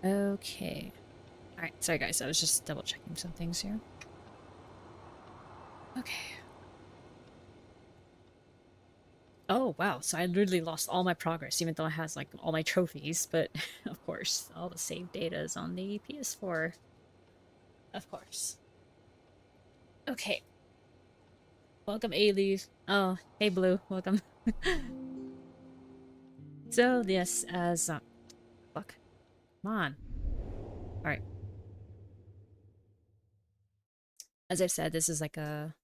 Okay. Alright, sorry guys, I was just double checking some things here. Okay. Oh, wow, so I literally lost all my progress, even though I has like all my trophies, but of course, all the save data is on the PS4. Of course. Okay. Welcome, A-Leaf. Oh, hey Blue, welcome. So, yes, as fuck. Come on. Alright. As I've said, this is like a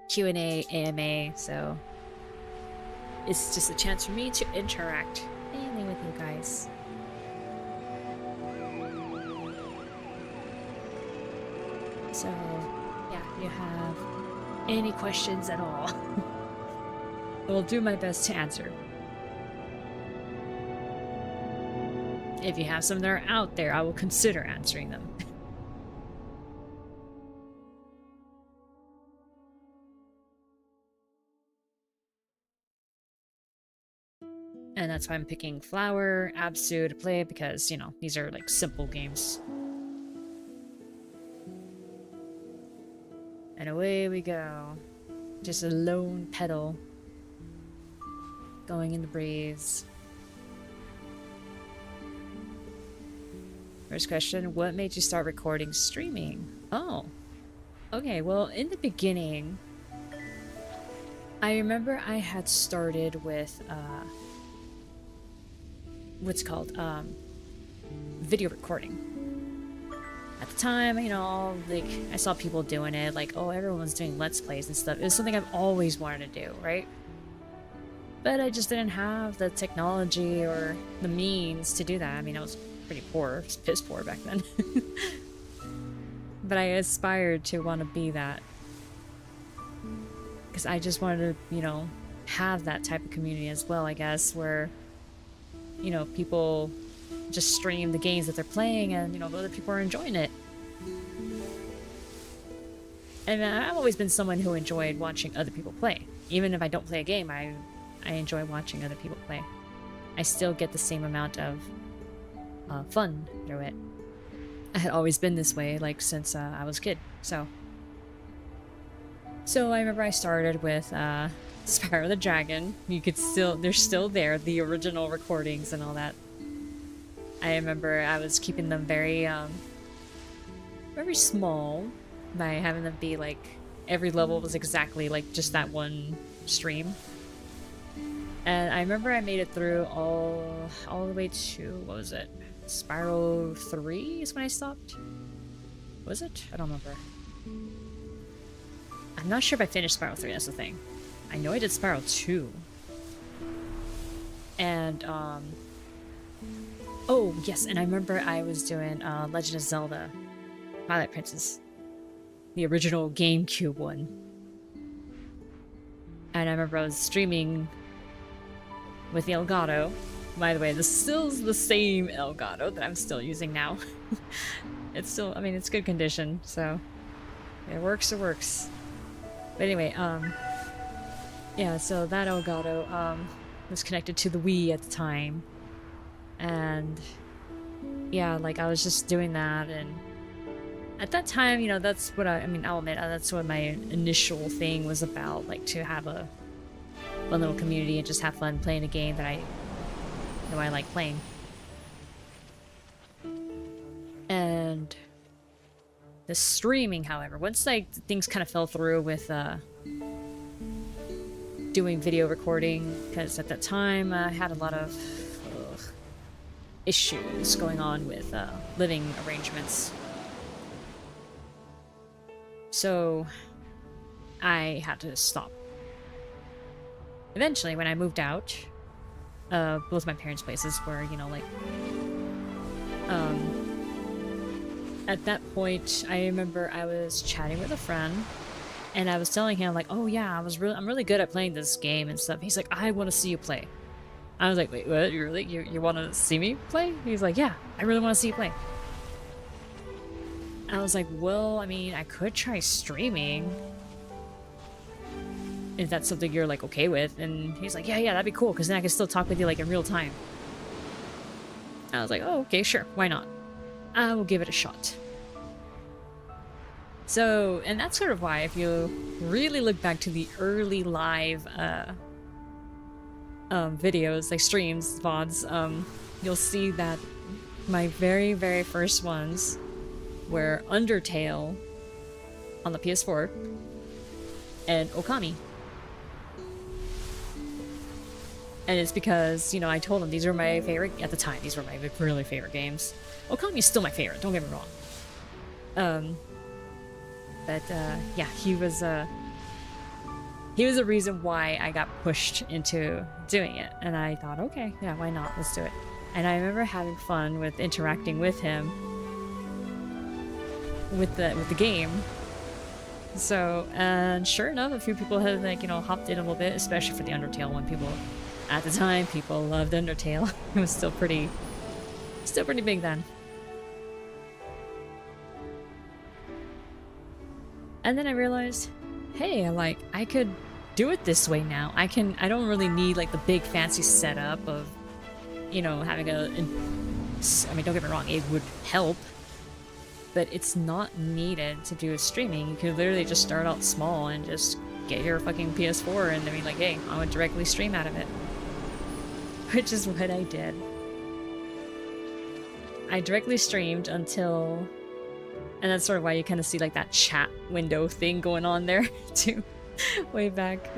Q&A AMA, so it's just a chance for me to interact mainly with you guys. So, yeah, if you have any questions at all, I'll do my best to answer. If you have some that are out there, I will consider answering them. And that's why I'm picking Flower, Absu to play, because, you know, these are like simple games. And away we go. Just a lone petal going in the breeze. First question, what made you start recording streaming? Oh, okay, well, in the beginning, I remember I had started with, what's called, video recording. At the time, you know, like, I saw people doing it, like, oh, everyone's doing Let's Plays and stuff. It was something I've always wanted to do, right? But I just didn't have the technology or the means to do that. I mean, I was pretty poor, piss poor back then. But I aspired to want to be that. Because I just wanted to, you know, have that type of community as well, I guess, where, you know, people just stream the games that they're playing and, you know, other people are enjoying it. And I've always been someone who enjoyed watching other people play. Even if I don't play a game, I enjoy watching other people play. I still get the same amount of fun through it. I had always been this way, like, since I was a kid, so I remember I started with Spyro the Dragon. You could still, they're still there, the original recordings and all that. I remember I was keeping them very, very small by having them be like, every level was exactly like just that one stream. And I remember I made it through all the way to, what was it? Spyro 3 is when I stopped? Was it? I don't remember. I'm not sure if I finished Spyro 3, that's the thing. I know I did Spyro 2. And, oh, yes, and I remember I was doing Legend of Zelda Twilight Princess. The original GameCube one. And I remember I was streaming with the Elgato. By the way, this still is the same Elgato that I'm still using now. It's still, I mean, it's good condition, so it works, it works. But anyway, yeah, so that Elgato, was connected to the Wii at the time. And yeah, like I was just doing that, and at that time, you know, that's what I mean, I'll admit, that's what my initial thing was about, like to have a fun little community and just have fun playing a game that I know I like playing. And the streaming, however, once like things kind of fell through with doing video recording, because at that time I had a lot of issues going on with living arrangements. So I had to stop. Eventually, when I moved out, both my parents' places were, you know, like, at that point, I remember I was chatting with a friend, and I was telling him, like, oh yeah, I'm really good at playing this game and stuff. He's like, I want to see you play. I was like, wait, what? You really? You want to see me play? He's like, yeah, I really want to see you play. I was like, well, I mean, I could try streaming. If that's something you're, like, okay with. And he's like, yeah, that'd be cool, because then I can still talk with you, like, in real time. I was like, oh, okay, sure, why not? I will give it a shot. So, and that's sort of why, if you really look back to the early live videos, like streams, VODs, you'll see that my very, very first ones were Undertale on the PS4 and Okami. And it's because, you know, I told them these were my favorite, at the time, these were my really favorite games. Okami's still my favorite, don't get me wrong. But yeah, he was a reason why I got pushed into doing it. And I thought, okay, yeah, why not? Let's do it. And I remember having fun with interacting with him with the game. So, and sure enough, a few people had, like, you know, hopped in a little bit, especially for the Undertale one. People, at the time, people loved Undertale. It was still pretty big then. And then I realized, hey, like, I could do it this way now. I don't really need, like, the big fancy setup of, you know, having I mean, don't get me wrong, it would help, but it's not needed to do a streaming. You could literally just start out small and just get your fucking PS4 and I mean, like, hey, I would directly stream out of it. Which is what I did. I directly streamed until... And that's sort of why you kind of see, like, that chat window thing going on there, too, way back.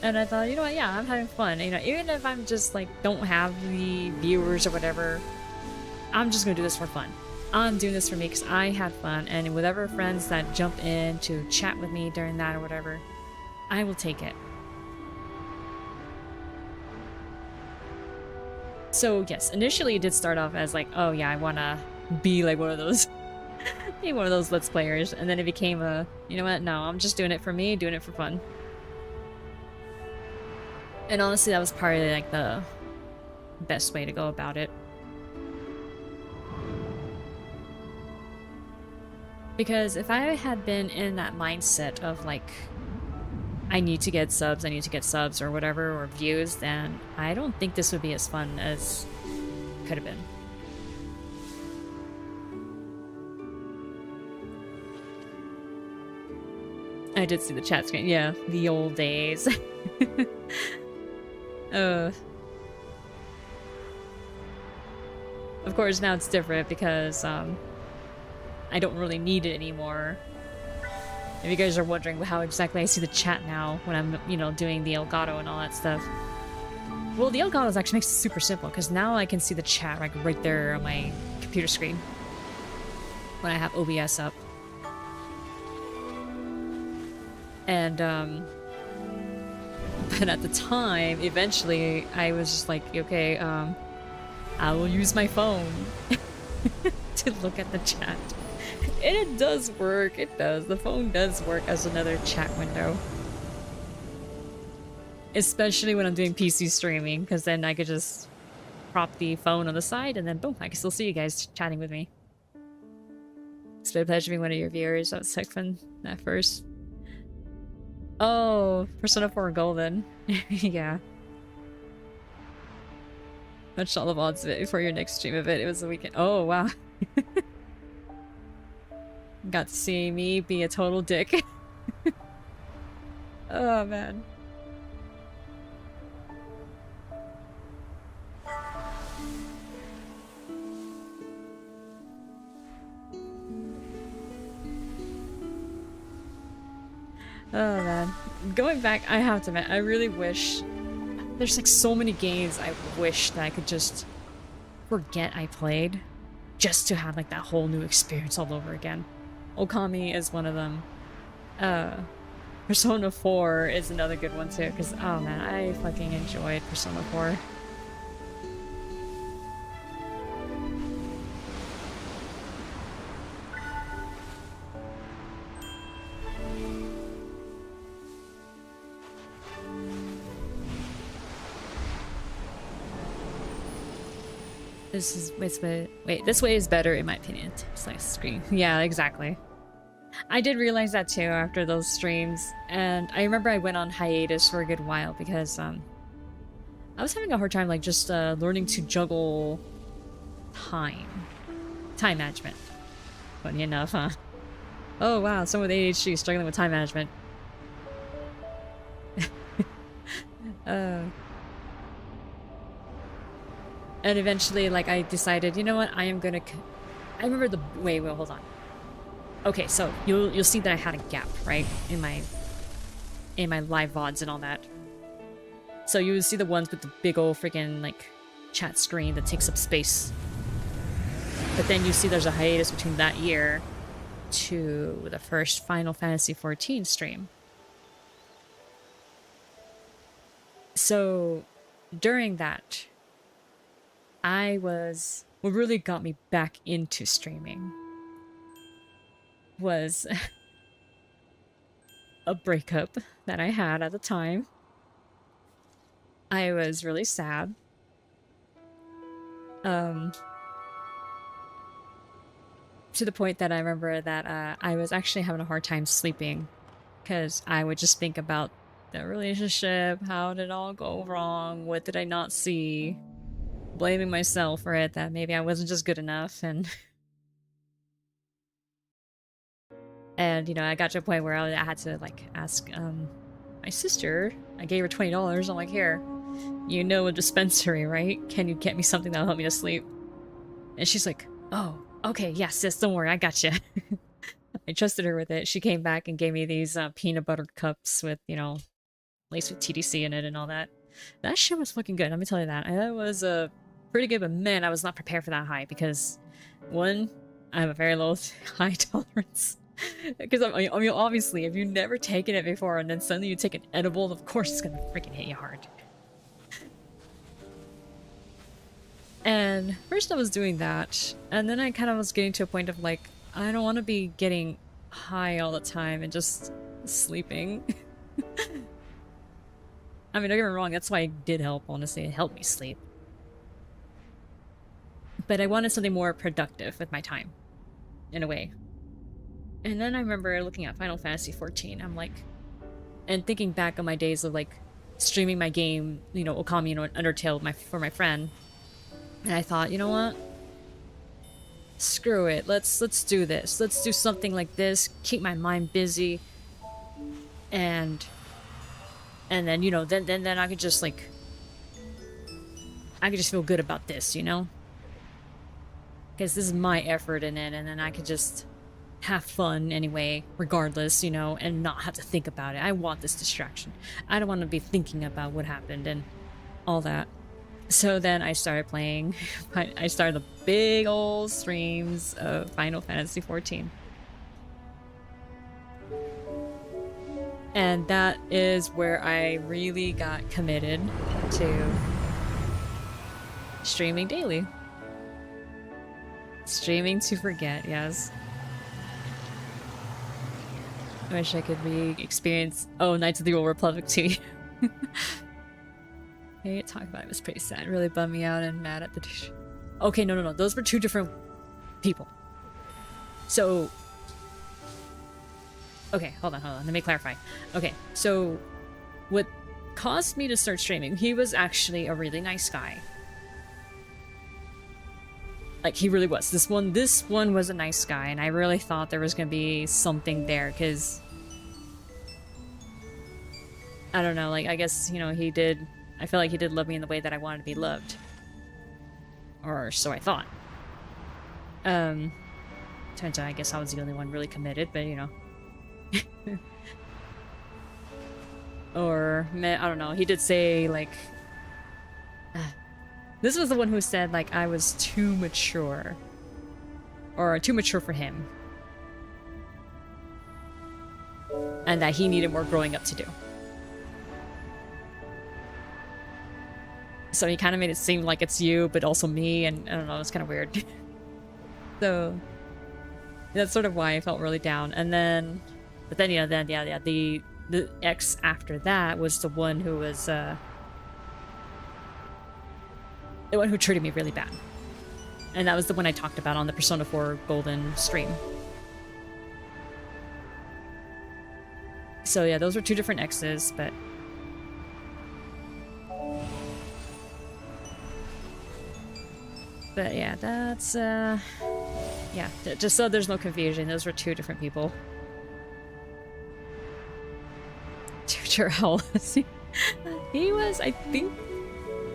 And I thought, you know what, yeah, I'm having fun. You know, even if I'm just, like, don't have the viewers or whatever, I'm just gonna do this for fun. I'm doing this for me because I had fun, and whatever friends that jump in to chat with me during that or whatever, I will take it. So yes, initially it did start off as like, oh yeah, I wanna be like one of those be one of those Let's Players, and then it became a, you know what, no, I'm just doing it for me, doing it for fun. And honestly, that was probably like the best way to go about it. Because if I had been in that mindset of like, I need to get subs, or whatever, or views, then I don't think this would be as fun as it could have been. I did see the chat screen. Yeah, the old days. Of course, now it's different because I don't really need it anymore. If you guys are wondering how exactly I see the chat now when I'm, you know, doing the Elgato and all that stuff. Well, the Elgato actually makes it super simple because now I can see the chat like right there on my computer screen when I have OBS up. And, but at the time, eventually, I was just like, okay, I will use my phone to look at the chat. And it does work, it does. The phone does work as another chat window. Especially when I'm doing PC streaming, because then I could just prop the phone on the side and then boom, I can still see you guys chatting with me. It's been a pleasure being one of your viewers. That was like fun at first. Oh, Persona 4 Golden. Yeah. Watched all the VODs of it before your next stream of it. It was the weekend. Oh, wow. Got to see me be a total dick. Oh, man. Oh man, going back, I have to admit, I really wish, there's like so many games I wish that I could just forget I played, just to have like that whole new experience all over again. Okami is one of them. Persona 4 is another good one too, because oh man, I fucking enjoyed Persona 4. This way is better in my opinion. It's like screen. Yeah, exactly. I did realize that too after those streams, and I remember I went on hiatus for a good while because I was having a hard time, like, just learning to juggle time. Time management. Funny enough, huh? Oh, wow, someone with ADHD struggling with time management. uh, and eventually, like, I decided, you know what, I am gonna... I remember the... Wait, hold on. Okay, so you'll see that I had a gap, right? In my live VODs and all that. So you see the ones with the big old freaking, like, chat screen that takes up space. But then you see there's a hiatus between that year to the first Final Fantasy XIV stream. So during that, what really got me back into streaming was a breakup that I had at the time. I was really sad. To the point that I remember that I was actually having a hard time sleeping because I would just think about the relationship, how did it all go wrong, what did I not see, blaming myself for it, that maybe I wasn't just good enough, and you know, I got to a point where I had to, like, ask my sister. I gave her $20. I'm like, here, you know a dispensary, right? Can you get me something that'll help me to sleep? And she's like, oh, okay, yes, sis, don't worry, I got you. I trusted her with it. She came back and gave me these peanut butter cups with, you know, laced with TDC in it and all that. That shit was fucking good, let me tell you that. That was pretty good, but man, I was not prepared for that high because, one, I have a very low high tolerance. Because, I mean, obviously, if you've never taken it before and then suddenly you take an edible, of course it's gonna freaking hit you hard. And first I was doing that, and then I kind of was getting to a point of, like, I don't want to be getting high all the time and just sleeping. I mean, don't get me wrong, that's why it did help, honestly. It helped me sleep. But I wanted something more productive with my time, in a way. And then I remember looking at Final Fantasy XIV, I'm like... And thinking back on my days of, like, streaming my game, you know, Okami, you know, Undertale for my friend. And I thought, you know what? Screw it. Let's do this. Let's do something like this. Keep my mind busy. And then, you know, then I could just, like... I could just feel good about this, you know? Because this is my effort in it, and then I could just have fun anyway, regardless, you know, and not have to think about it. I want this distraction. I don't want to be thinking about what happened and all that. So then I started playing. I started the big old streams of Final Fantasy XIV. And that is where I really got committed to streaming daily. Streaming to forget, yes. I wish I could experience Knights of the Old Republic too. Okay, talk about it was pretty sad. It really bummed me out and mad at the... Okay, no. Those were two different people. So... Okay, hold on. Let me clarify. Okay, so... What caused me to start streaming, he was actually a really nice guy. Like, he really was. This one was a nice guy, and I really thought there was gonna be something there, because... I don't know, like, I guess, you know, he did... I feel like he did love me in the way that I wanted to be loved. Or so I thought. Turns out I guess I was the only one really committed, but you know. Or, I don't know, he did say, like... This was the one who said, like, I was too mature. Or too mature for him. And that he needed more growing up to do. So he kind of made it seem like it's you, but also me, and I don't know, it's kind of weird. So that's sort of why I felt really down. And then, but then, you know, the ex after that was the one who was, the one who treated me really bad. And that was the one I talked about on the Persona 4 Golden stream. So yeah, those were two different exes, but... But yeah, that's, yeah, just so there's no confusion, those were two different people. Tutor, how old was he? He was, I think,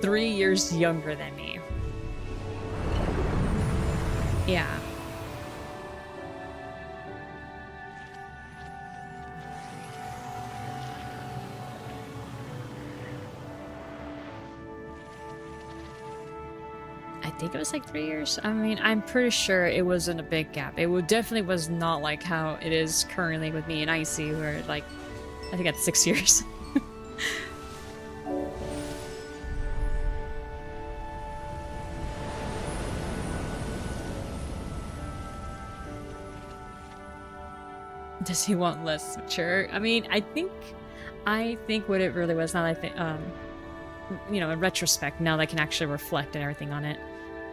3 years younger than me. Yeah. I think it was like 3 years. I mean, I'm pretty sure it wasn't a big gap. It definitely was not like how it is currently with me and Icy, where like, I think that's 6 years. Does he want less mature? I mean, I think what it really was, now that I think, you know, in retrospect, now that I can actually reflect and everything on it,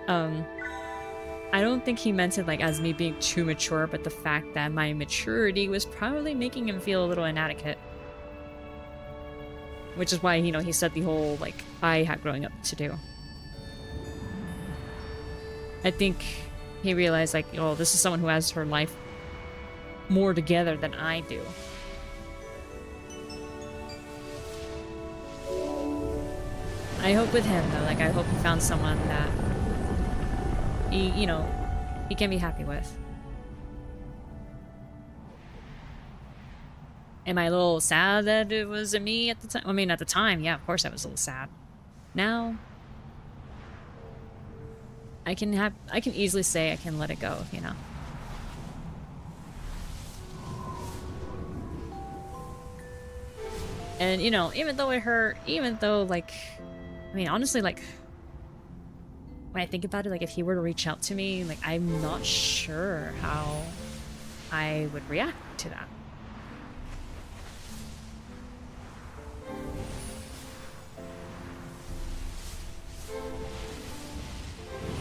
I don't think he meant it like as me being too mature, but the fact that my maturity was probably making him feel a little inadequate. Which is why, you know, he said the whole, like, I had growing up to do. I think he realized, like, oh, this is someone who has her life more together than I do. I hope with him, though, like, I hope he found someone that he, you know, he can be happy with. Am I a little sad that it was me at the time? I mean, at the time, yeah, of course I was a little sad. Now, I can easily say I can let it go, you know? And, you know, even though it hurt, even though, like, I mean, honestly, like, when I think about it, like, if he were to reach out to me, like, I'm not sure how I would react to that.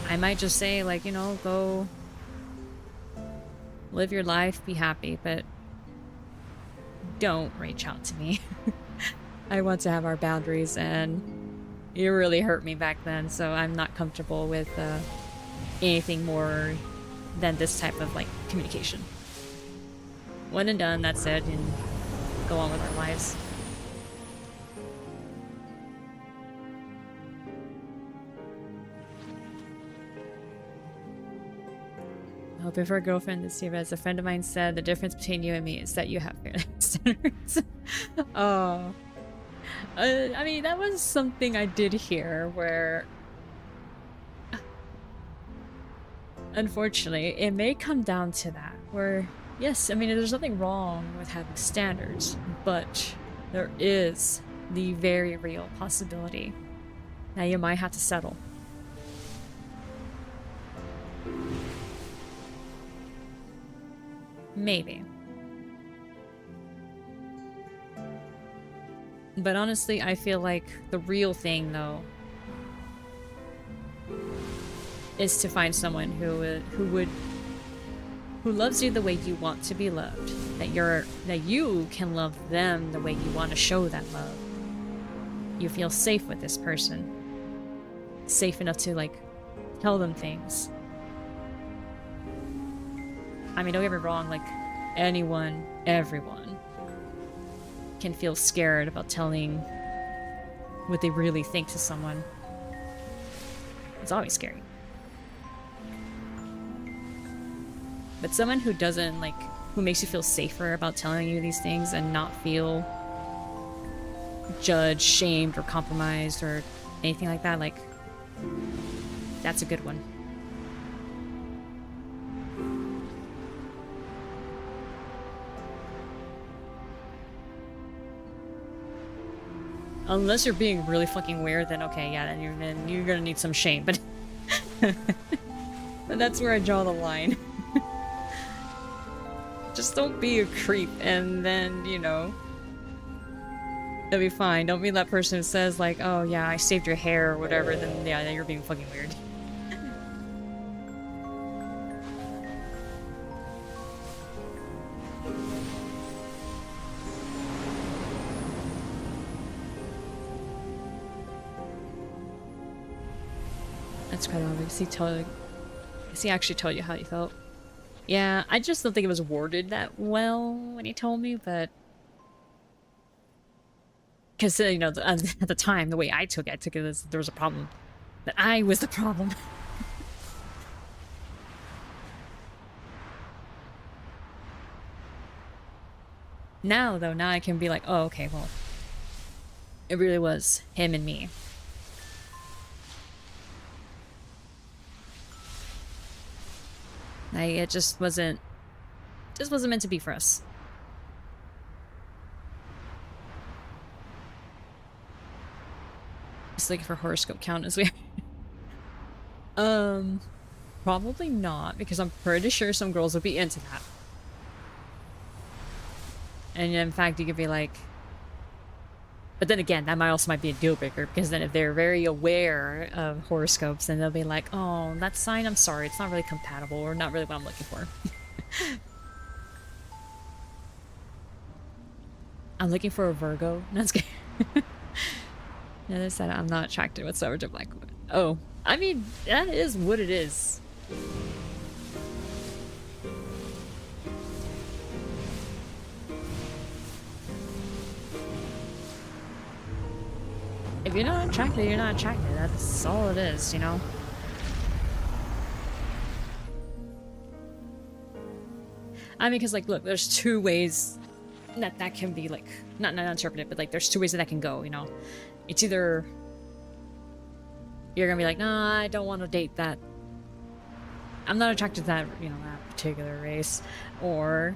I might just say, like, you know, go live your life, be happy, but don't reach out to me. I want to have our boundaries, and you really hurt me back then, so I'm not comfortable with anything more than this type of, like, communication. One and done, that's it, and go on with our lives. Hoping for a girlfriend this year. As a friend of mine said, the difference between you and me is that you have fair standards. Oh. I mean, that was something I did hear where... Unfortunately, it may come down to that, where, yes, I mean, there's nothing wrong with having standards, but there is the very real possibility that you might have to settle. Maybe. But honestly, I feel like the real thing, though, is to find someone who loves you the way you want to be loved. That you can love them the way you want to show that love. You feel safe with this person. Safe enough to, like, tell them things. I mean, don't get me wrong, like, everyone can feel scared about telling what they really think to someone. It's always scary. But someone who doesn't, like, who makes you feel safer about telling you these things and not feel judged, shamed, or compromised, or anything like that, like, that's a good one. Unless you're being really fucking weird, then okay, yeah, then you're gonna need some shame, but... but that's where I draw the line. Just don't be a creep, and then, you know... It'll be fine. Don't be that person who says, like, oh yeah, I saved your hair or whatever, then yeah, you're being fucking weird. That's quite obvious. He actually told you how he felt. Yeah, I just don't think it was worded that well when he told me, but because you know, at the time, the way I took it as there was a problem, that I was the problem. Now, though, now I can be like, oh, okay, well, it really was him and me. Like, it just wasn't meant to be for us. Just looking for horoscope count as we probably not, because I'm pretty sure some girls would be into that. And in fact, you could be like, but then again, that might be a deal breaker, because then if they're very aware of horoscopes, then they'll be like, oh, that sign, I'm sorry, it's not really compatible, or not really what I'm looking for. I'm looking for a Virgo. That's good. Notice that I'm not attracted whatsoever to black women. Oh, I mean, that is what it is. If you're not attracted, you're not attracted. That's all it is, you know? I mean, because, like, look, there's two ways that can be, like, not interpreted, but, like, there's two ways that can go, you know? It's either you're gonna be like, nah, I don't want to date that. I'm not attracted to that, you know, that particular race. Or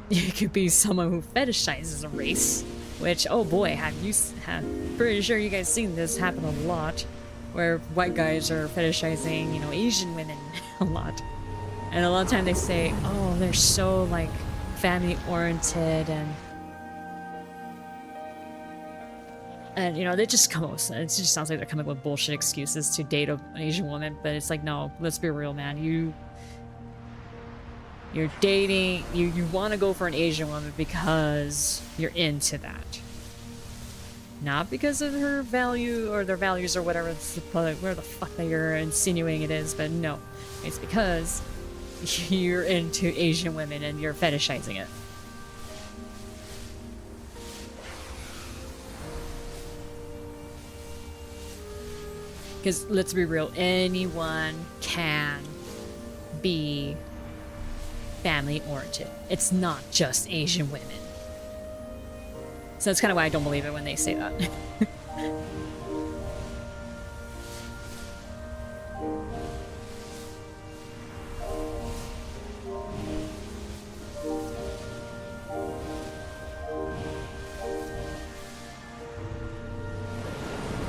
you could be someone who fetishizes a race. Which, oh boy, pretty sure you guys seen this happen a lot, where white guys are fetishizing, you know, Asian women a lot. And a lot of time they say, oh, they're so, like, family-oriented, and, you know, they just come up with, it just sounds like they're coming up with bullshit excuses to date an Asian woman, but it's like, no, let's be real, man. You're dating, you want to go for an Asian woman because you're into that. Not because of her value or their values or whatever, where the fuck that you're insinuating it is, but no. It's because you're into Asian women and you're fetishizing it. Because let's be real, anyone can be family-oriented. It's not just Asian women. So that's kind of why I don't believe it when they say that.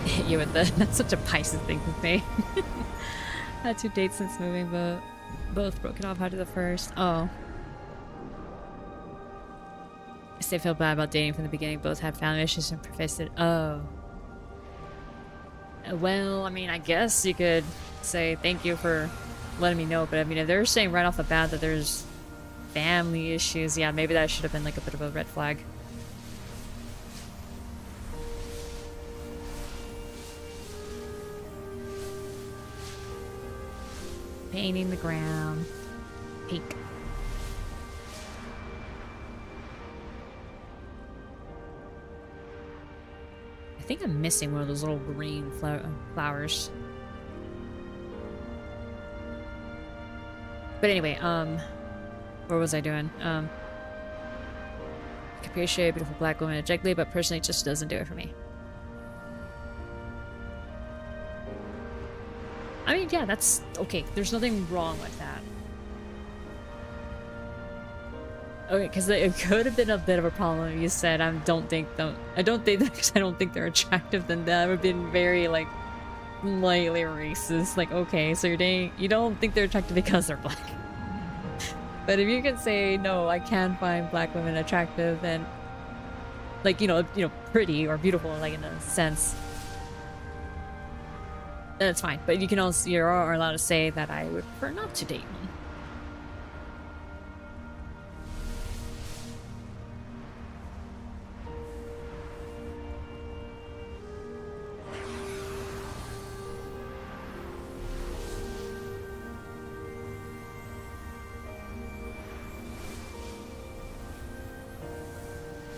Hit you with that's such a Pisces thing to say. Had 2 dates since moving, but both broken off after the first. Oh. They feel bad about dating from the beginning. Both had family issues and professed it. Oh. Well, I mean, I guess you could say thank you for letting me know, but I mean, if they're saying right off the bat that there's family issues, yeah, maybe that should have been like a bit of a red flag. Painting the ground. Pink. I think I'm missing one of those little green flowers. But anyway, what was I doing? I appreciate a beautiful black woman objectively, but personally it just doesn't do it for me. I mean, yeah, that's okay. There's nothing wrong with that. Okay, because it could have been a bit of a problem if you said I don't think that because I don't think they're attractive, then that would have been very like lightly racist. Like, okay, so you don't think they're attractive because they're black. But if you can say no, I can find black women attractive and like you know pretty or beautiful, like in a sense, then it's fine. But you are allowed to say that I would prefer not to date one.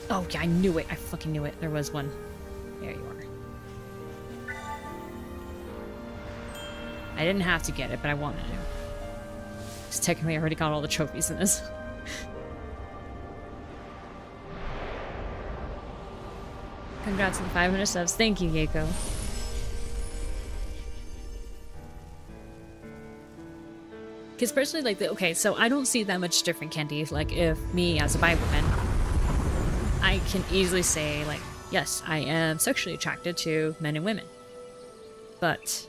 Oh, yeah, I knew it. I fucking knew it. There was one. There you are. I didn't have to get it, but I wanted to. Because technically I already got all the trophies in this. Congrats on the 500 subs. Thank you, Yeiko. Because personally, like, okay, so I don't see that much different, Candy. Like, if me as a bi woman, I can easily say, like, yes, I am sexually attracted to men and women. But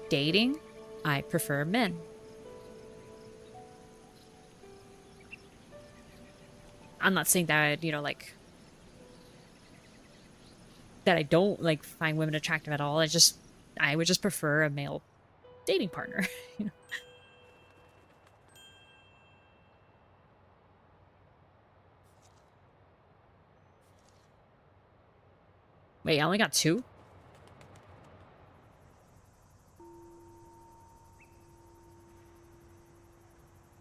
dating, I prefer men. I'm not saying that, you know, like, that I don't, like, find women attractive at all. I would just prefer a male dating partner, you know? Wait, I only got 2?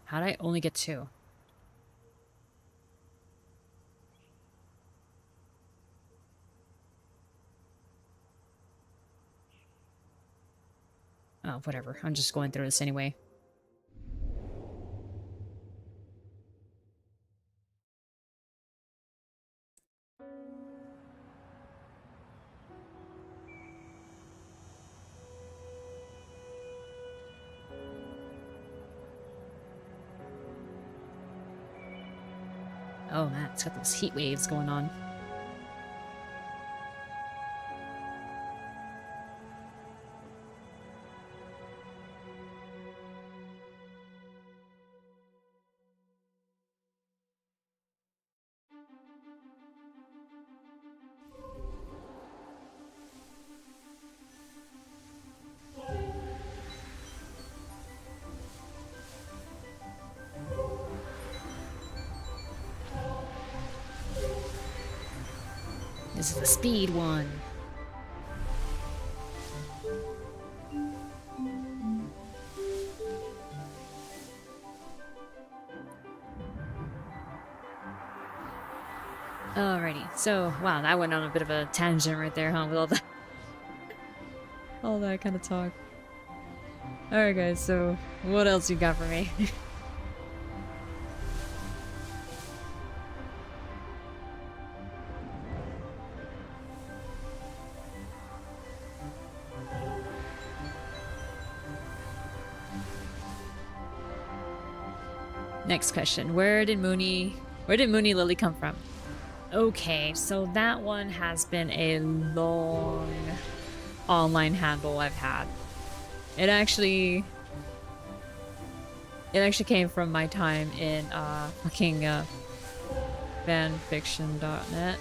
How did I only get 2? Oh, whatever. I'm just going through this anyway. Oh man, it's got those heat waves going on. This is the speed one. Alrighty, so wow, that went on a bit of a tangent right there, huh? With all that, all that kind of talk. Alright, guys. So what else you got for me? Next question: Where did Mooney Lily come from? Okay, so that one has been a long online handle I've had. It actually came from my time in fucking fanfiction.net.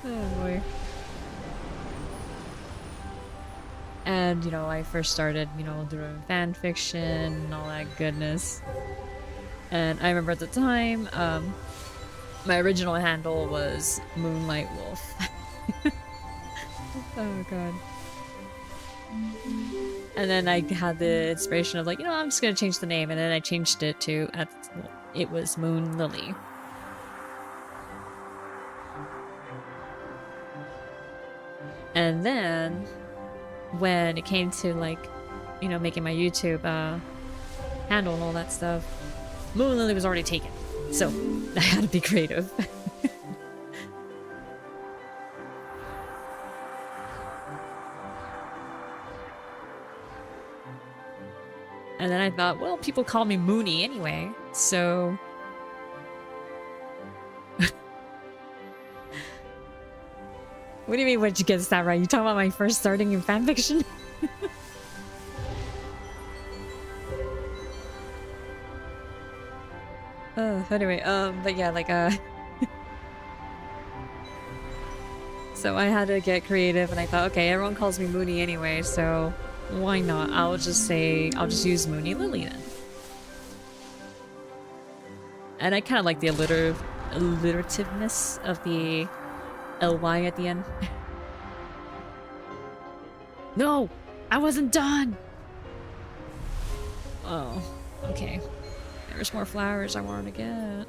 Oh boy. And, you know, I first started, you know, doing fanfiction and all that goodness. And I remember at the time, my original handle was Moonlight Wolf. Oh god. And then I had the inspiration of like, you know, I'm just gonna change the name, and then I changed it to, it was Moon Lily. And then, when it came to like, you know, making my YouTube handle and all that stuff, Moon Lily was already taken. So, I had to be creative. And then I thought, well, people call me Mooney anyway, so... What do you mean, where'd you get that right? You talking about my first starting in fanfiction? Anyway, but yeah, like, so I had to get creative, and I thought, okay, everyone calls me Mooney anyway, so why not? I'll just use Mooney Lily then. And I kind of like the alliterativeness of the LY at the end. No! I wasn't done! Oh, okay. There's more flowers I wanted to get.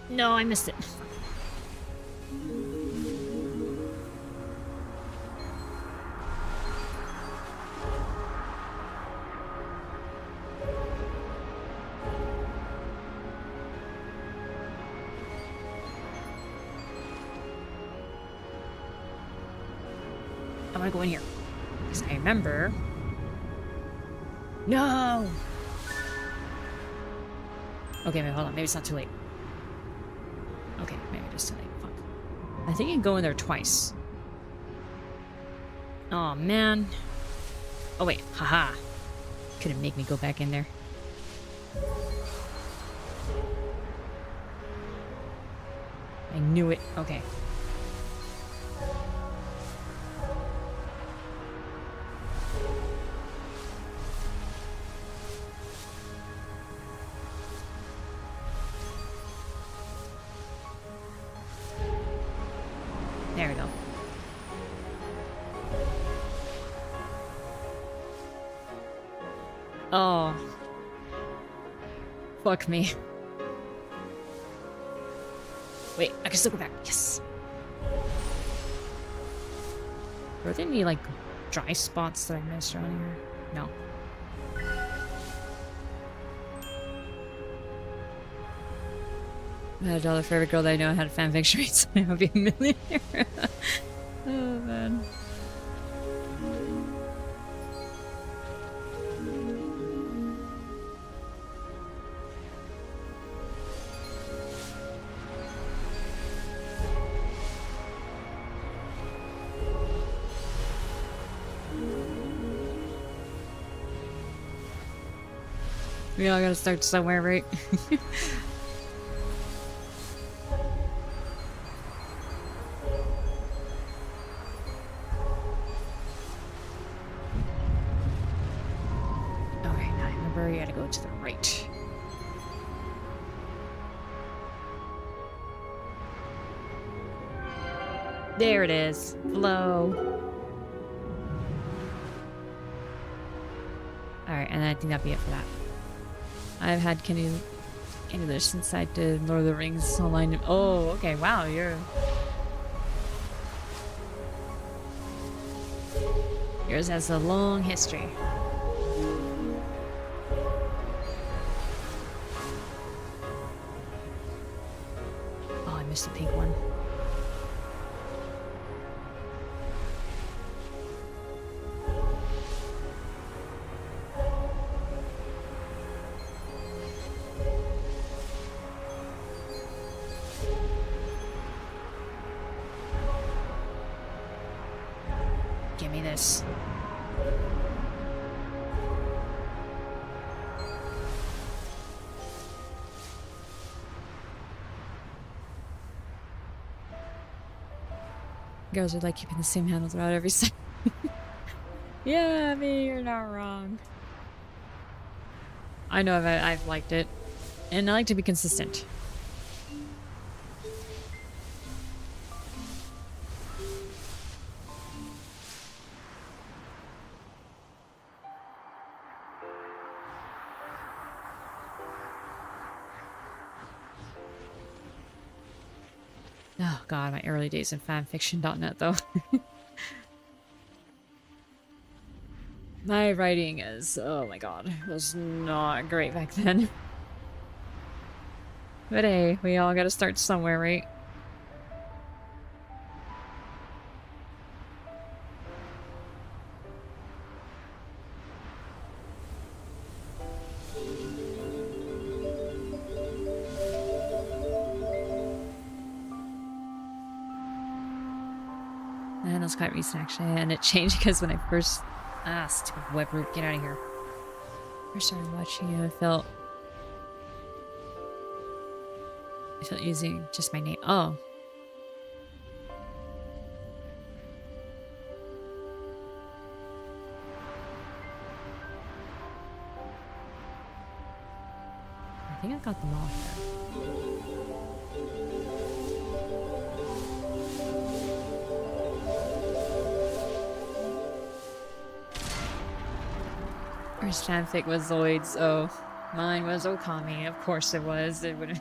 No, I missed it. I want to go in here. Because I remember... No! Okay, wait, hold on. Maybe it's not too late. Okay, maybe just too late. Fuck. I think you can go in there twice. Oh, man. Oh, wait. Haha. Couldn't make me go back in there. I knew it. Okay. There we go. Oh. Fuck me. Wait, I can still go back. Yes. Are there any, like, dry spots that I missed around here? No. I had $1 for every girl that I know had fanfiction rates. I would be a millionaire. Oh, man. We all gotta start somewhere, right? Alright, now I remember you gotta go to the right. There it is. Flow. Alright, and I think that'd be it for that. I've had Kenny Lish since I did Lord of the Rings online. Oh, okay. Wow, yours has a long history. Oh, I missed the pink one. Give me this. Girls are like keeping the same handle throughout every set. Yeah, I mean, you're not wrong. I know I've liked it. And I like to be consistent. Oh god, my early days in fanfiction.net though. My writing is, oh my god, was not great back then. But hey, we all gotta start somewhere, right? And it was quite recent actually, and it changed because when I first... Ah, stupid web root, get out of here. First started watching you, I felt using just my name. Oh. I think I got them all here. first fanfic was Zoids. Oh, mine was Okami. Of course it was. It would.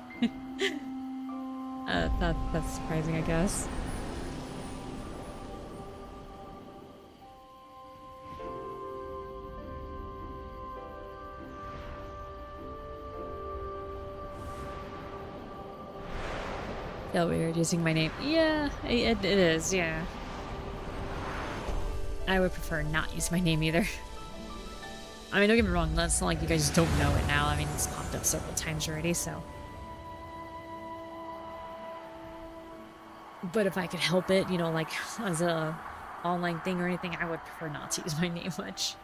That's surprising, I guess. Feel weird using my name. Yeah, it is. Yeah. I would prefer not use my name either. I mean, don't get me wrong, that's not like you guys don't know it now. I mean, it's popped up several times already, so. But if I could help it, you know, like as a online thing or anything, I would prefer not to use my name much.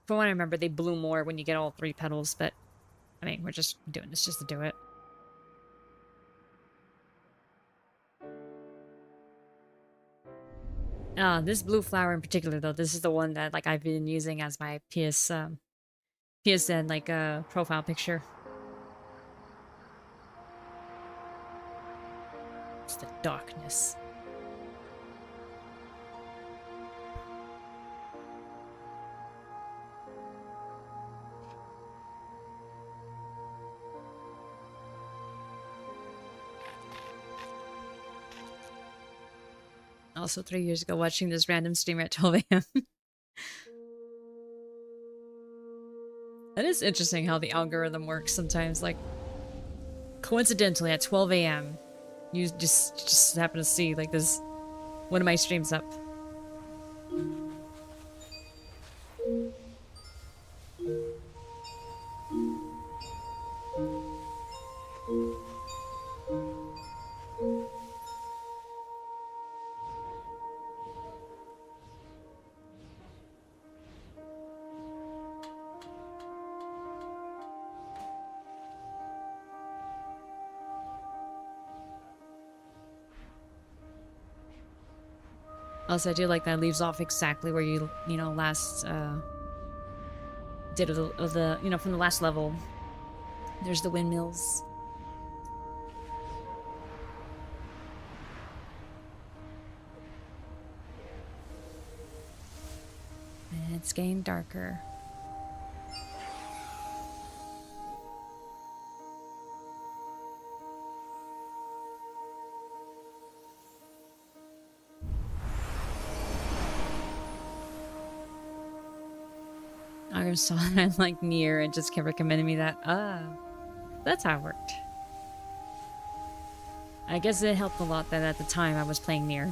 From what I remember, they bloom more when you get all 3 petals, but I mean, we're just doing this just to do it. This blue flower in particular, though, this is the one that like I've been using as my PSN like profile picture. It's the darkness. Also 3 years ago watching this random streamer at 12 a.m. That is interesting how the algorithm works sometimes. Like, coincidentally at 12 a.m. you just happen to see like this one of my streams up. Also, I do like that leaves off exactly where you know, last, did of the, you know, from the last level. There's the windmills. And it's getting darker. I saw that like Nier and just kept recommending me that. That's how it worked. I guess it helped a lot that at the time I was playing Nier.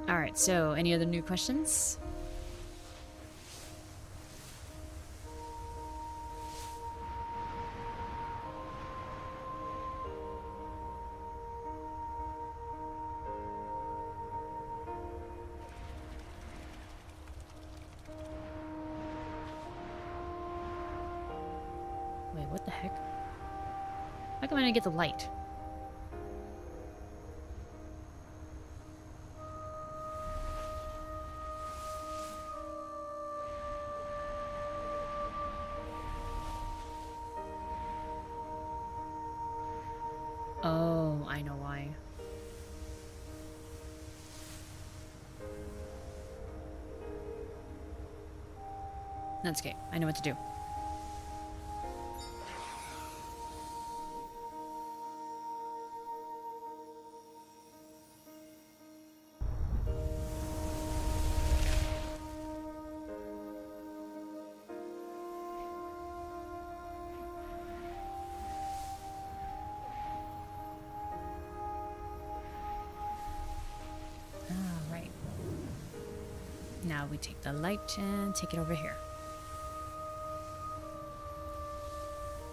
Alright, so any other new questions? Wait, what the heck? How come I didn't get the light? Oh, I know why. That's okay. I know what to do. Now now we take the light and take it over here.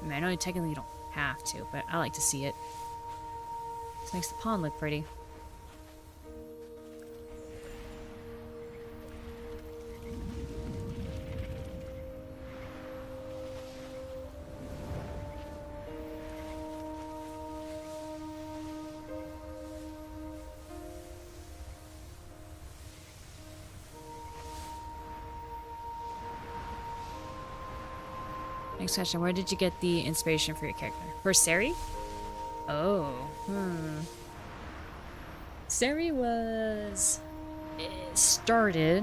I mean, I know technically you don't have to, but I like to see it. This makes the pond look pretty. Next question, where did you get the inspiration for your character? For Seri? Oh, Seri was... It started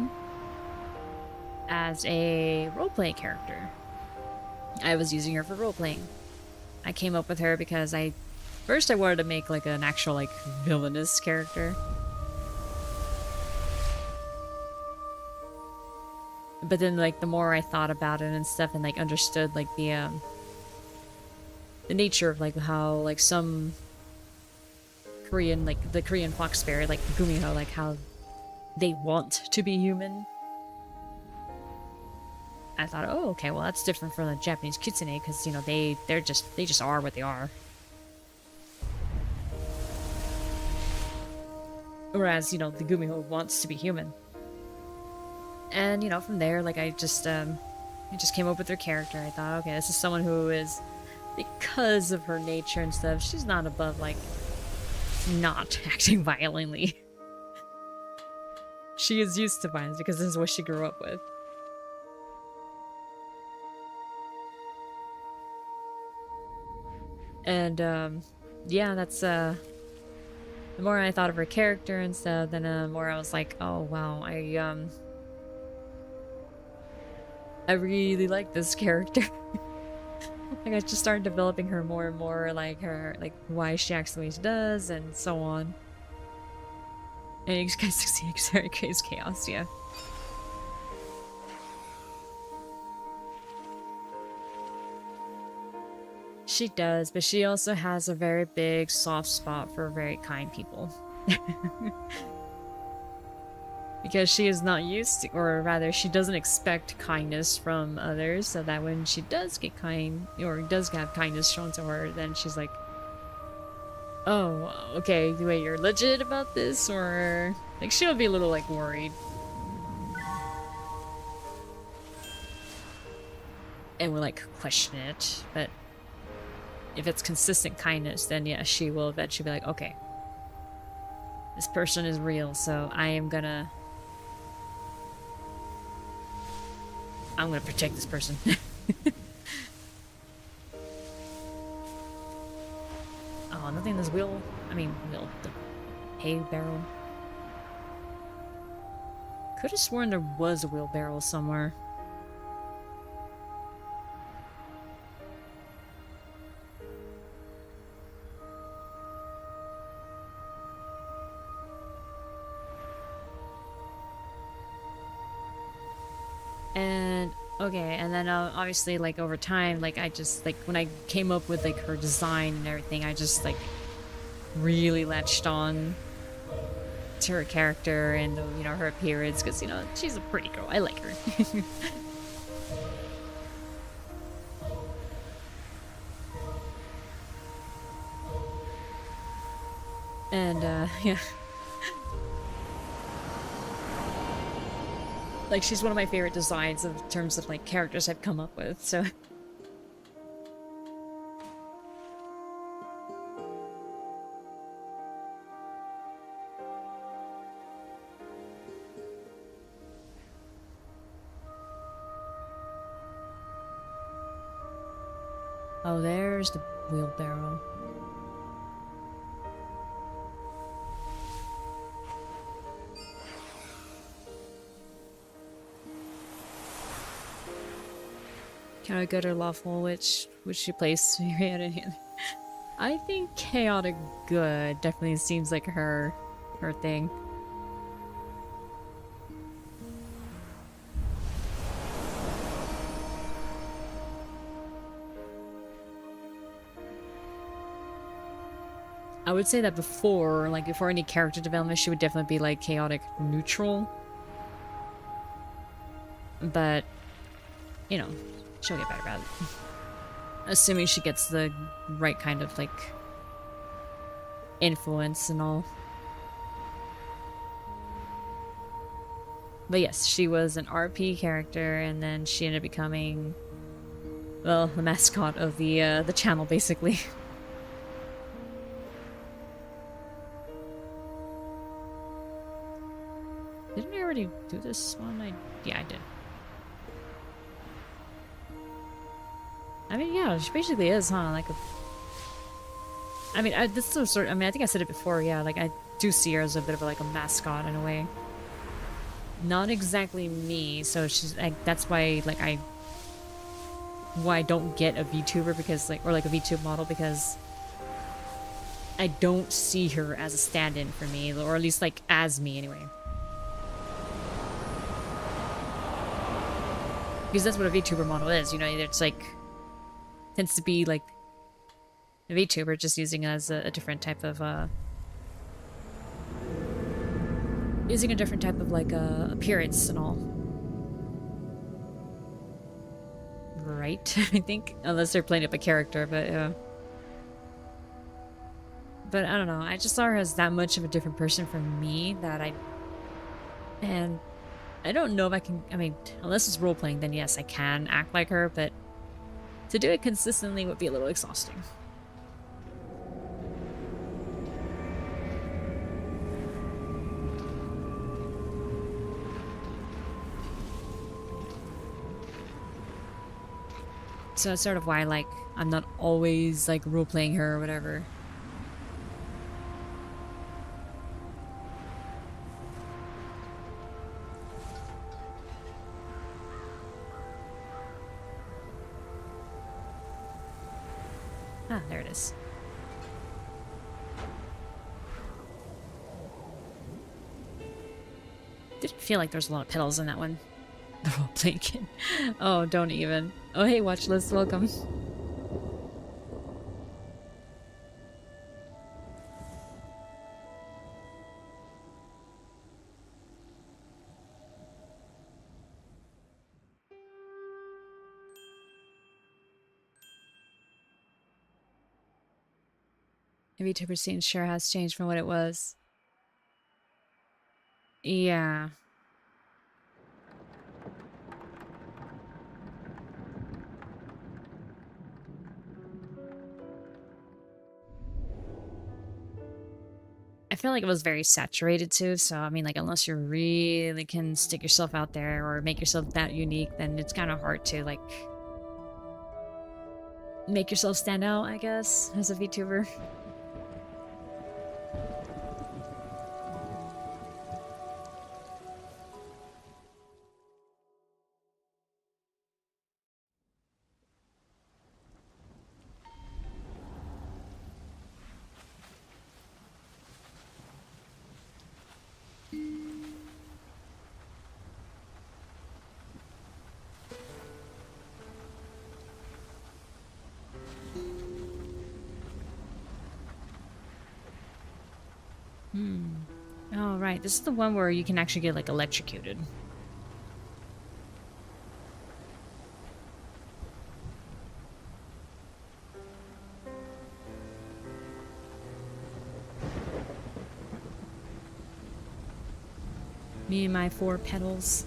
as a roleplay character. I was using her for roleplaying. I came up with her because first I wanted to make like an actual like villainous character. But then like the more I thought about it and stuff and like understood like the nature of like how like some Korean, like the Korean fox spirit, like Gumiho, like how they want to be human. I thought, oh, okay, well that's different from the Japanese kitsune because you know they just are what they are. Whereas you know the Gumiho wants to be human. And you know from there, like I just came up with her character. I thought, okay, this is someone who is, because of her nature and stuff, she's not above like not acting violently. She is used to violence because this is what she grew up with. And yeah, that's the more I thought of her character and stuff, then the more I was like, oh wow, I really like this character. Like I just started developing her more and more, like her, like why she acts the way she does, and so on. And you guys see Seri creates chaos, yeah. She does, but she also has a very big soft spot for very kind people. Because she is not used to, or rather she doesn't expect kindness from others, so that when she does get kind, or does have kindness shown to her, then she's like, oh, okay, wait, you're legit about this? Or, like, she'll be a little, like, worried. And will, like, question it, but if it's consistent kindness, then yeah, she will eventually be like, okay, this person is real, so I'm gonna protect this person. Oh, nothing in this the hay barrel. Could have sworn there was a wheelbarrow somewhere. And okay, and then obviously like over time, like I just like when I came up with like her design and everything, I just like really latched on to her character and you know her appearance because you know she's a pretty girl. I like her. And yeah. Like, she's one of my favorite designs in terms of, like, characters I've come up with, so... Oh, there's the wheelbarrow. Can I go to lawful? Which she place? I think chaotic good definitely seems like her thing. I would say that before any character development, she would definitely be like chaotic neutral. but you know, she'll get better about it. Assuming she gets the right kind of like influence and all. But yes, she was an RP character, and then she ended up becoming, well, the mascot of the channel, basically. Didn't we already do this one? Yeah, I did. I mean, yeah, she basically is, huh? Like a... I mean, this is sort of, I mean, I think I said it before, yeah, like, I do see her as a bit of like a mascot in a way. Not exactly me, so she's, like, that's why, like, why I don't get a VTuber, because, like, or like a VTube model, because I don't see her as a stand-in for me, or at least, like, as me, anyway. Because that's what a VTuber model is, you know, it's like, tends to be like a VTuber, just using it as a different type of using a different type of like appearance and all. Right, I think, unless they're playing up a character, but yeah. But I don't know, I just saw her as that much of a different person from me that and I don't know if I can, I mean, unless it's role-playing, then yes, I can act like her, but to do it consistently would be a little exhausting. So that's sort of why, like, I'm not always, like, role-playing her or whatever. Ah, there it is. Didn't feel like there's a lot of pedals in that one. The role-playing kid. Oh, don't even. Oh, hey, watch list, welcome. Maybe VTuber scene sure has changed from what it was. Yeah. I feel like it was very saturated too, so I mean, like, unless you really can stick yourself out there or make yourself that unique, then it's kind of hard to, like, make yourself stand out, I guess, as a VTuber. Oh, right. This is the one where you can actually get, like, electrocuted. Me and my 4 pedals.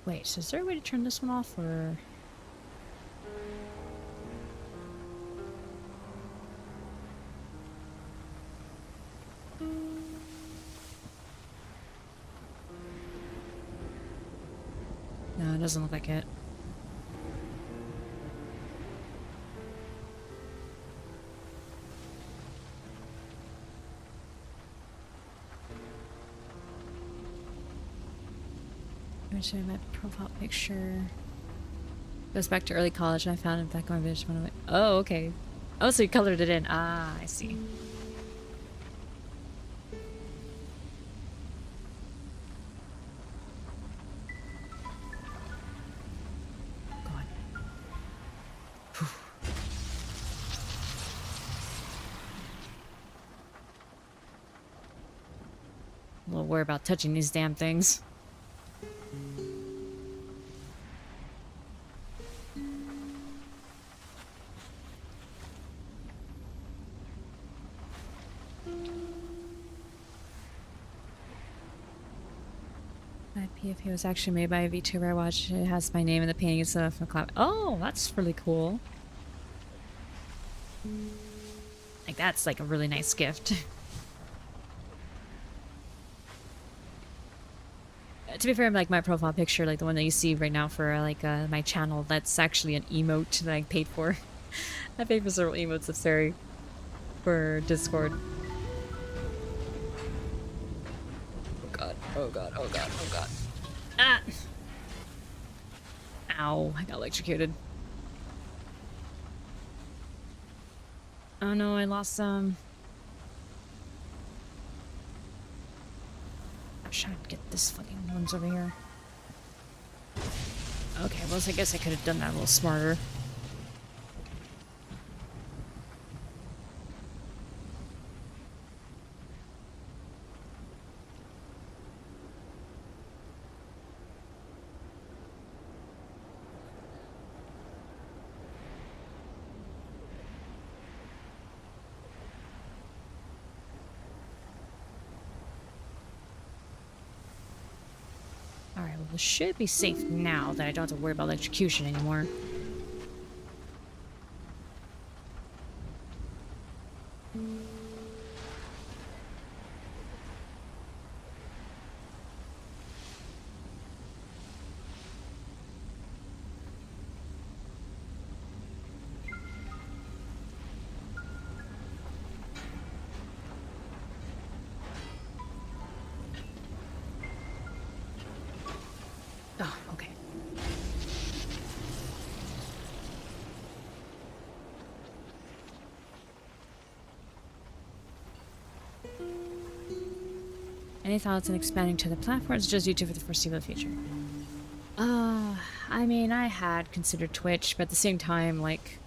Wait, so is there a way to turn this one off, or... No, it doesn't look like it. I'm showing my profile picture. Goes back to early college, and I found it back on my video. Oh, okay. Oh, so you colored it in. Ah, I see. Go on. a little worried about touching these damn things. That PFP was actually made by a VTuber I watched. It has my name in the painting and stuff from Cloud. Oh, that's really cool. Like, that's like a really nice gift. To be fair, like my profile picture, like the one that you see right now for like my channel, that's actually an emote that I paid for. I paid for several emotes of Sari for Discord. Oh god, oh god, oh god, oh god. Ah! Ow, I got electrocuted. Oh no, I lost some. I'm trying to get this fucking ones over here. Okay, well, I guess I could have done that a little smarter. Alright, well, this should be safe now that I don't have to worry about electrocution anymore. Oh, okay. Any thoughts on expanding to the platforms? Just YouTube for the foreseeable future. I mean, I had considered Twitch, but at the same time, like,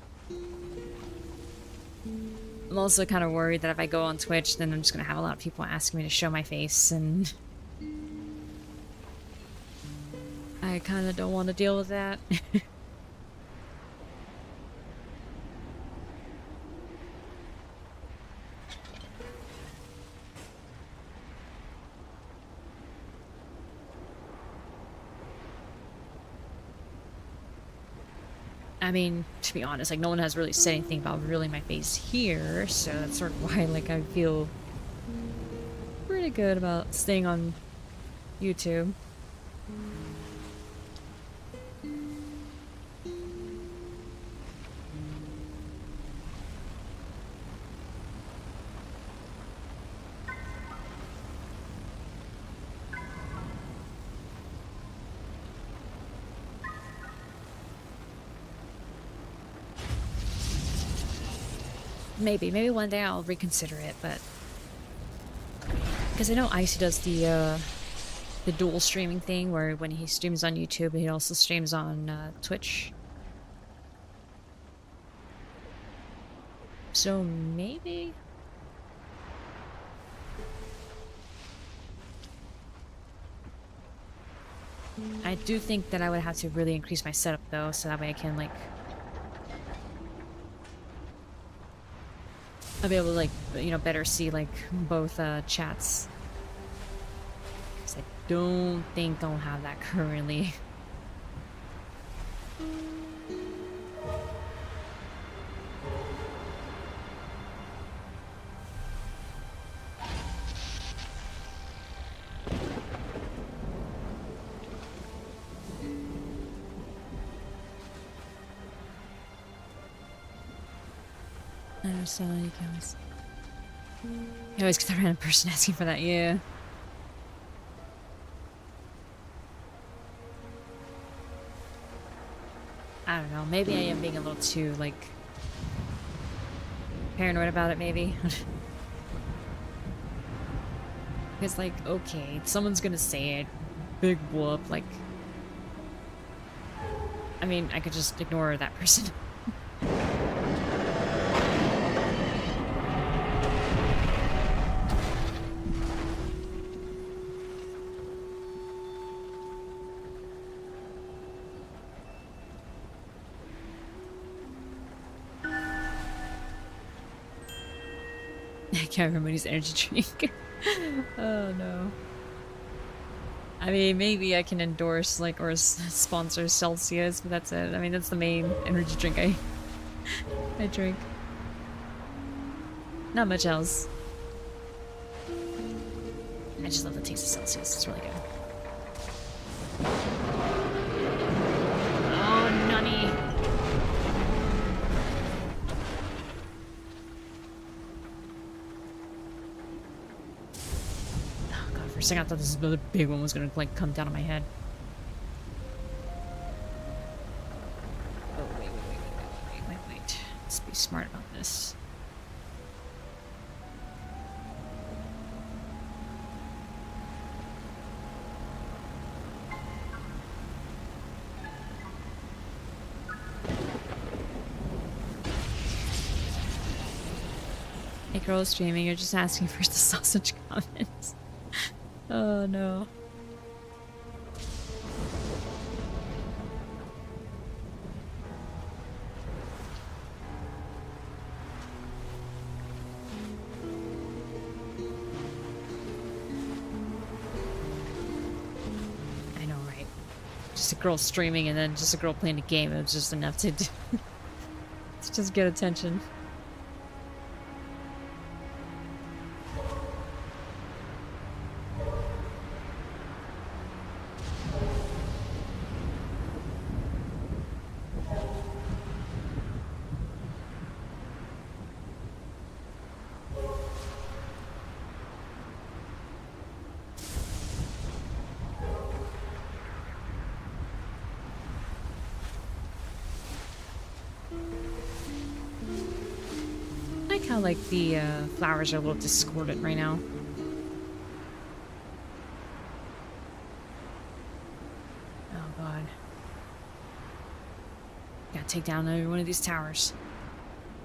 I'm also kind of worried that if I go on Twitch, then I'm just gonna have a lot of people asking me to show my face, and I kind of don't want to deal with that. I mean, to be honest, like, no one has really said anything about revealing my face here, so that's sort of why, like, I feel pretty good about staying on YouTube. Maybe one day I'll reconsider it, but because I know Icy does the dual streaming thing, where when he streams on YouTube, he also streams on Twitch. So maybe. I do think that I would have to really increase my setup though, so that way I can like I'll be able to, like, you know, better see, like, both, chats. Because I don't think I'll have that currently. I don't know, you guys. You always get the random person asking for that, yeah. I don't know, maybe I am being a little too, like, paranoid about it, maybe. It's like, okay, someone's gonna say it, big whoop, like... I mean, I could just ignore that person. can't remember his energy drink. Oh no. I mean, maybe I can endorse like or sponsor Celsius, but that's it. I mean, that's the main energy drink I drink. Not much else. I just love the taste of Celsius. It's really good. Oh, nunny. Oh god, for a second I thought this other big one was gonna like come down on my head. Oh wait. Let's be smart about this. Hey girl streaming, you're just asking for the sausage comments. Oh no. I know, right? Just a girl streaming and then just a girl playing a game. It was just enough to do to just get attention. I like how like the flowers are a little discordant right now. Oh god. Gotta take down every one of these towers.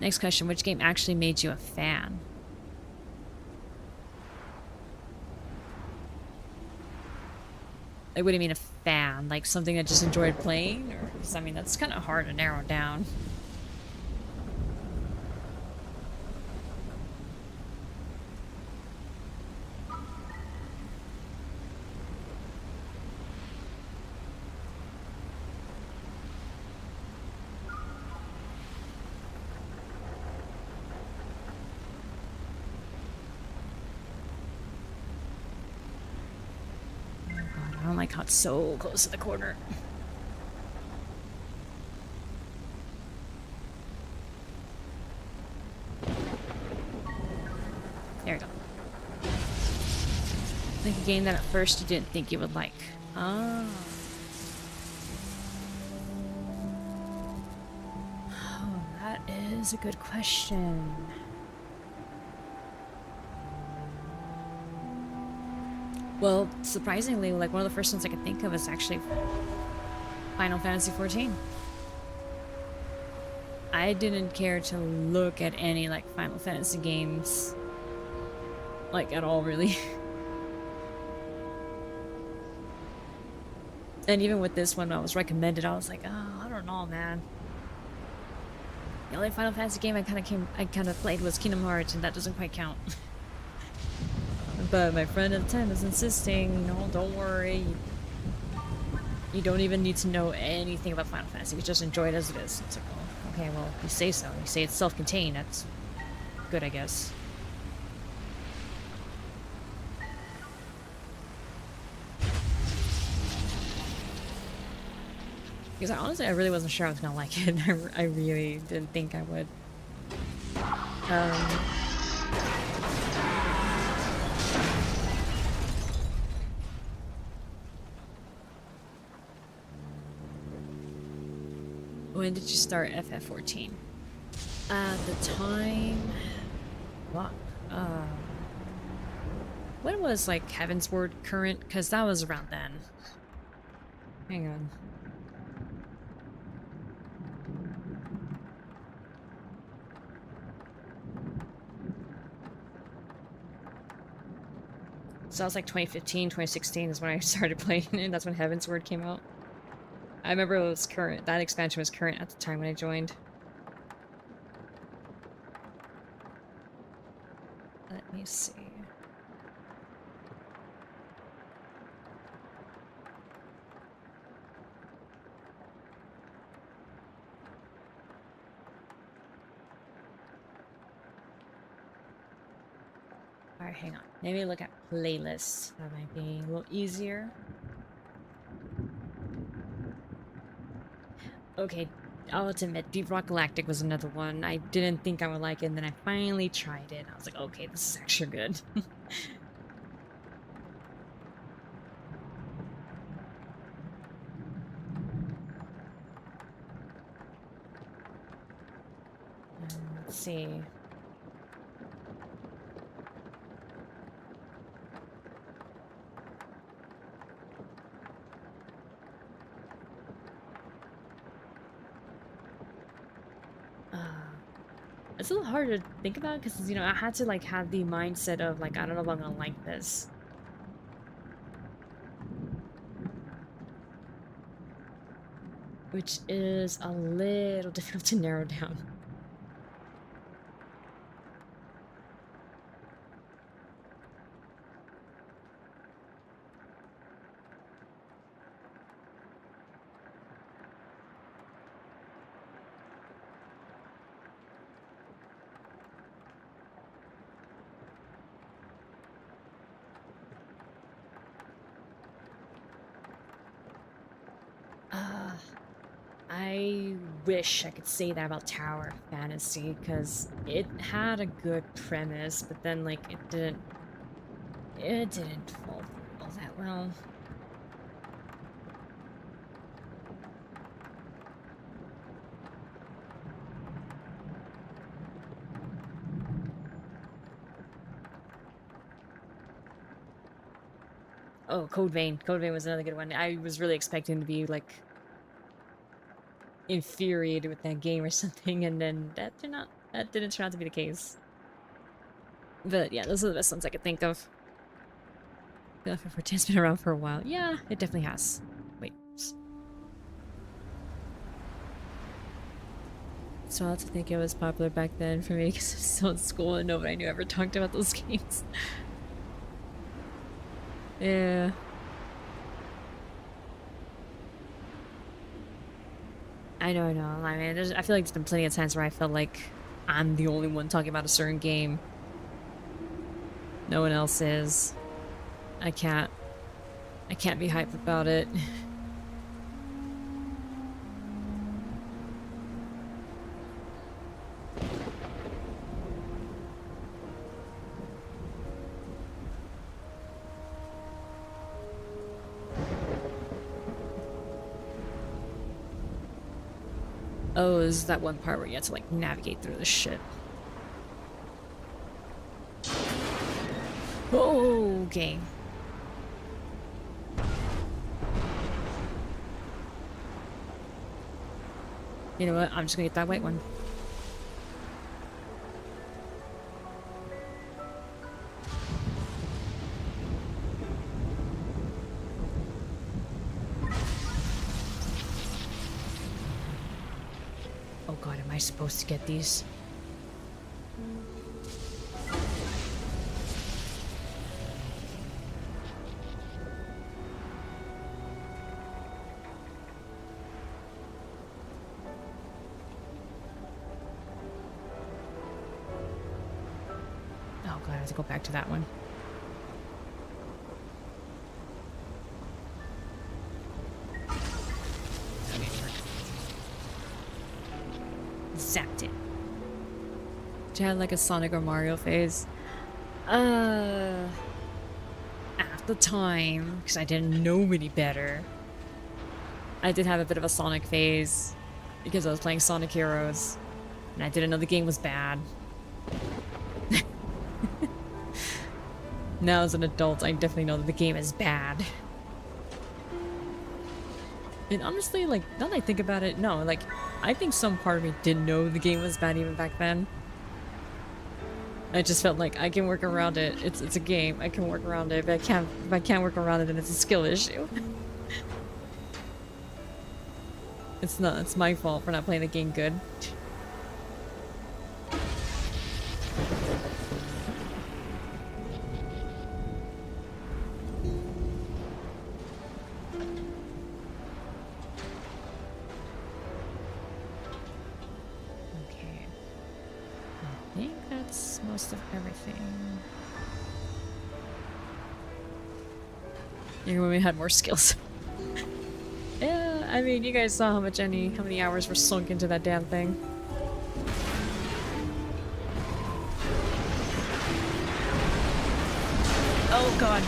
Next question, which game actually made you a fan? Like, what do you mean a fan? Like something that just enjoyed playing? Or, 'cause, I mean, that's kind of hard to narrow down. I don't like how it's so close to the corner. There we go. Like a game that at first you didn't think you would like. Ah. Oh, that is a good question. Well, surprisingly, like one of the first ones I could think of is actually Final Fantasy XIV. I didn't care to look at any like Final Fantasy games, like at all, really. And even with this one, I was recommended. I was like, oh, I don't know, man. The only Final Fantasy game I kind of played was Kingdom Hearts, and that doesn't quite count. But my friend at the time was insisting, no, don't worry. You don't even need to know anything about Final Fantasy. You just enjoy it as it is. It's like, oh, okay, well, you say so. You say it's self-contained. That's good, I guess. Because honestly, I really wasn't sure I was gonna like it. I really didn't think I would. When did you start FF14? At the time... What? When was, like, Heavensward current? Because that was around then. Hang on. So that was like 2015, 2016 is when I started playing it. That's when Heavensward came out. I remember it was current. That expansion was current at the time when I joined. But Let's see. Alright, hang on. Maybe look at playlists. That might be a little easier. Okay, I'll admit, Deep Rock Galactic was another one. I didn't think I would like it, and then I finally tried it. I was like, okay, this is actually good. Let's see. It's a little hard to think about because, you know, I had to like have the mindset of like, I don't know if I'm gonna like this. Which is a little difficult to narrow down. I wish I could say that about Tower Fantasy, because it had a good premise, but then, like, it didn't fall all that well. Oh, Code Vein. Code Vein was another good one. I was really expecting to be, like, infuriated with that game or something, and then that didn't turn out to be the case. But yeah, those are the best ones I could think of. Left 4 Dead's been around for a while. Yeah, it definitely has. Wait. So I have to think it was popular back then for me because I was still in school and nobody I knew ever talked about those games. Yeah. I know. I mean, I feel like there's been plenty of times where I felt like I'm the only one talking about a certain game. No one else is. I can't be hype about it. Oh, is that one part where you have to like navigate through the shit? Oh, okay. You know what? I'm just gonna get that white one. Oh god, am I supposed to get these? Oh god, I have to go back to that one. Zapped it. Did you have like a Sonic or Mario phase? At the time, because I didn't know any better, I did have a bit of a Sonic phase because I was playing Sonic Heroes and I didn't know the game was bad. Now as an adult, I definitely know that the game is bad. And honestly, like, now that I think about it, no, like, I think some part of me did know the game was bad even back then. I just felt like I can work around it. It's a game. I can work around it, but if I can't work around it, then it's a skill issue. It's my fault for not playing the game good. most of everything. Even when we had more skills. Yeah, I mean, you guys saw how many hours were sunk into that damn thing. Oh god.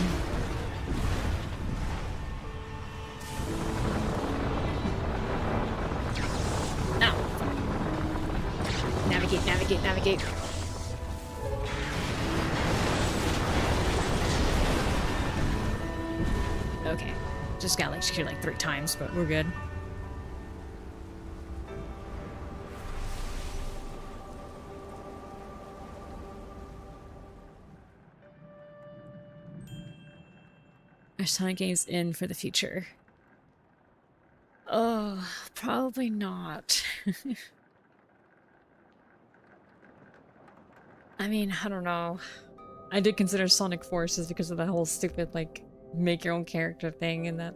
Ow. Navigate, navigate, navigate. Okay. Just got like secured like 3 times, but we're good. Are Sonic games in for the future? Oh, probably not. I mean, I don't know. I did consider Sonic Forces because of that whole stupid, like, make your own character thing and that...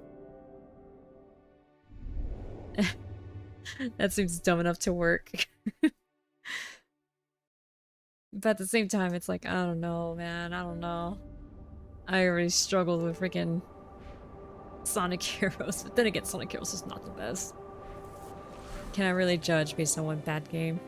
that seems dumb enough to work. But at the same time, it's like, I don't know, man, I don't know. I already struggled with freaking Sonic Heroes, but then again, Sonic Heroes is not the best. Can I really judge based on one bad game?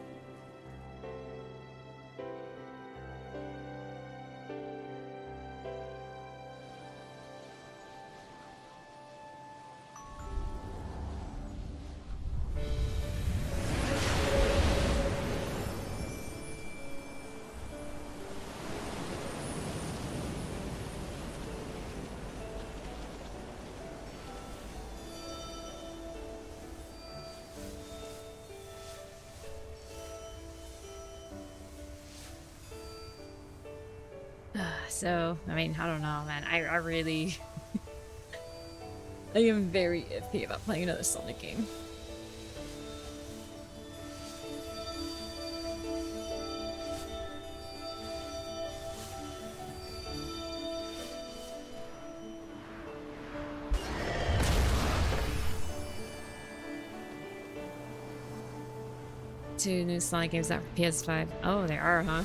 So, I mean, I don't know, man. I really... I am very iffy about playing another Sonic game. Two new Sonic games out for PS5. Oh, they are, huh?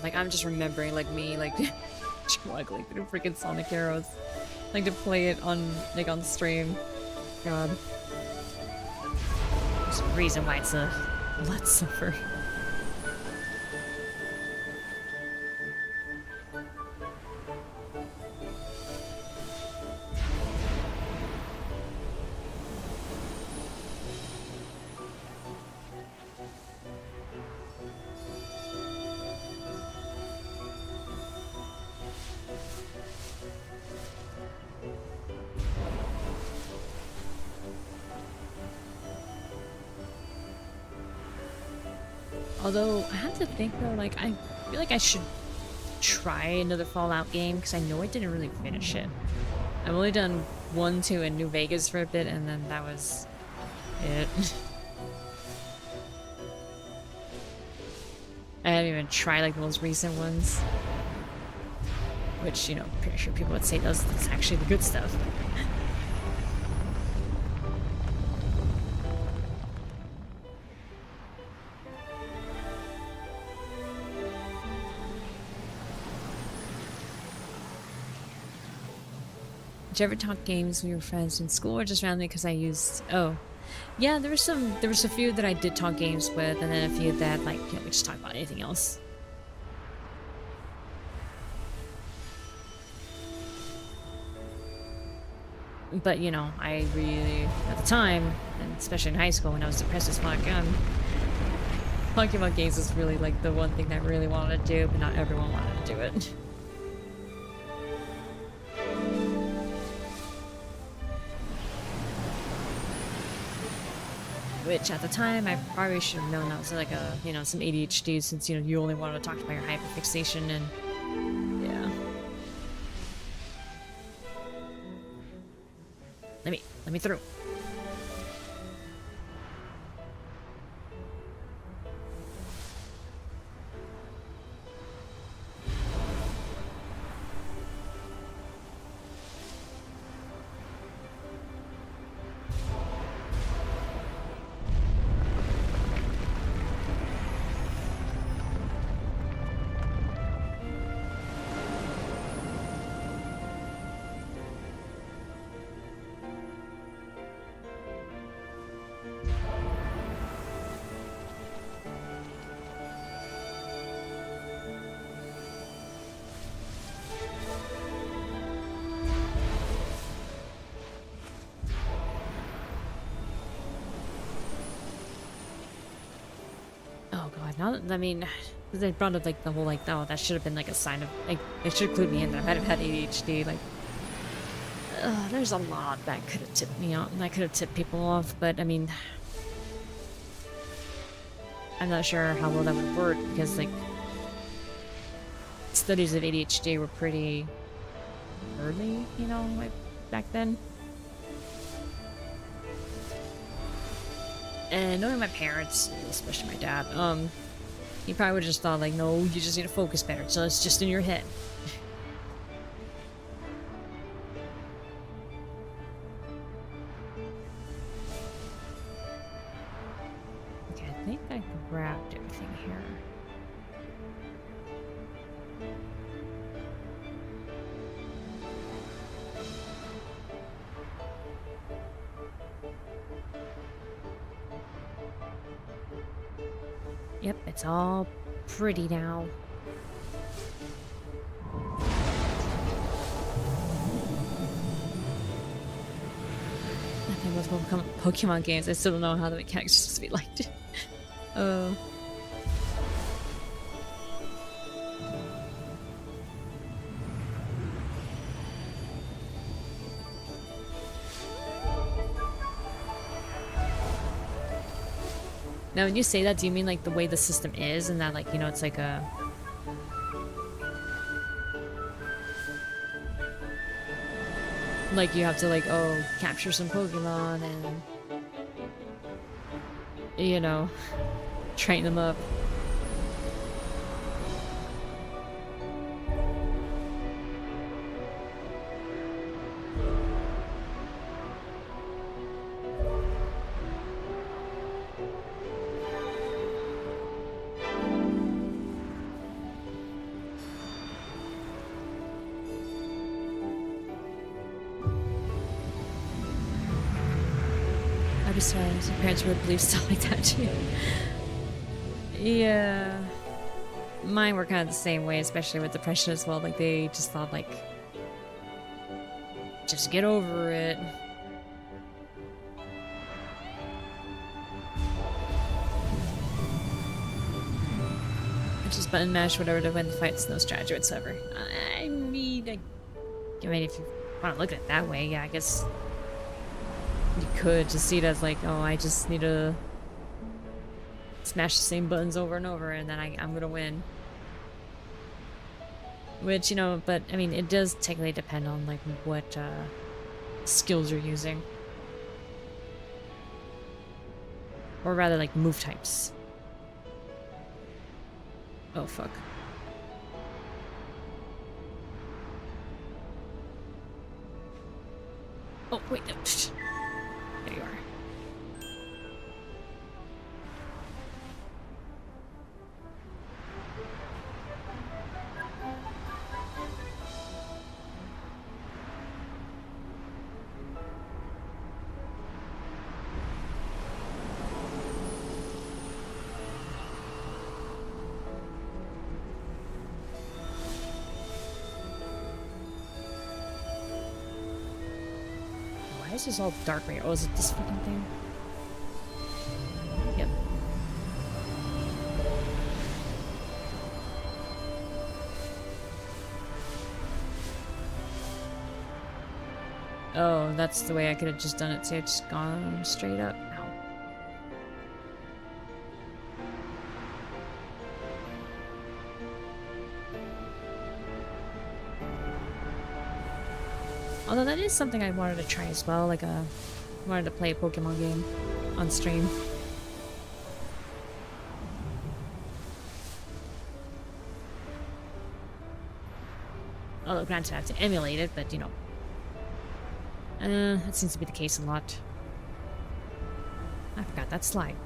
Like, I'm just remembering, like, me, like, struggling through freaking Sonic Heroes. Like, to play it on, like, on stream. God. There's a reason why it's a Let's Suffer. Although, I have to think though, like, I feel like I should try another Fallout game, because I know I didn't really finish it. I've only done 1, 2 in New Vegas for a bit, and then that was it. I haven't even tried, like, the most recent ones. Which, you know, pretty sure people would say that's actually the good stuff. Did you ever talk games with your friends in school or just randomly because I used... Oh. Yeah, there was a few that I did talk games with, and then a few that, like, you know, we just talk about anything else. But, you know, I really, at the time, and especially in high school when I was depressed as fuck, talking about games was really, like, the one thing that I really wanted to do, but not everyone wanted to do it. Which at the time I probably should have known that was like a, you know, some ADHD since, you know, you only wanted to talk about your hyperfixation and yeah. Let me through. Oh god, now that, I mean, they brought up like the whole like, oh, that should have been like a sign of like they should include me in there. I might have had ADHD. Like, there's a lot that could have tipped me off, and that could have tipped people off. But I mean, I'm not sure how well that would work because like studies of ADHD were pretty early, you know, like back then. And knowing my parents, especially my dad, he probably would just thought like, no, you just need to focus better, so it's just in your head. Okay, I think I grabbed everything here. Yep, it's all pretty now. I think with Pokemon games, I still don't know how the mechanics are supposed to be like. Oh. Now, when you say that, do you mean like the way the system is, and that like, you know, it's like a... like you have to like, oh, capture some Pokemon and... you know, train them up. I'd be sorry if your parents would believe stuff like that too. Yeah. Mine were kind of the same way, especially with depression as well. Like, they just thought, like, just get over it. Just button mash whatever to win the fights, no strategy whatsoever. I mean, if you want to look at it that way, yeah, I guess you could just see it as like, oh, I just need to smash the same buttons over and over, and then I'm gonna win. Which, you know, but I mean, it does technically depend on like what skills you're using, or rather, like move types. Oh fuck. Oh wait, no. There you are. Why is this all dark right here? Oh, is it this fucking thing? Yep. Oh, that's the way I could have just done it too. Just gone straight up. Ow. Although that is something I wanted to try as well, like wanted to play a Pokemon game on stream. Although granted I have to emulate it, but you know. That seems to be the case a lot. I forgot that slide.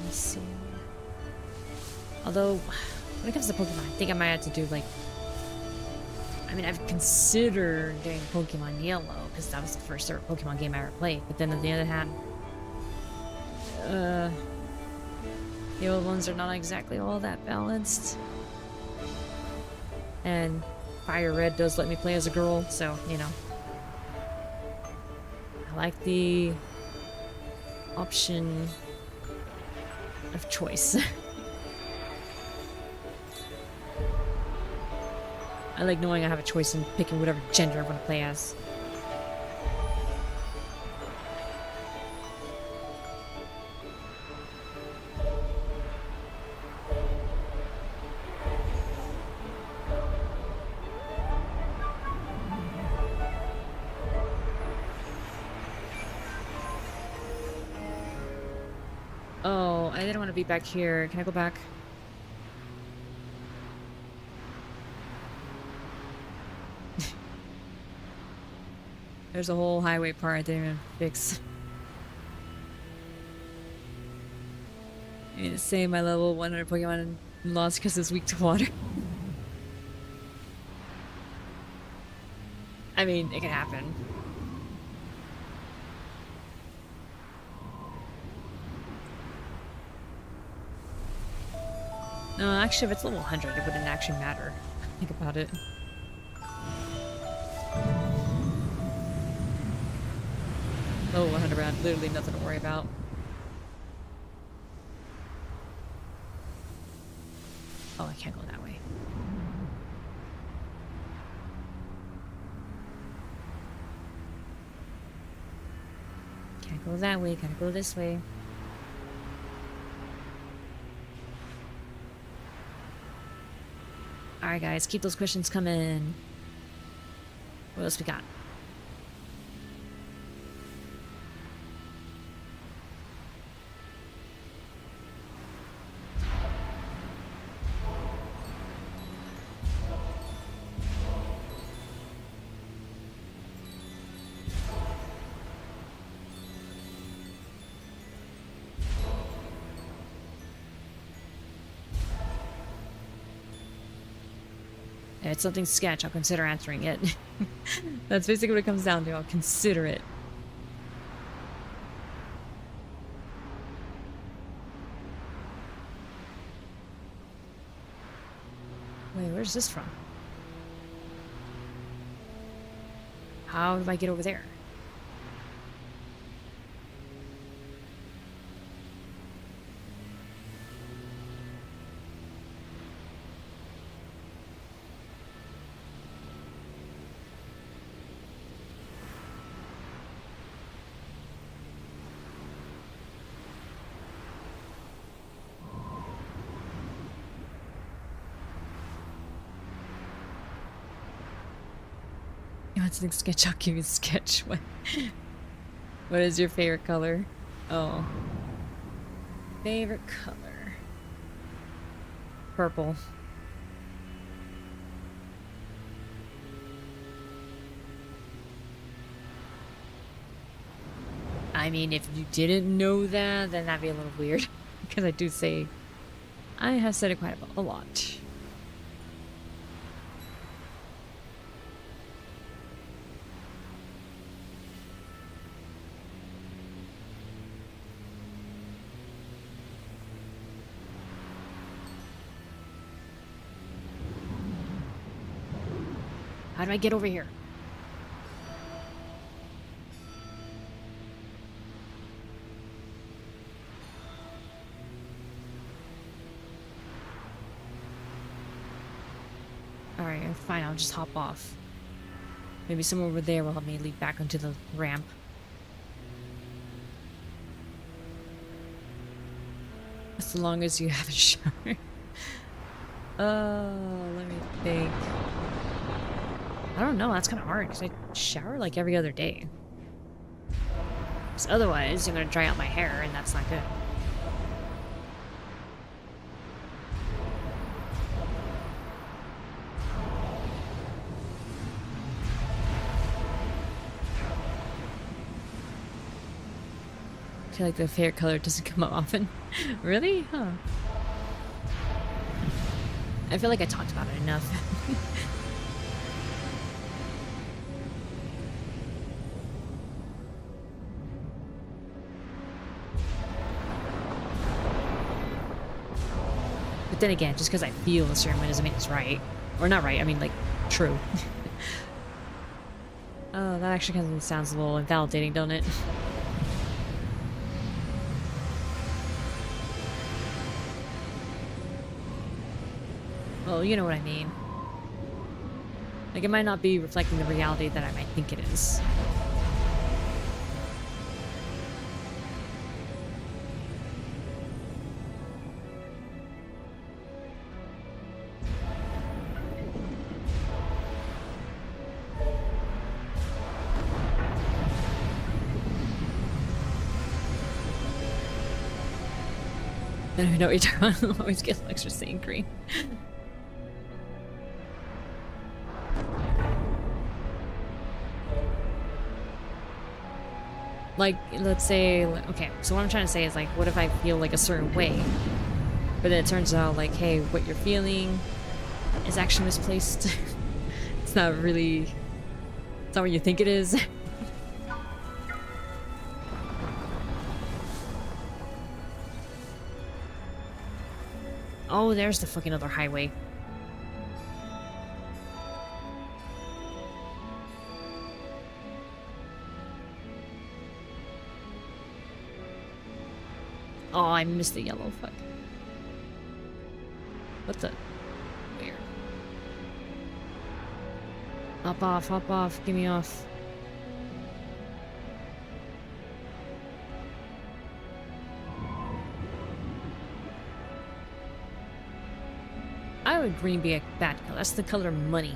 Let's see. Although, when it comes to Pokemon, I think I might have to do like. I mean, I've considered doing Pokemon Yellow because that was the first ever Pokemon game I ever played. But then on the other hand, the old ones are not exactly all that balanced. And Fire Red does let me play as a girl, so you know. I like the option of choice. I like knowing I have a choice in picking whatever gender I want to play as. Oh, I didn't want to be back here. Can I go back? There's a whole highway part I didn't even fix. I mean, to say my level 100 Pokemon lost because it's weak to water. I mean, it can happen. No, actually, if it's level 100, it wouldn't actually matter. Think about it. Level 100 round, literally nothing to worry about. Oh, I can't go that way. Can't go that way, gotta go this way. Alright guys, keep those questions coming. What else we got? If it's something sketch, I'll consider answering it. That's basically what it comes down to. I'll consider it. Wait, where's this from? How do I get over there? What's the sketch? I'll give you a sketch. What is your favorite color? Oh. Favorite color. Purple. I mean, if you didn't know that, then that'd be a little weird. Because I do say... I have said it quite a lot. How do I get over here? Alright, fine, I'll just hop off. Maybe someone over there will help me lead back onto the ramp. As long as you have a shower. Let me think. I don't know, that's kind of hard because I shower like every other day. Because otherwise, I'm gonna dry out my hair and that's not good. I feel like the hair color doesn't come up often. Really? Huh. I feel like I talked about it enough. But then again, just because I feel a certain way doesn't mean it's right. Or not right, I mean like, true. Oh, that actually kind of sounds a little invalidating, don't it? Well, you know what I mean. Like, it might not be reflecting the reality that I might think it is. I don't even know what you're talking about. I always get lectures saying green. Like, let's say, okay, so what I'm trying to say is, like, what if I feel like a certain way, but then it turns out, like, hey, what you're feeling is actually misplaced. It's not really, it's not what you think it is. Oh, there's the fucking other highway. Oh, I missed the yellow. Fuck. What the? Weird. Hop off, get me off. I would green be a bad color. That's the color of money.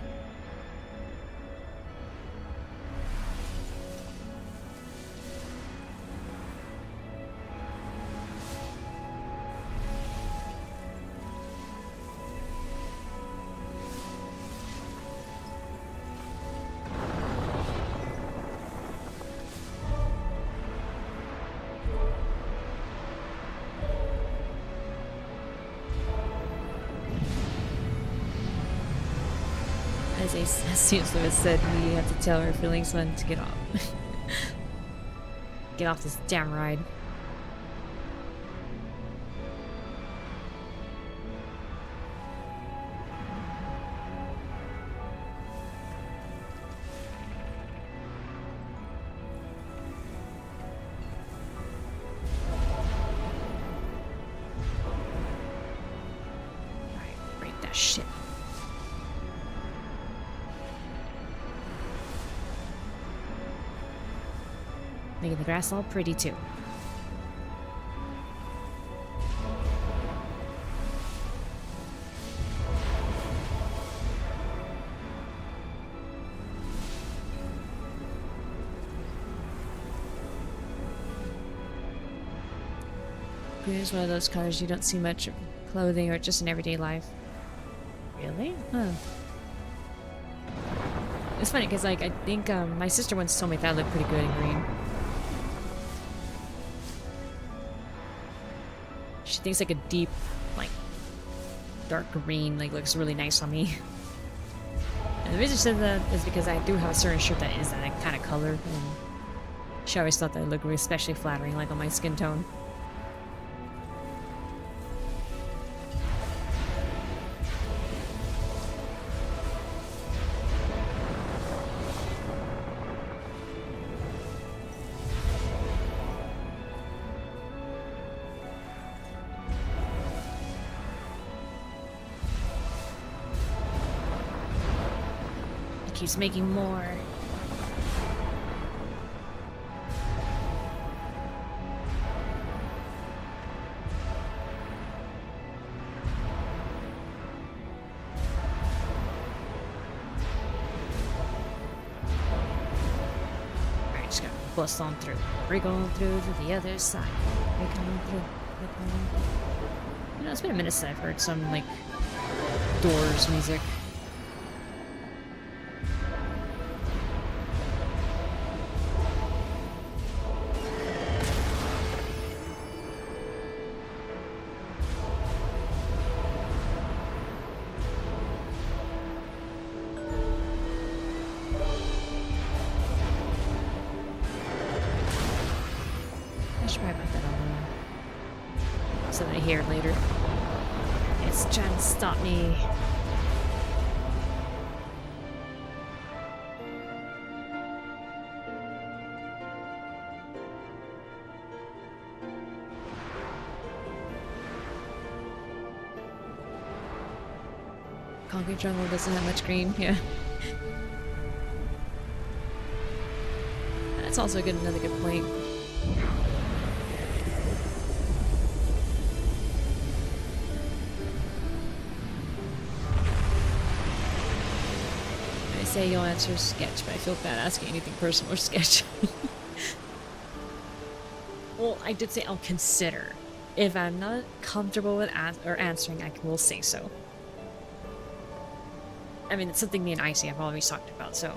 As C.S. Lewis said, we have to tell our feelings when to get off. Get off this damn ride. Alright, break that shit. Making the grass all pretty too. Green is one of those colors you don't see much of clothing or just in everyday life. Really? Huh. It's funny because, like, I think my sister once told me that I looked pretty good in green. She thinks like a deep, like, dark green, like, looks really nice on me. And the reason she said that is because I do have a certain shirt that is that kind of color, and she always thought that it looked especially flattering, like, on my skin tone. keeps making more. Alright, just gotta bust on through. Break on through to the other side. Break on through. Break on through. You know, it's been a minute since I've heard some, like, Doors music. I should probably put that on so that I hear it later. It's trying to stop me. Concrete jungle doesn't have much green, yeah. That's also another good point. I say you'll answer sketch, but I feel bad asking anything personal or sketch. Well, I did say I'll consider. If I'm not comfortable with answering, I will say so. I mean, it's something me and Icy have always talked about, so.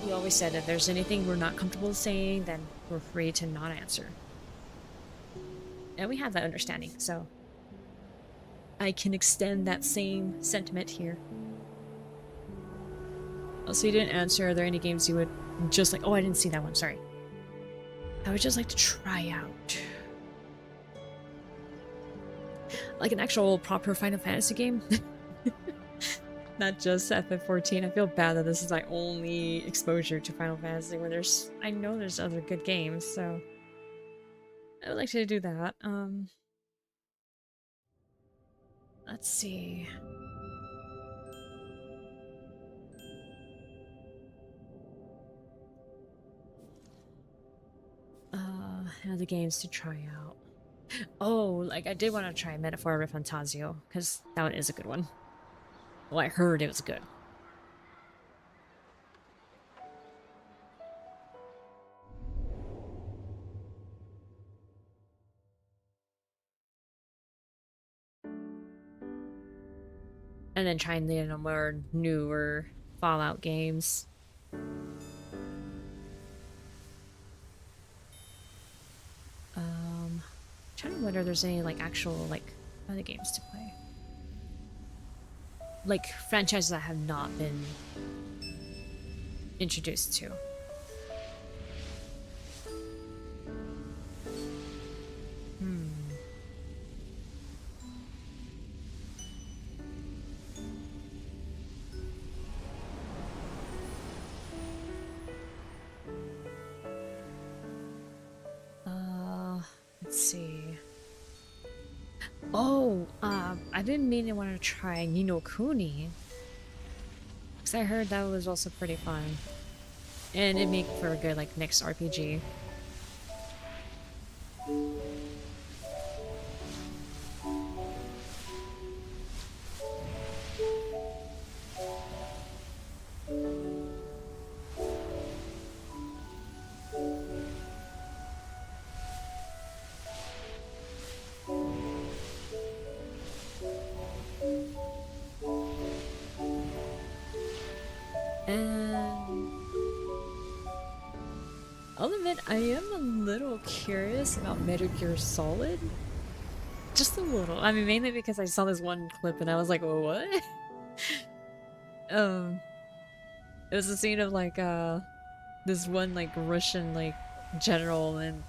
We always said if there's anything we're not comfortable saying, then we're free to not answer. And we have that understanding, so. I can extend that same sentiment here. Also, you didn't answer, are there any games you would just like— oh, I didn't see that one, sorry. I would just like to try out. Like an actual proper Final Fantasy game. Not just FF14. I feel bad that this is my only exposure to Final Fantasy when I know there's other good games, so I would like to do that. Let's see. Other games to try out. Oh, like I did want to try Metaphor Fantasio, because that one is a good one. Well, I heard it was good. And then trying the more newer Fallout games. Trying to wonder if there's any like actual like other games to play. Like franchises that have not been introduced to. Let's see. Oh, I've been meaning to want to try Ni no Kuni. Because I heard that was also pretty fun. And it'd make for a good, like, next RPG. I'll admit, I am a little curious about Metal Gear Solid. Just a little. I mean, mainly because I saw this one clip and I was like, well, what? It was a scene of like, this one like Russian like general, and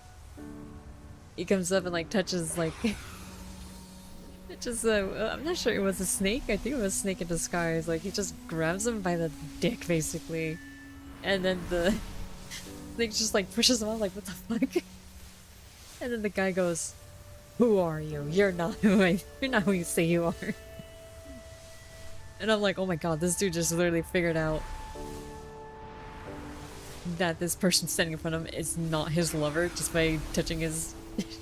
he comes up and like touches like it just I'm not sure it was a snake. I think it was a snake in disguise. Like he just grabs him by the dick basically, and then the snake just like pushes him out like, what the fuck? And then the guy goes, "Who are you? You're not who you say you are." And I'm like, oh my god, this dude just literally figured out that this person standing in front of him is not his lover just by touching his...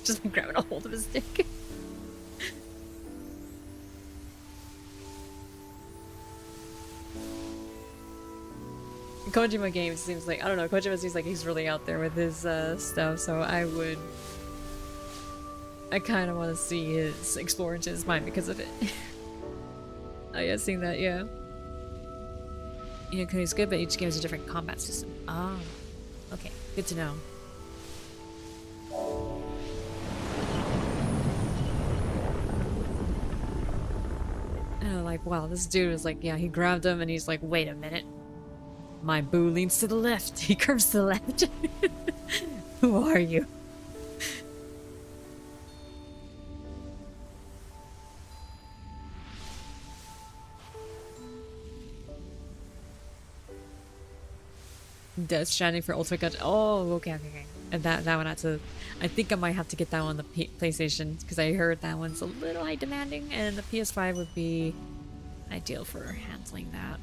just by grabbing a hold of his dick. Kojima Games seems like, I don't know, Kojima seems like he's really out there with his stuff, so I kind of want to see his explore into his mind because of it. I have seen that, yeah. Yeah, because he's good, but each game has a different combat system. Ah, okay, good to know. And I'm like, wow, this dude is like, yeah, he grabbed him and he's like, wait a minute. My boo leans to the left. He curves to the left. Who are you? Death Stranding for Ultimate Gun. Oh, okay. And that one had to... I think I might have to get that one on the PlayStation, because I heard that one's a little high demanding, and the PS5 would be ideal for handling that.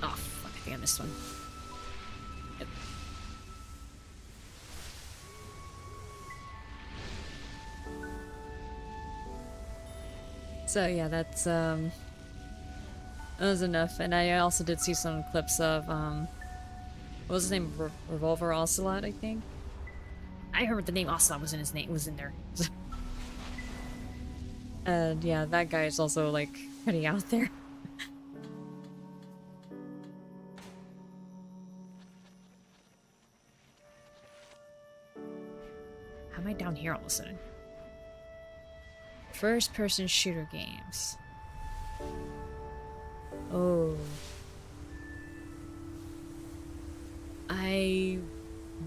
Oh, fuck, I think I missed one. Yep. So yeah, that was enough. And I also did see some clips of, what was his name? Revolver Ocelot, I think? I heard the name Ocelot was in his name, was in there. And yeah, that guy is also, like, pretty out there. How am I down here all of a sudden? First-person shooter games. Oh. I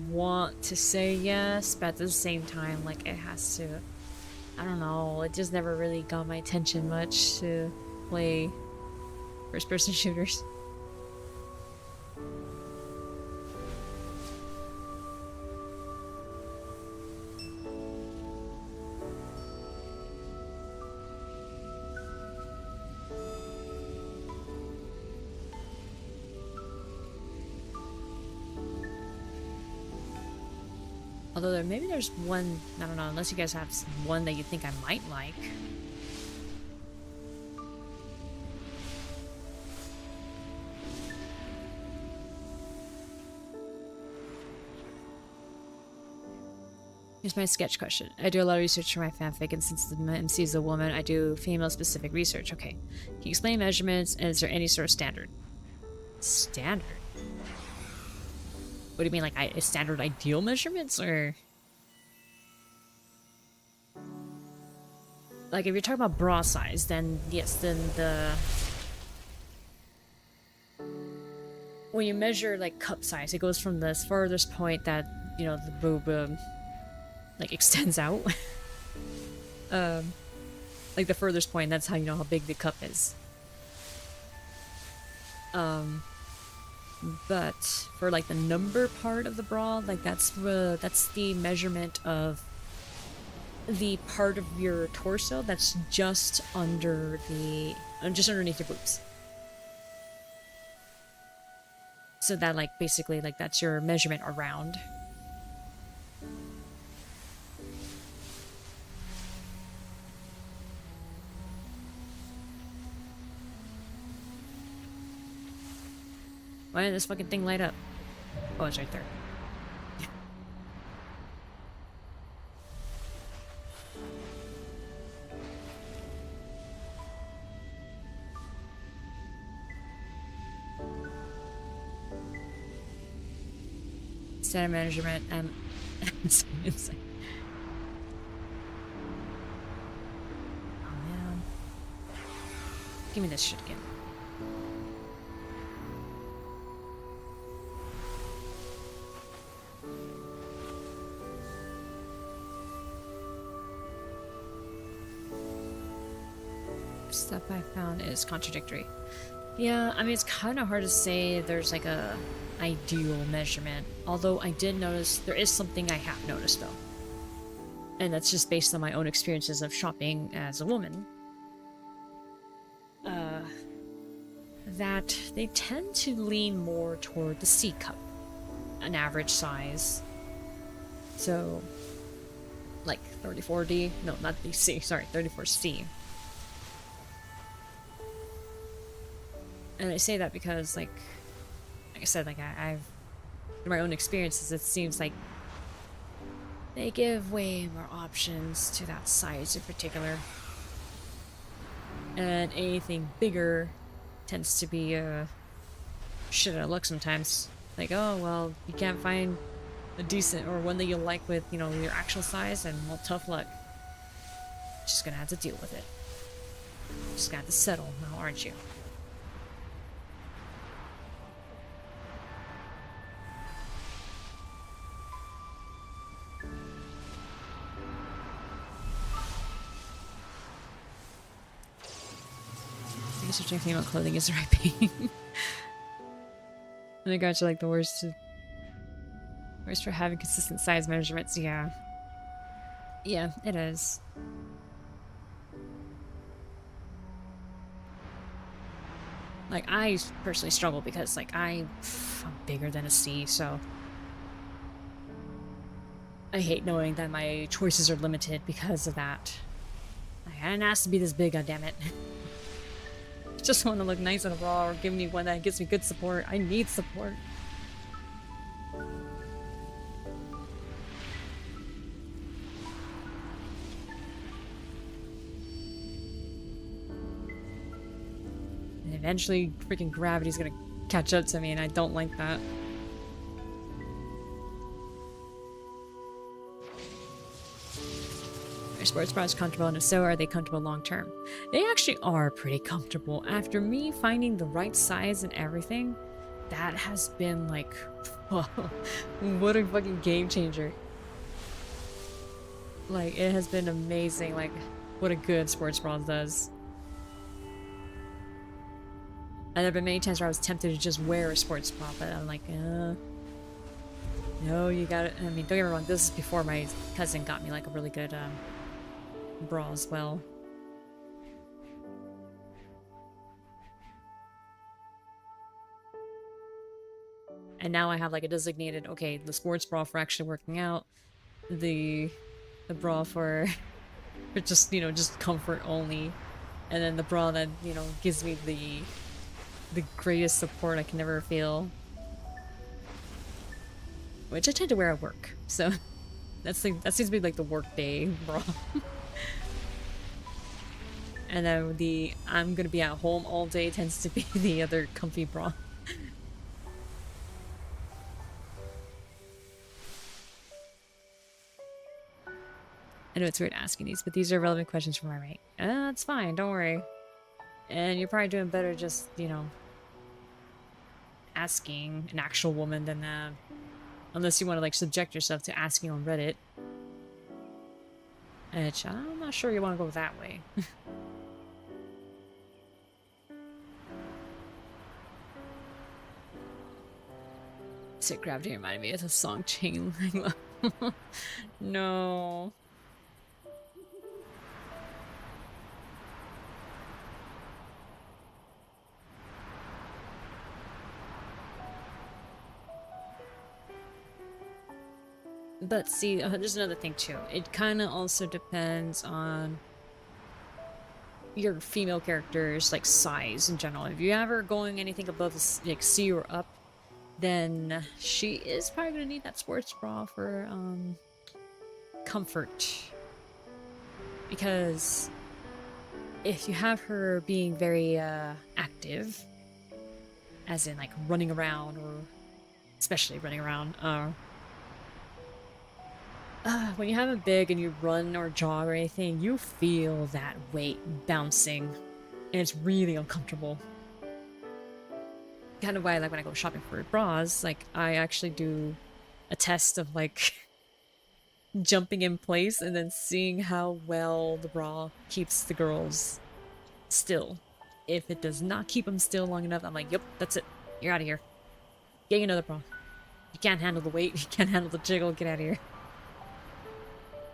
want to say yes, but at the same time, like, it has to... I don't know, it just never really got my attention much to play first-person shooters. Although maybe there's one, I don't know, unless you guys have one that you think I might like. Here's my sketch question. I do a lot of research for my fanfic, and since the MC is a woman, I do female-specific research. Okay. Can you explain measurements, and is there any sort of standard? Standard? What do you mean, like, standard ideal measurements, or...? Like, if you're talking about bra size, then yes, then the... When you measure, like, cup size, it goes from the furthest point that, you know, the boob, like, extends out. Like, the furthest point, that's how you know how big the cup is. But for like the number part of the bra, like that's the measurement of the part of your torso that's just under the just underneath your boobs. So that like basically like that's your measurement around. Why did this fucking thing light up? Oh, it's right there. Standard measurement and insane. Oh man. Give me this shit again. stuff I found is contradictory. Yeah, I mean, it's kind of hard to say there's like a ideal measurement. Although I did notice there is something I have noticed though. And that's just based on my own experiences of shopping as a woman. That they tend to lean more toward the C cup, an average size. So, like 34D? No, not the C, sorry, 34C. And I say that because, like I said, like I've, in my own experiences, it seems like they give way more options to that size in particular. And anything bigger tends to be shit out of luck sometimes. Like, oh, well, you can't find a decent or one that you like with, you know, your actual size, and well, tough luck. Just gonna have to deal with it. Just gonna have to settle now, aren't you? I guess searching female clothing is the right pain. And I got you like the worst. Worst for having consistent size measurements, yeah. Yeah, it is. Like, I personally struggle because, like, I'm bigger than a C, so I hate knowing that my choices are limited because of that. I didn't ask to be this big, goddammit. Just want to look nice in a bra or give me one that gives me good support. I need support. And eventually, freaking gravity's gonna catch up to me, and I don't like that. Are sports bras comfortable, and if so, are they comfortable long term? They actually are pretty comfortable. After me finding the right size and everything, that has been like, whoa, what a fucking game changer. Like, it has been amazing, like, what a good sports bra does. And there have been many times where I was tempted to just wear a sports bra, but I'm like, no, you gotta, I mean, don't get me wrong, this is before my cousin got me, like, a really good, bra as well. And now I have like a designated, okay, the sports bra for actually working out, the bra for just, you know, just comfort only, and then the bra that, you know, gives me the greatest support I can ever feel, which I tend to wear at work. So that's like, that seems to be like the work day bra. And then the I'm gonna be at home all day tends to be the other comfy bra. I know it's weird asking these, but these are relevant questions for my rate. It's fine, don't worry. And you're probably doing better just, you know, asking an actual woman than unless you want to like subject yourself to asking on Reddit. Which I'm not sure you want to go that way. Sick Gravity reminded me of the song Chain Love. No. But see, there's another thing too. It kind of also depends on your female character's like size in general. If you have her going anything above like C or up, then she is probably gonna need that sports bra for comfort. Because if you have her being very active, as in like running around, or especially running around, when you have it big and you run or jog or anything, you feel that weight bouncing, and it's really uncomfortable. Kind of why, like, when I go shopping for bras, like, I actually do a test of, like, jumping in place and then seeing how well the bra keeps the girl's still. If it does not keep them still long enough, I'm like, yep, that's it. You're out of here. Getting another bra. You can't handle the weight. You can't handle the jiggle. Get out of here.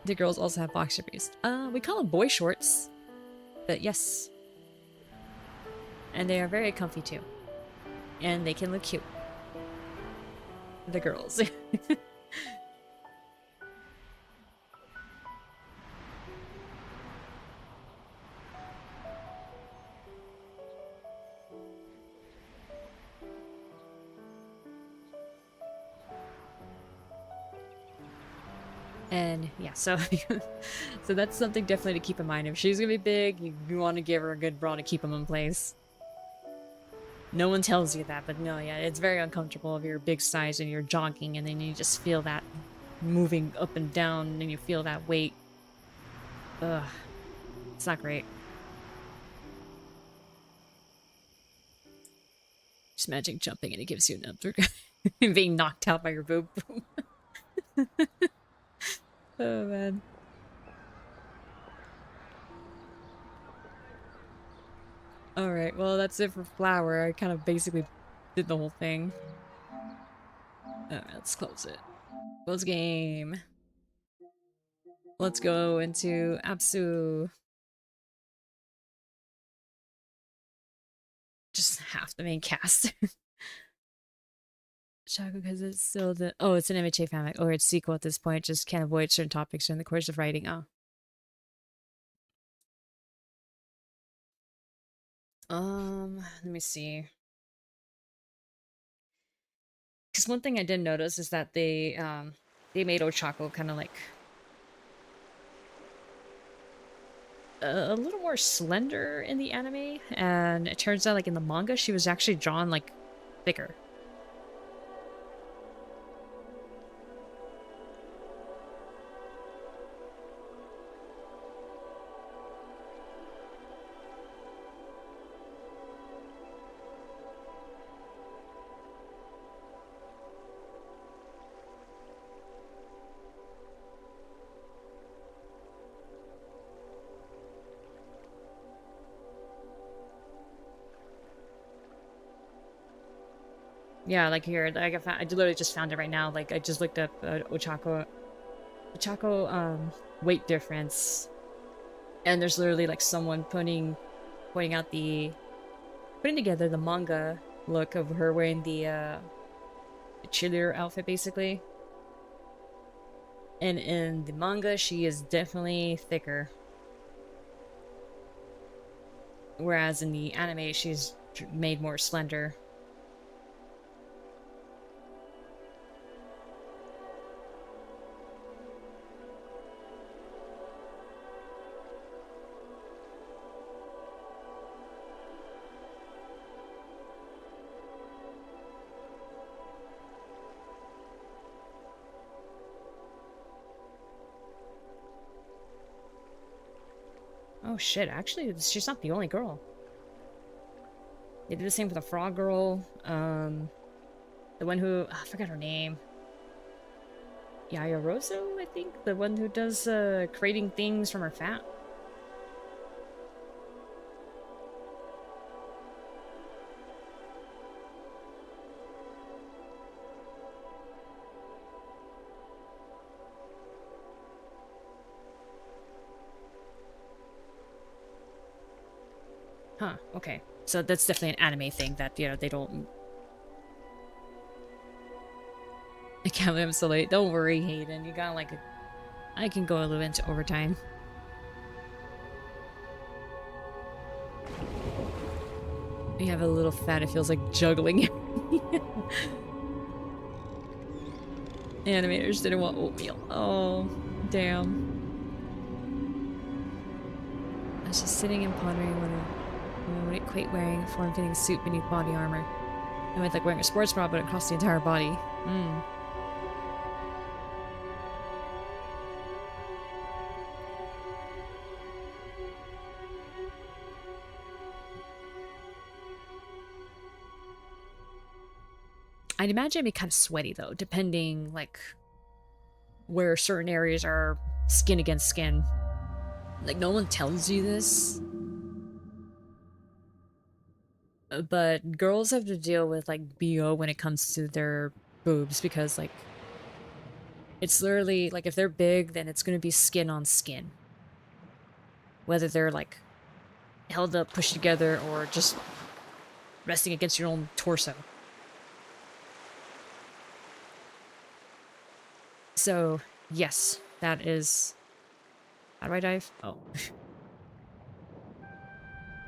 The girls also have boxer briefs. We call them boy shorts. But yes. And they are very comfy too. And they can look cute. The girls. And yeah, so so that's something definitely to keep in mind. If she's gonna be big, you want to give her a good bra to keep them in place. No one tells you that, but no, yeah, it's very uncomfortable if you're a big size and you're jogging and then you just feel that moving up and down and you feel that weight. Ugh, it's not great. Just imagine jumping and it gives you an uppercut. Being knocked out by your boob. Oh man. Alright, well that's it for Flower. I kind of basically did the whole thing. Alright, let's close it. Close game. Let's go into Apsu. Just half the main cast. Shaku, because it's still the... Oh, it's an MHA fanfic. Or it's sequel at this point. Just can't avoid certain topics during the course of writing. Oh. Let me see. Because one thing I did notice is that they made Ochako kind of like a little more slender in the anime, and it turns out like in the manga she was actually drawn like thicker. Yeah, like here, like I literally just found it right now. Like I just looked up Ochako weight difference, and there's literally like someone pointing out putting together the manga look of her wearing the cheerleader outfit basically, and in the manga she is definitely thicker, whereas in the anime she's made more slender. Oh shit, actually, she's not the only girl. They did the same for the frog girl. The one who... I forgot her name. Yayaroso, I think? The one who does, creating things from her fat. Huh, okay. So that's definitely an anime thing that, you know, they don't... I can't believe I'm so late. Don't worry, Hayden. You got like a... I can go a little into overtime. You have a little fat, it feels like juggling. Animators didn't want oatmeal. Oh, damn. I was just sitting and pondering what would equate wearing a form-fitting suit beneath body armor. It went like wearing a sports bra, but across the entire body. I'd imagine it'd be kind of sweaty though, depending like where certain areas are skin against skin. Like no one tells you this, But girls have to deal with like BO when it comes to their boobs because like it's literally like if they're big, then it's gonna be skin on skin. Whether they're like held up, pushed together, or just resting against your own torso. So, yes, that is... How do I dive? Oh.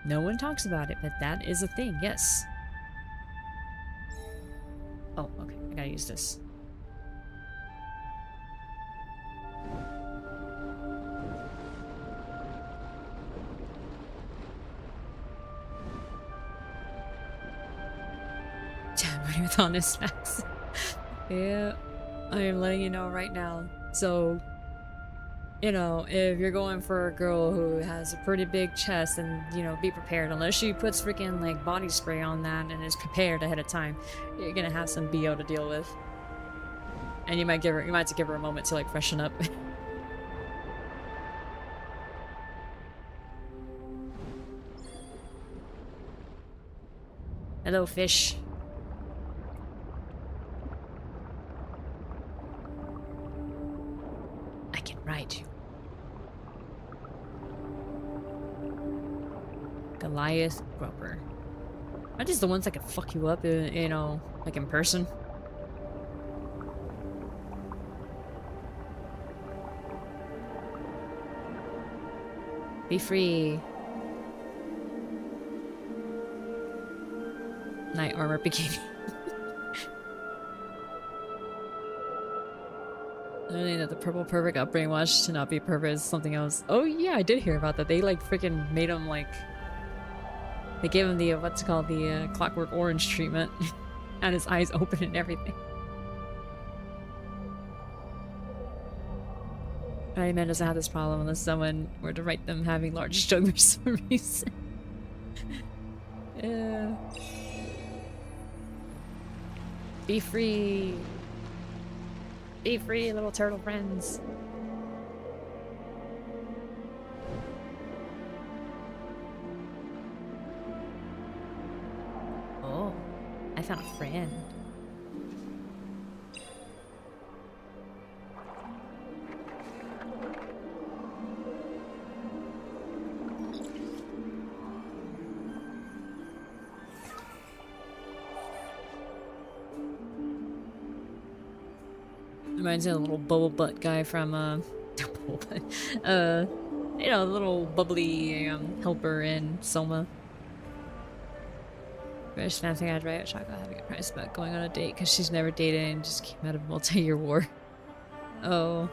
No one talks about it, but that is a thing, yes. Oh, okay, I gotta use this. With honest facts. Yeah, I am letting you know right now. So, you know, if you're going for a girl who has a pretty big chest, then, you know, be prepared. Unless she puts freaking, like, body spray on that and is prepared ahead of time, you're gonna have some BO to deal with. And you might have to give her a moment to, like, freshen up. Hello, fish. I can ride you. Goliath Groper. Aren't these the ones that can fuck you up, you know, like in person? Be free. Knight armor bikini. Only that the purple pervert got brainwashed to not be pervert is something else. Oh yeah, I did hear about that. They like freaking made him like... They gave him the, what's it called, the Clockwork Orange treatment. And his eyes open and everything. Iron Man doesn't have this problem unless someone were to write them having large jugglers for some reason. Yeah. Be free! Be free, little turtle friends! Oh, I found a friend. Reminds me of the little bubble butt guy from, bubble butt. You know, the little bubbly, helper in Soma. British fancy I'd write Chocolate having a price about going on a date because she's never dated and just came out of a multi-year war. Oh.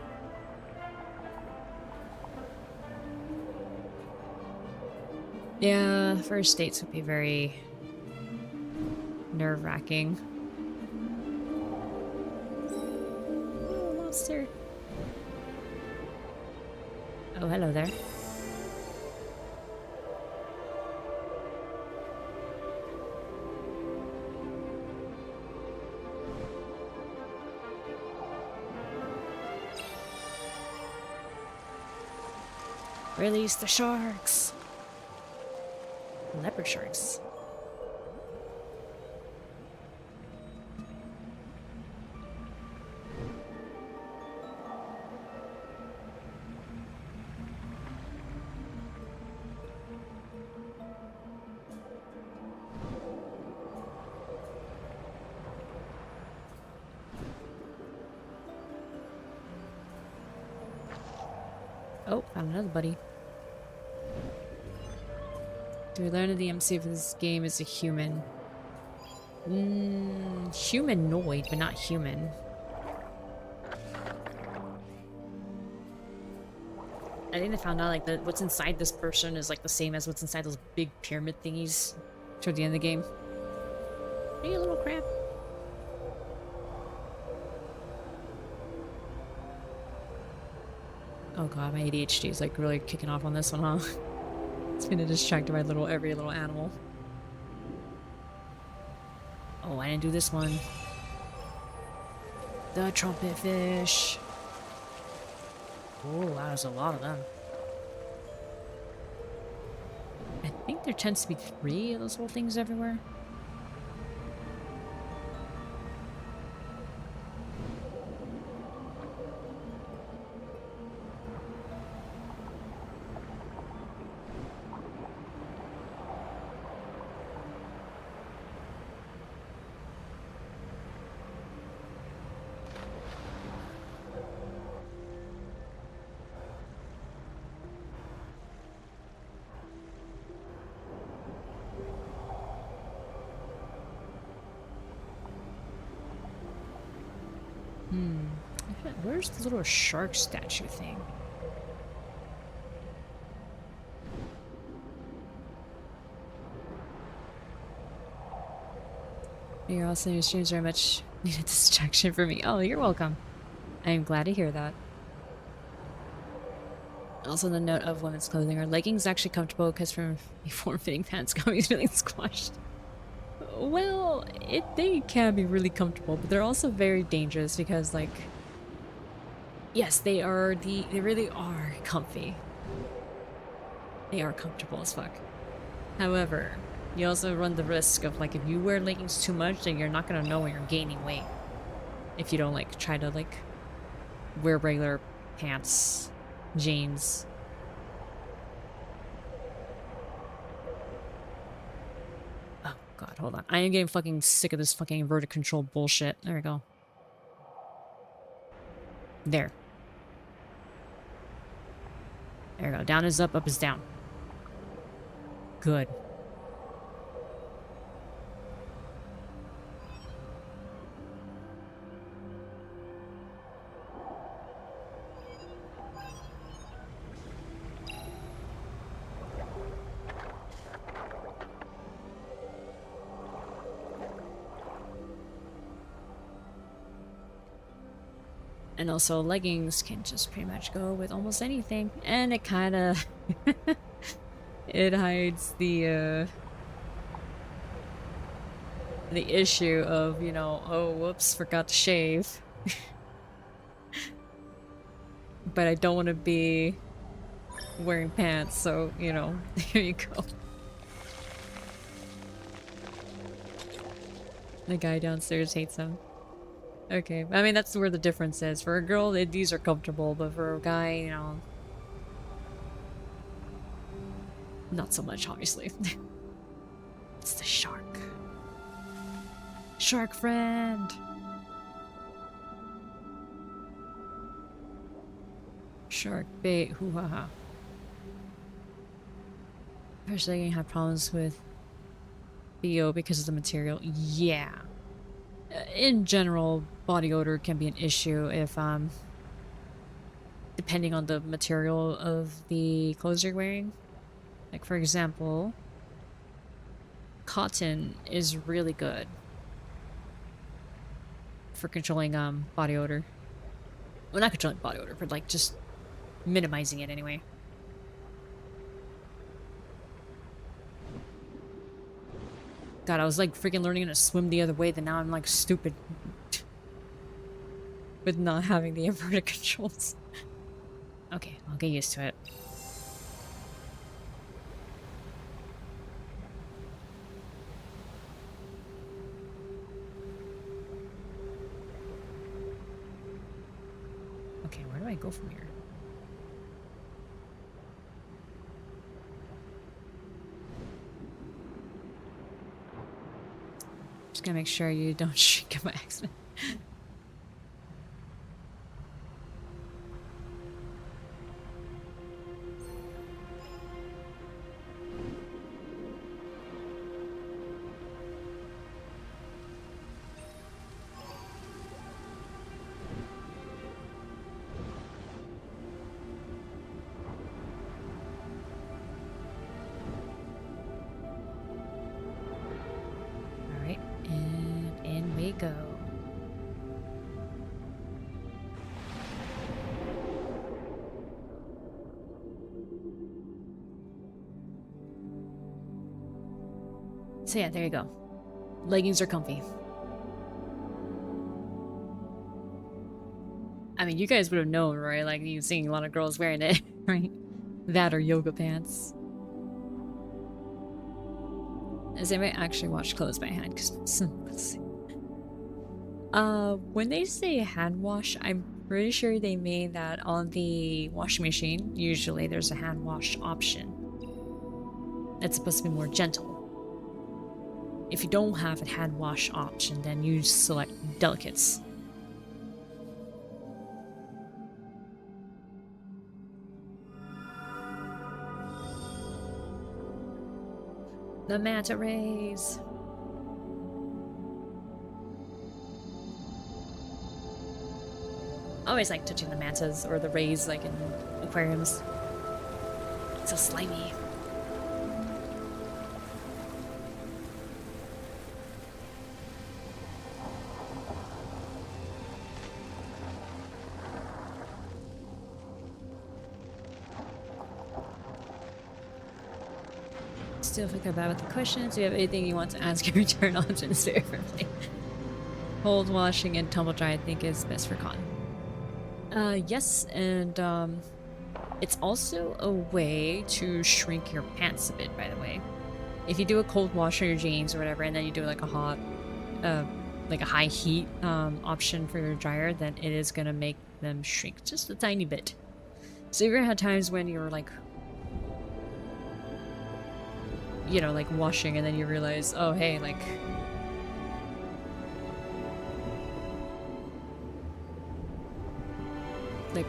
Yeah, first dates would be very nerve-wracking. Monster. Oh, hello there. Release the sharks! Leopard sharks. Oh, found another buddy. Do we learn at the MC if this game is a human? Humanoid, but not human. I think they found out like that what's inside this person is like the same as what's inside those big pyramid thingies toward the end of the game. Hey, you little crap. Oh god, my ADHD is like really kicking off on this one, huh? It's been distracted by every little animal. Oh, I didn't do this one. The trumpet fish. Oh, wow, there's a lot of them. I think think there tends to be 3 of those little things everywhere. Where's the little shark statue thing? Your awesome streams very much needed distraction for me. Oh, you're welcome. I am glad to hear that. Also, the note of women's clothing, are leggings actually comfortable? Because from form-fitting pants, coming feeling squashed. Well, they can be really comfortable, but they're also very dangerous because, like, yes, they really are comfy. They are comfortable as fuck. However, you also run the risk of, like, if you wear leggings too much, then you're not gonna know when you're gaining weight. If you don't, like, try to, like, wear regular pants, jeans. Oh, God, hold on. I am getting fucking sick of this fucking inverted control bullshit. There we go. There. There we go. Down is up, up is down. Good. And also, leggings can just pretty much go with almost anything. And it kind of... it hides the issue of, you know, oh, whoops, forgot to shave. But I don't want to be wearing pants, so, you know, there you go. The guy downstairs hates them. Okay, I mean, that's where the difference is. For a girl, these are comfortable, but for a guy, you know... Not so much, obviously. It's the shark. Shark friend! Shark bait, hoo-ha-ha. Especially you have problems with BO because of the material. Yeah. In general, body odor can be an issue if, depending on the material of the clothes you're wearing. Like, for example, cotton is really good for controlling, body odor. Well, not controlling body odor, but, like, just minimizing it anyway. God, I was like freaking learning how to swim the other way, then now I'm like stupid with not having the inverted controls. Okay, I'll get used to it. Okay, where do I go from here? Just gotta make sure you don't shrink at my accident. Alright, and in we go. So yeah, there you go. Leggings are comfy. I mean, you guys would have known, right? Like, you've seen a lot of girls wearing it, right? That or yoga pants. As they might actually wash clothes by hand. Cause let's see. When they say hand wash, I'm pretty sure they mean that on the washing machine, usually there's a hand wash option. That's supposed to be more gentle. If you don't have a hand wash option, then you select delicates. The manta rays. I always like touching the mantas or the rays like in aquariums. It's so slimy. Still think about the questions. Do you have anything you want to ask your return options favorably? Cold washing and tumble dry I think is best for cotton. Yes, and it's also a way to shrink your pants a bit, by the way. If you do a cold wash on your jeans or whatever, and then you do like a hot, like a high heat option for your dryer, then it is gonna make them shrink just a tiny bit. So you've ever had times when you're like, you know, like washing and then you realize, oh hey, like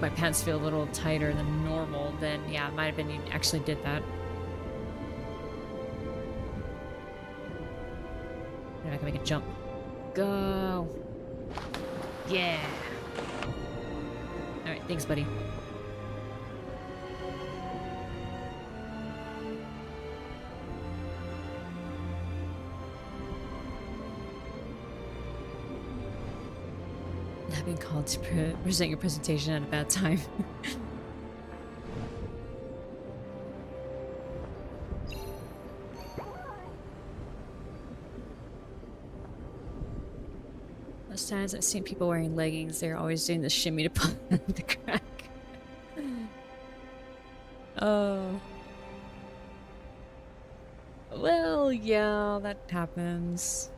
my pants feel a little tighter than normal, then yeah, it might have been you actually did that. Maybe I can make a jump. Go! Yeah! Alright, thanks, buddy. I've been called to present your presentation at a bad time. Most times I've seen people wearing leggings, they're always doing the shimmy to pull the crack. Oh. Well, yeah, that happens.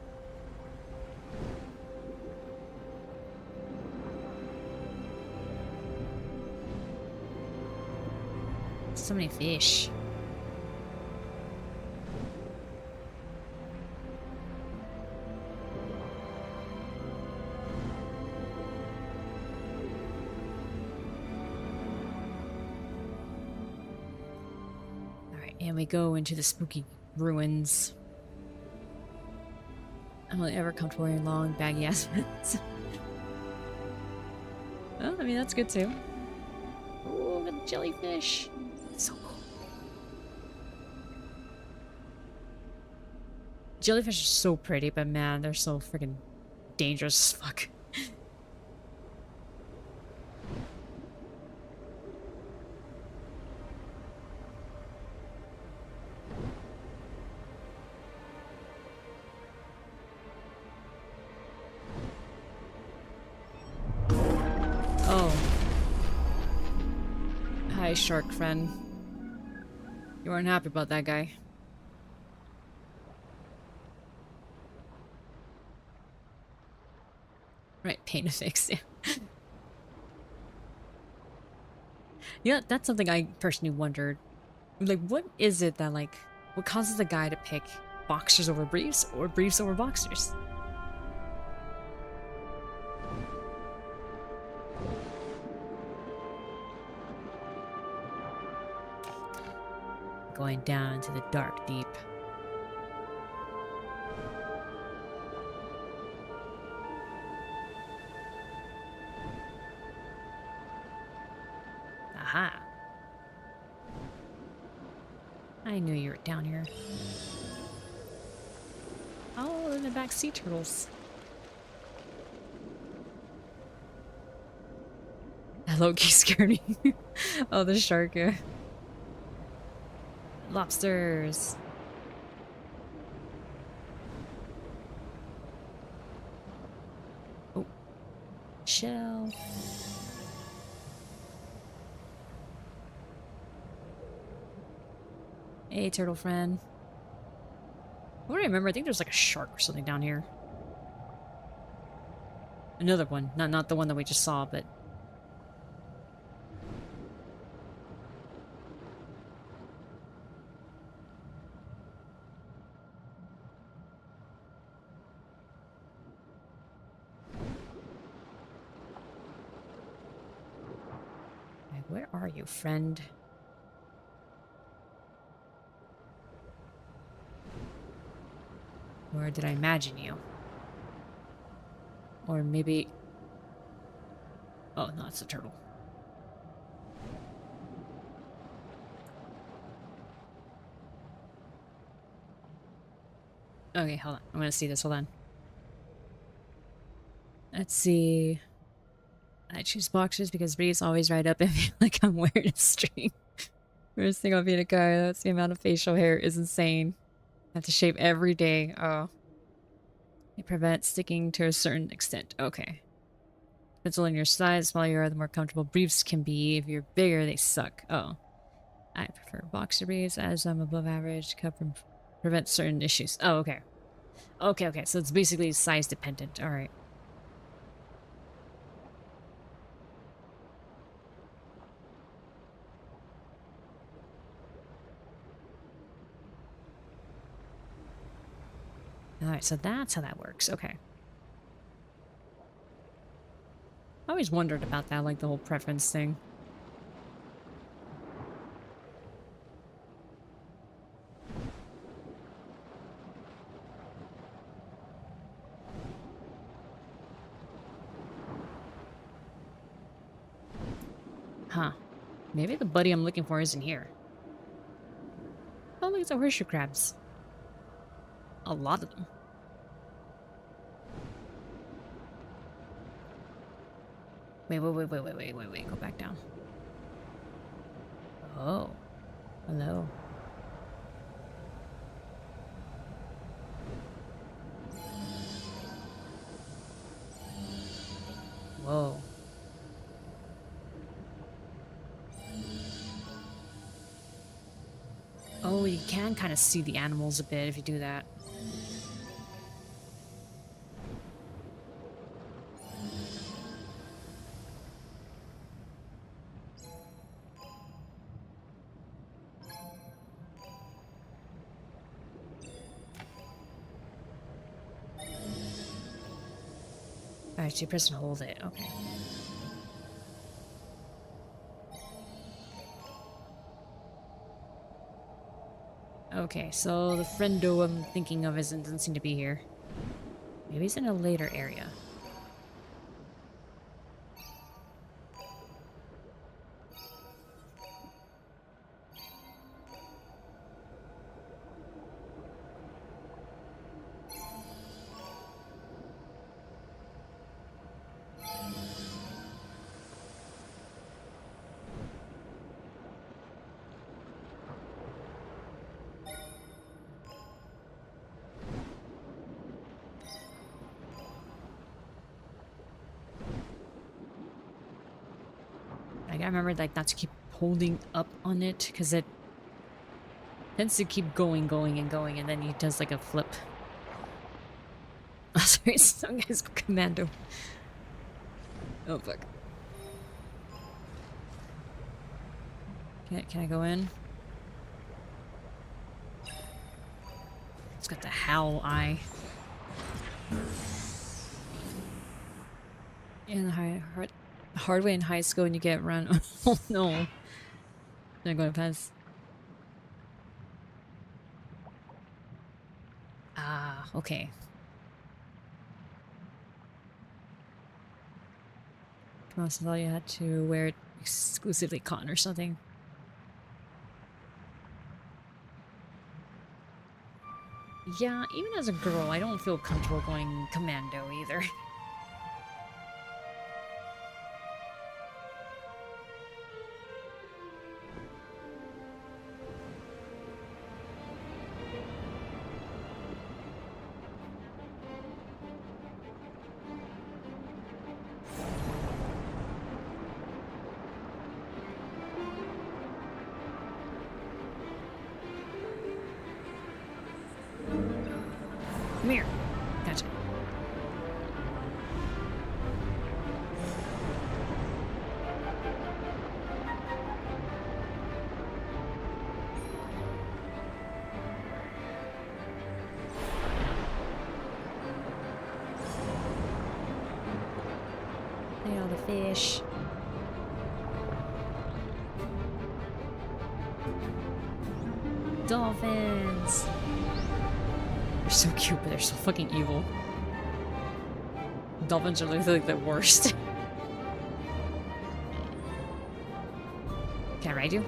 So many fish. Alright, and we go into the spooky ruins. I'm only ever comfortable wearing long, baggy ass pants. Well, I mean, that's good too. Ooh, the jellyfish. So cool. Jellyfish are so pretty, but man, they're so freaking dangerous as fuck. Oh. Hi, shark friend. You weren't happy about that guy. Right, paint a fix, yeah. Yeah, that's something I personally wondered. Like, what is it that, like, what causes a guy to pick boxers over briefs or briefs over boxers? Going down into the dark deep. Aha. I knew you were down here. Oh, in the back, sea turtles. That low-key scared me. Oh, the shark. Lobsters. Oh. Shell. Hey, turtle friend. What do I remember? I think there's like a shark or something down here. Another one. Not the one that we just saw, but... Okay, where are you, friend? Where did I imagine you? Or maybe... Oh, no, it's a turtle. Okay, hold on. I'm gonna see this. Hold on. Let's see. I choose boxers because breeds always ride up and feel like I'm wearing a string. First thing I'll be a guy. That's the amount of facial hair is insane. I have to shave every day. Oh. It prevents sticking to a certain extent. Okay. Depends on your size. The smaller you are, the more comfortable briefs can be. If you're bigger, they suck. Oh. I prefer boxer briefs as I'm above average to prevent certain issues. Oh, okay. Okay. So it's basically size dependent. Alright. Alright, so that's how that works. Okay. I always wondered about that, like the whole preference thing. Huh. Maybe the buddy I'm looking for isn't here. Oh, look at the horseshoe crabs. A lot of them. Wait. Go back down. Oh. Hello. Whoa. Oh, you can kind of see the animals a bit if you do that. Alright, so you press and hold it. Okay. Okay, so the friendo I'm thinking of doesn't seem to be here. Maybe he's in a later area. I remember like not to keep holding up on it because it tends to keep going, and then he does like a flip. Oh, sorry, some guys go commando. Oh fuck. Can I go in? It's got the howl eye. In the hard way in high school when you get run. Oh no. They're going to pass. Ah, okay. Most of all, you had to wear it exclusively cotton or something. Yeah, even as a girl, I don't feel comfortable going commando either. Come here. Gotcha. Look at all the fish. Dolphins. They're so cute, but they're so fucking evil. Dolphins are literally like the worst. Can I ride you? No,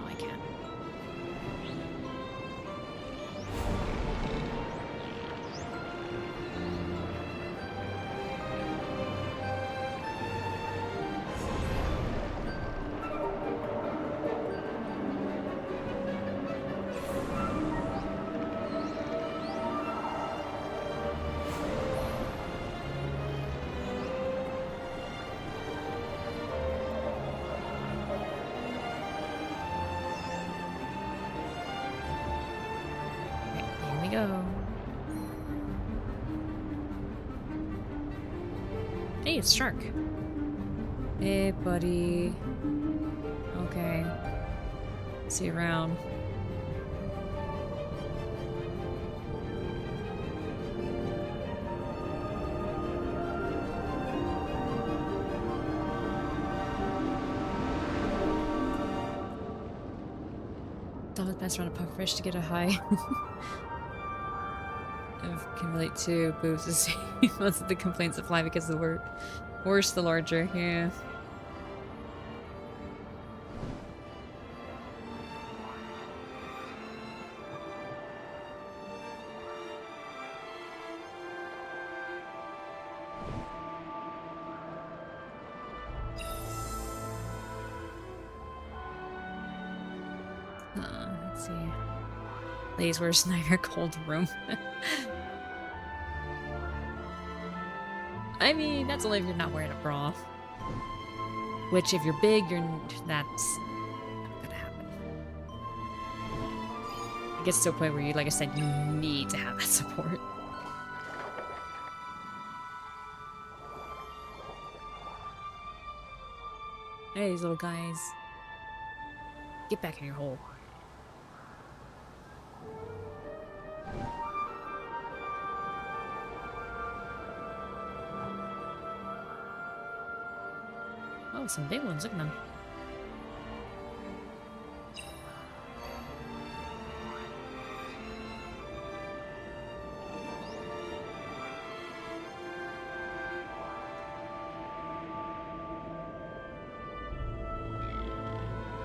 I can't. Here we go. Hey, it's Shark. Hey, buddy. Okay. See you around. Dolphins best around a pufferfish to get a high. I can relate to boobs the same. Most of the complaints apply because the worse the larger, yeah. Let's see. Ladies, where's Nightmare Cold Room? I mean, that's only if you're not wearing a bra. Which, if you're big, that's not gonna happen. It gets to a point where you, like I said, you need to have that support. Hey, these little guys. Get back in your hole. Oh, some big ones, look at them.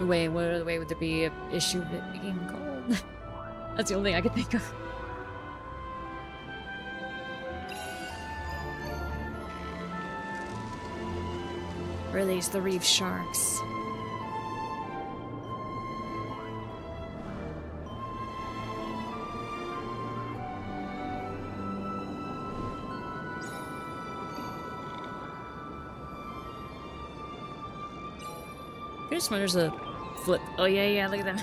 Wait, what other way would there be an issue with it being cold? That's the only thing I could think of. Release the reef sharks. I just wonder there's a flip. Oh yeah, look at them.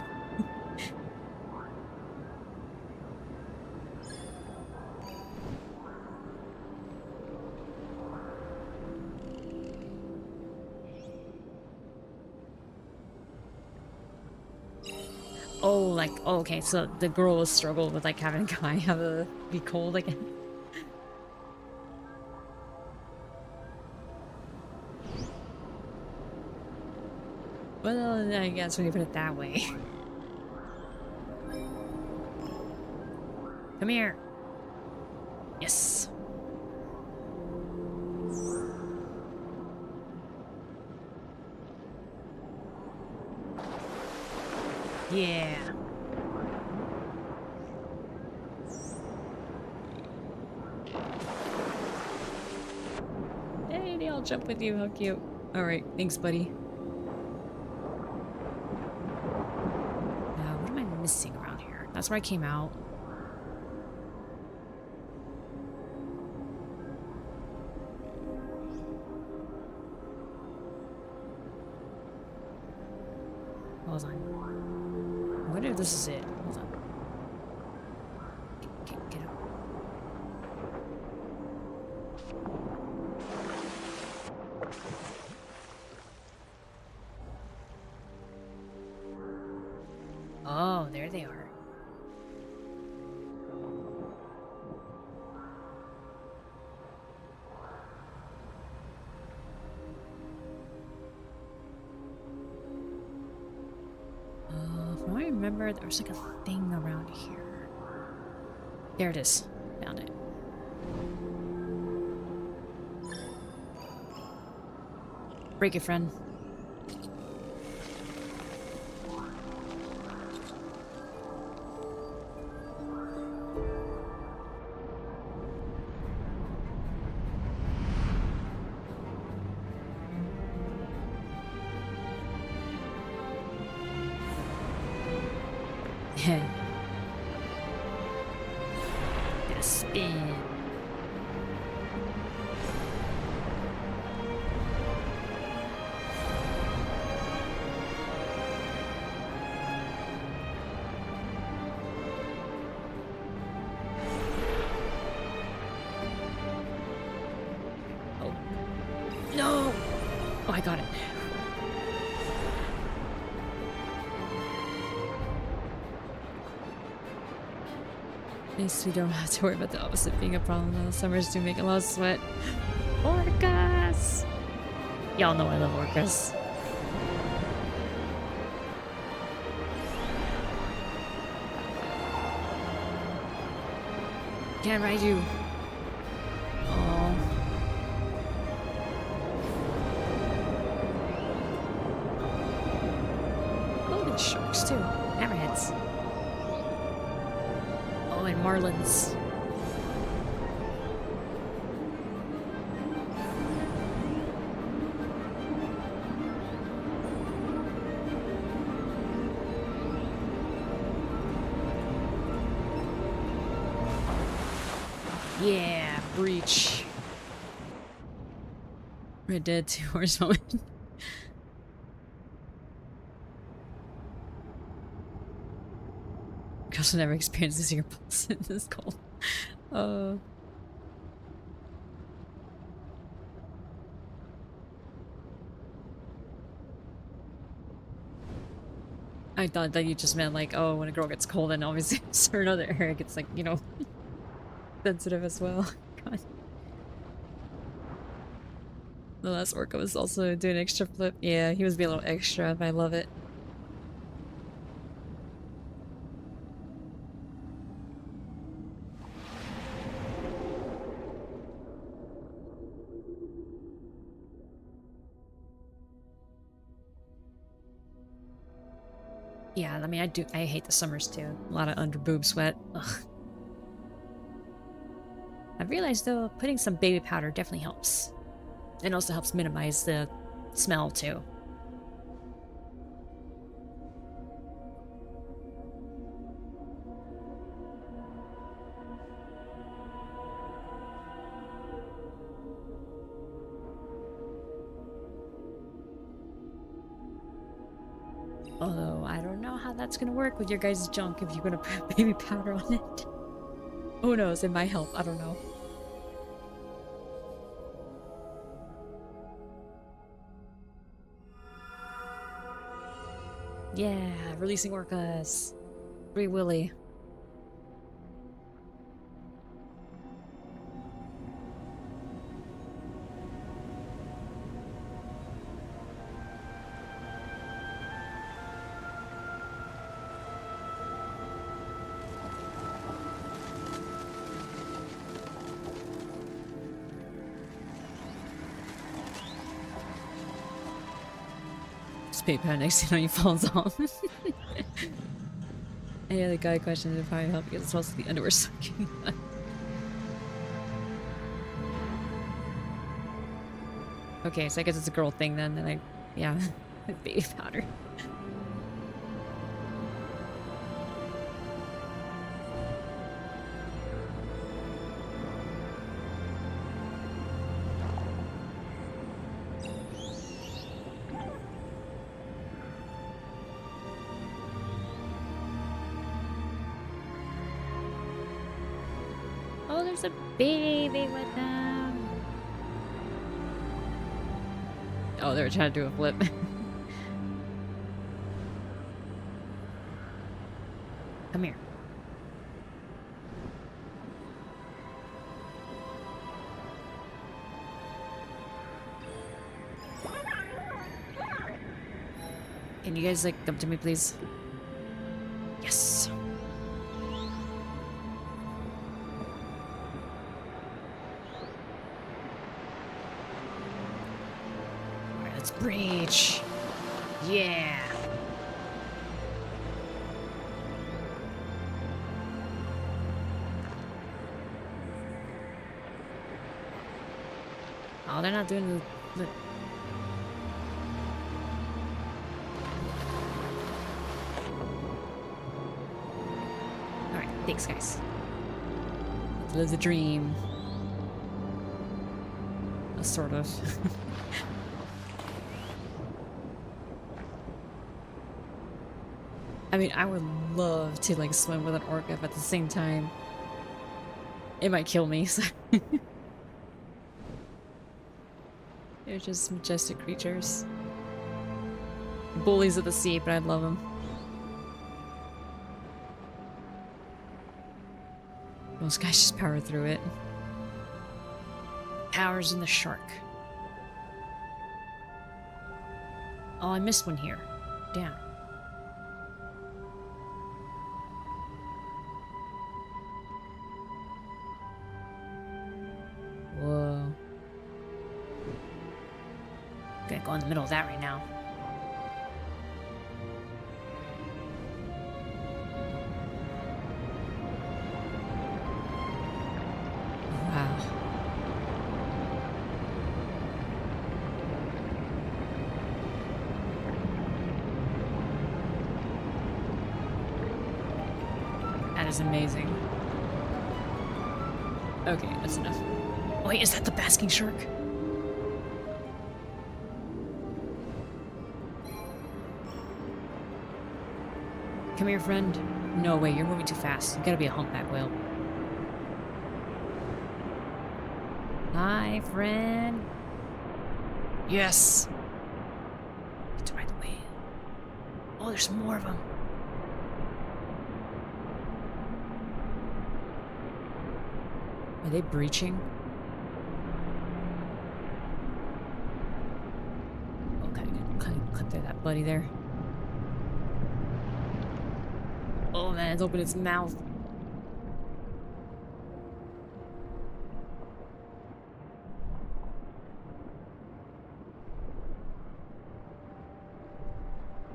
Oh, like, oh, okay, so the girl was struggled with, like, having a guy have a be cold again. Well, I guess when you put it that way. Come here. Yes. Yeah. Hey, they all jump with you. How cute. Alright, thanks, buddy. Now, what am I missing around here? That's where I came out. Hold on. I wonder if this is it. Hold on. Okay, get up. Oh, there they are. From what I remember, there was like a thing around here. There it is. Found it. Break it, friend. Get a spin. Oh. No! Oh, I got it. At least we don't have to worry about the opposite being a problem though. Summers do make a lot of sweat. Orcas! Y'all know I love orcas. Can't ride you. Oh. Oh, there's sharks too. Hammerheads. Oh, and marlins. Yeah, breach. Red Dead 2 horse moment. Girls will never experience losing your pulse in this cold. I thought that you just meant like, oh, when a girl gets cold, and obviously certain other area gets like, you know, sensitive as well. God. The last orca was also doing an extra flip. Yeah, he was being a little extra, but I love it. Yeah, I mean, I hate the summers too. A lot of under boob sweat. Ugh. I've realized though, putting some baby powder definitely helps. It also helps minimize the smell too. Although, I don't know how that's gonna work with your guys' junk if you're gonna put baby powder on it. Who knows, it might help, I don't know. Yeah, releasing orcas. Free Willy. PayPal next thing he falls off. Any other guy questions would probably help because it's mostly the underwear sucking. Okay, so I guess it's a girl thing then, and yeah, baby powder. there's a baby with them. Oh, they were trying to do a flip. Come here. Can you guys, like, come to me, please? Yes. Alright, let's breach. Yeah. Oh, they're not doing the Alright, thanks guys. Let's live the dream. Sort of. I mean, I would love to like swim with an orca, but at the same time, it might kill me. So. They're just majestic creatures. Bullies of the sea, but I love them. Most guys just power through it. Powers in the shark. Oh, I missed one here. Damn. Whoa. Gonna go in the middle of that right now. Wow. That is amazing. Okay, that's enough. Wait, is that the basking shark? Come here, friend. No way, you're moving too fast. You gotta be a humpback whale. Hi, friend. Yes. Get right away. Oh, there's more of them. Are they breaching? Okay, kind of cut through that buddy there. Oh man, it's opened its mouth.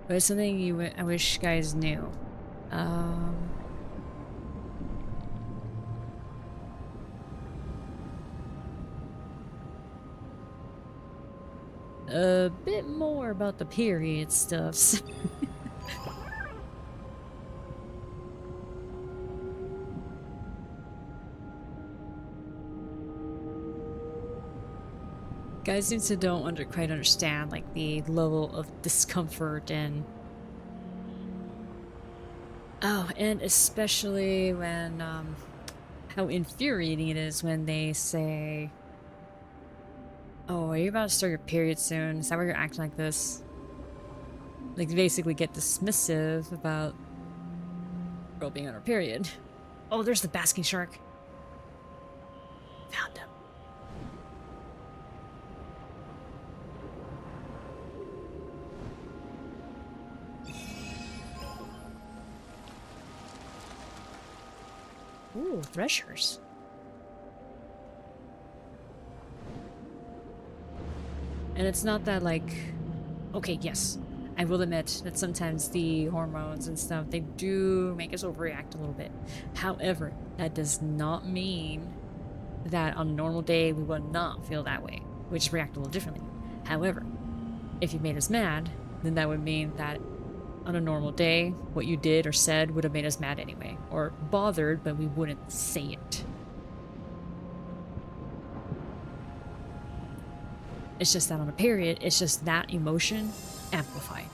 But it's something I wish guys knew. A bit more about the period stuffs. Guys seem to don't quite understand like the level of discomfort and and especially when how infuriating it is when they say, "Oh, are you about to start your period soon? Is that why you're acting like this?" Like they basically get dismissive about girl being on her period. Oh, there's the basking shark. Found him. Ooh, threshers. And it's not that like, okay, yes, I will admit that sometimes the hormones and stuff, they do make us overreact a little bit. However, that does not mean that on a normal day we would not feel that way. We just react a little differently. However, if you made us mad, then that would mean that on a normal day, what you did or said would have made us mad anyway. Or bothered, but we wouldn't say it. It's just that on a period, it's just that emotion amplified.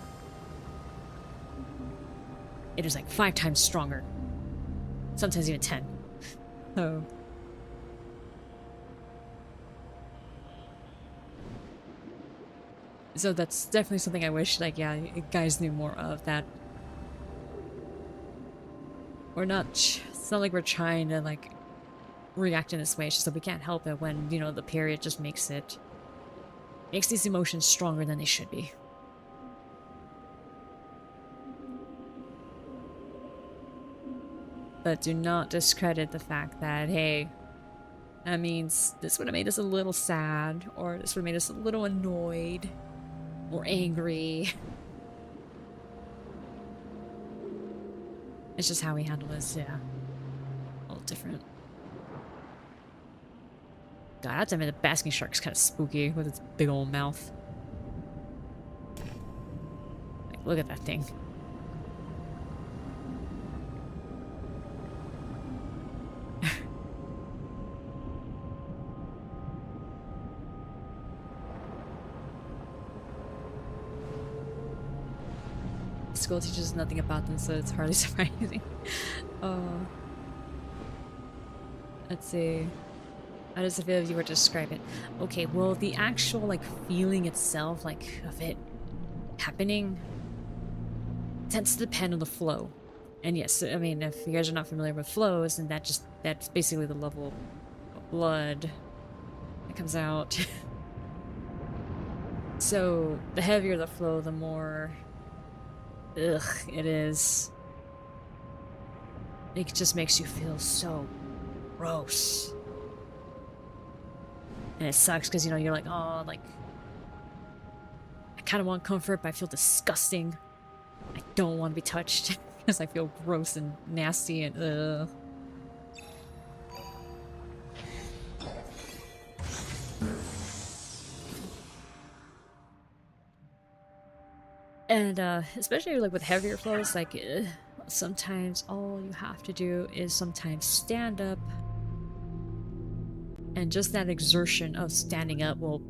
It is like 5 times stronger. Sometimes even 10. So, So that's definitely something I wish, like, yeah, guys knew more of that. We're not, it's not like we're trying to, like, react in this way. It's just that we can't help it when, you know, the period just makes these emotions stronger than they should be. But do not discredit the fact that, hey, that means this would have made us a little sad, or this would have made us a little annoyed, or angry. It's just how we handle this, yeah. A little different. God, I have to admit, the basking shark's kind of spooky with its big old mouth. Like, look at that thing. School teaches nothing about them, so it's hardly surprising. Let's see. How does it feel if you were to describe it? Okay, well, the actual, like, feeling itself, like, of it happening tends to depend on the flow. And yes, I mean, if you guys are not familiar with flows, then that's basically the level of blood that comes out. So, the heavier the flow, the more ugh it is. It just makes you feel so gross. And it sucks because, you know, you're like, oh, like, I kind of want comfort, but I feel disgusting. I don't want to be touched because I feel gross and nasty and ugh. And especially like with heavier flows, like sometimes all you have to do is sometimes stand up, and just that exertion of standing up will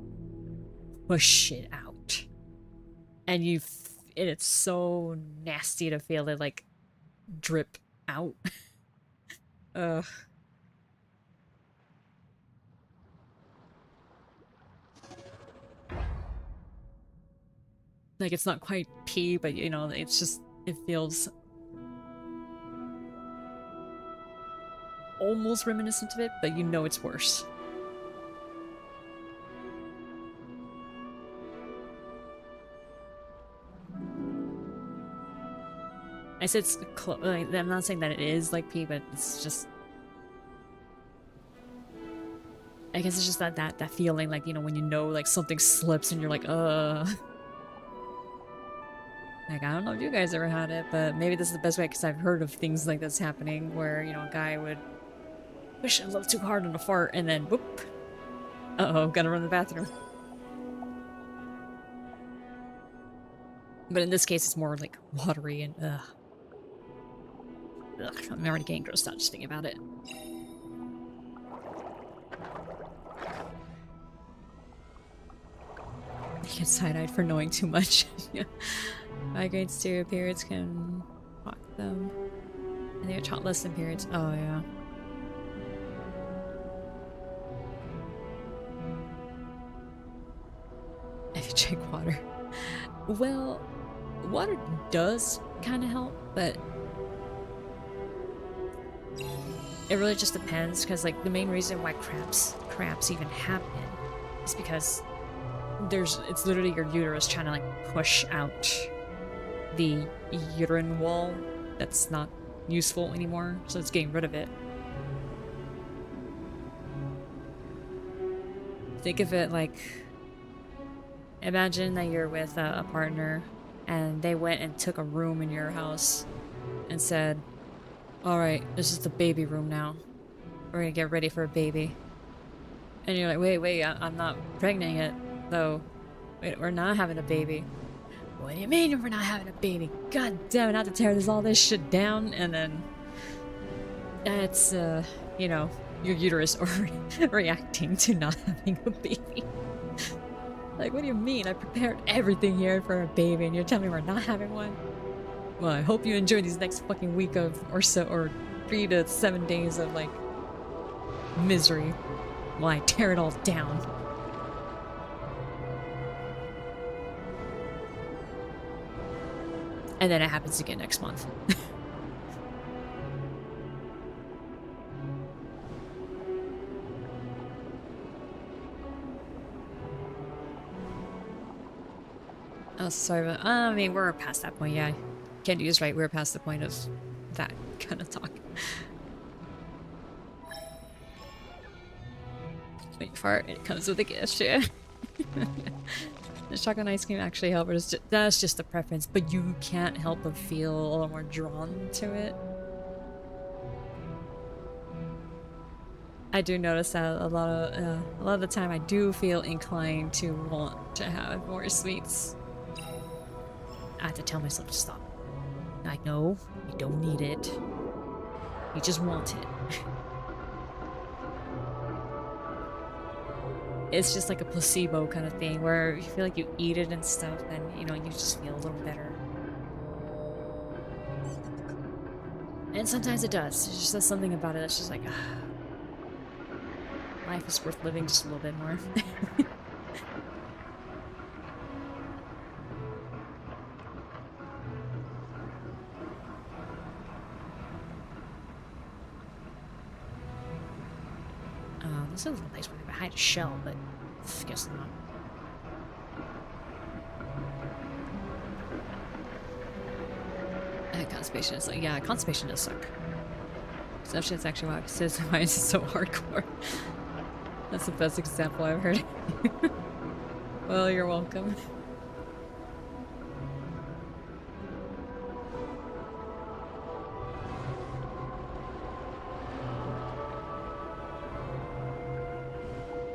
push it out. And it's so nasty to feel it like drip out. Ugh. Like, it's not quite pee, but, you know, it's just, it feels almost reminiscent of it, but you know it's worse. I said it's like, I'm not saying that it is like pee, but it's just, I guess it's just that feeling, like, you know, when you know, like, something slips and you're like, Like, I don't know if you guys ever had it, but maybe this is the best way, because I've heard of things like this happening where, you know, a guy would push a little too hard on a fart and then whoop. Uh-oh, gotta run to the bathroom. But in this case, it's more like watery and ugh. Ugh, I'm already getting grossed out just thinking about it. You get side-eyed for knowing too much. Migraines too, periods can fuck them. And they are taught less than periods. Oh, yeah. If you drink water. Well, water does kind of help, but it really just depends, because, like, the main reason why cramps even happen is because it's literally your uterus trying to, like, push out the uterine wall that's not useful anymore, so it's getting rid of it. Think of it like, imagine that you're with a partner and they went and took a room in your house and said, alright, this is the baby room now. We're gonna get ready for a baby. And you're like, wait, I'm not pregnant yet, though. Wait, we're not having a baby. What do you mean we're not having a baby? God damn it, I have to tear all this shit down, and then that's, you know, your uterus reacting to not having a baby. Like, what do you mean? I prepared everything here for a baby, and you're telling me we're not having one? Well, I hope you enjoy these next fucking week or 3 to 7 days of, like, misery while I tear it all down. And then it happens again next month. Oh, sorry about, I mean, we're past that point, yeah. Candy is right, we're past the point of that kind of talk. When you fart, it comes with a gift, yeah. Does chocolate ice cream actually help, or that's just a preference, but you can't help but feel a little more drawn to it? I do notice that a lot of the time I do feel inclined to want to have more sweets. I have to tell myself to stop. Like, no, you don't need it. You just want it. It's just like a placebo kind of thing where you feel like you eat it and stuff and, you know, you just feel a little better. And sometimes it does. It's just something about it that's just like, life is worth living just a little bit more. This is a place where I hide a shell, but I guess not. Constipation is like, yeah, constipation does suck. Especially it's actually why it's so hardcore. That's the best example I've heard. Well, you're welcome.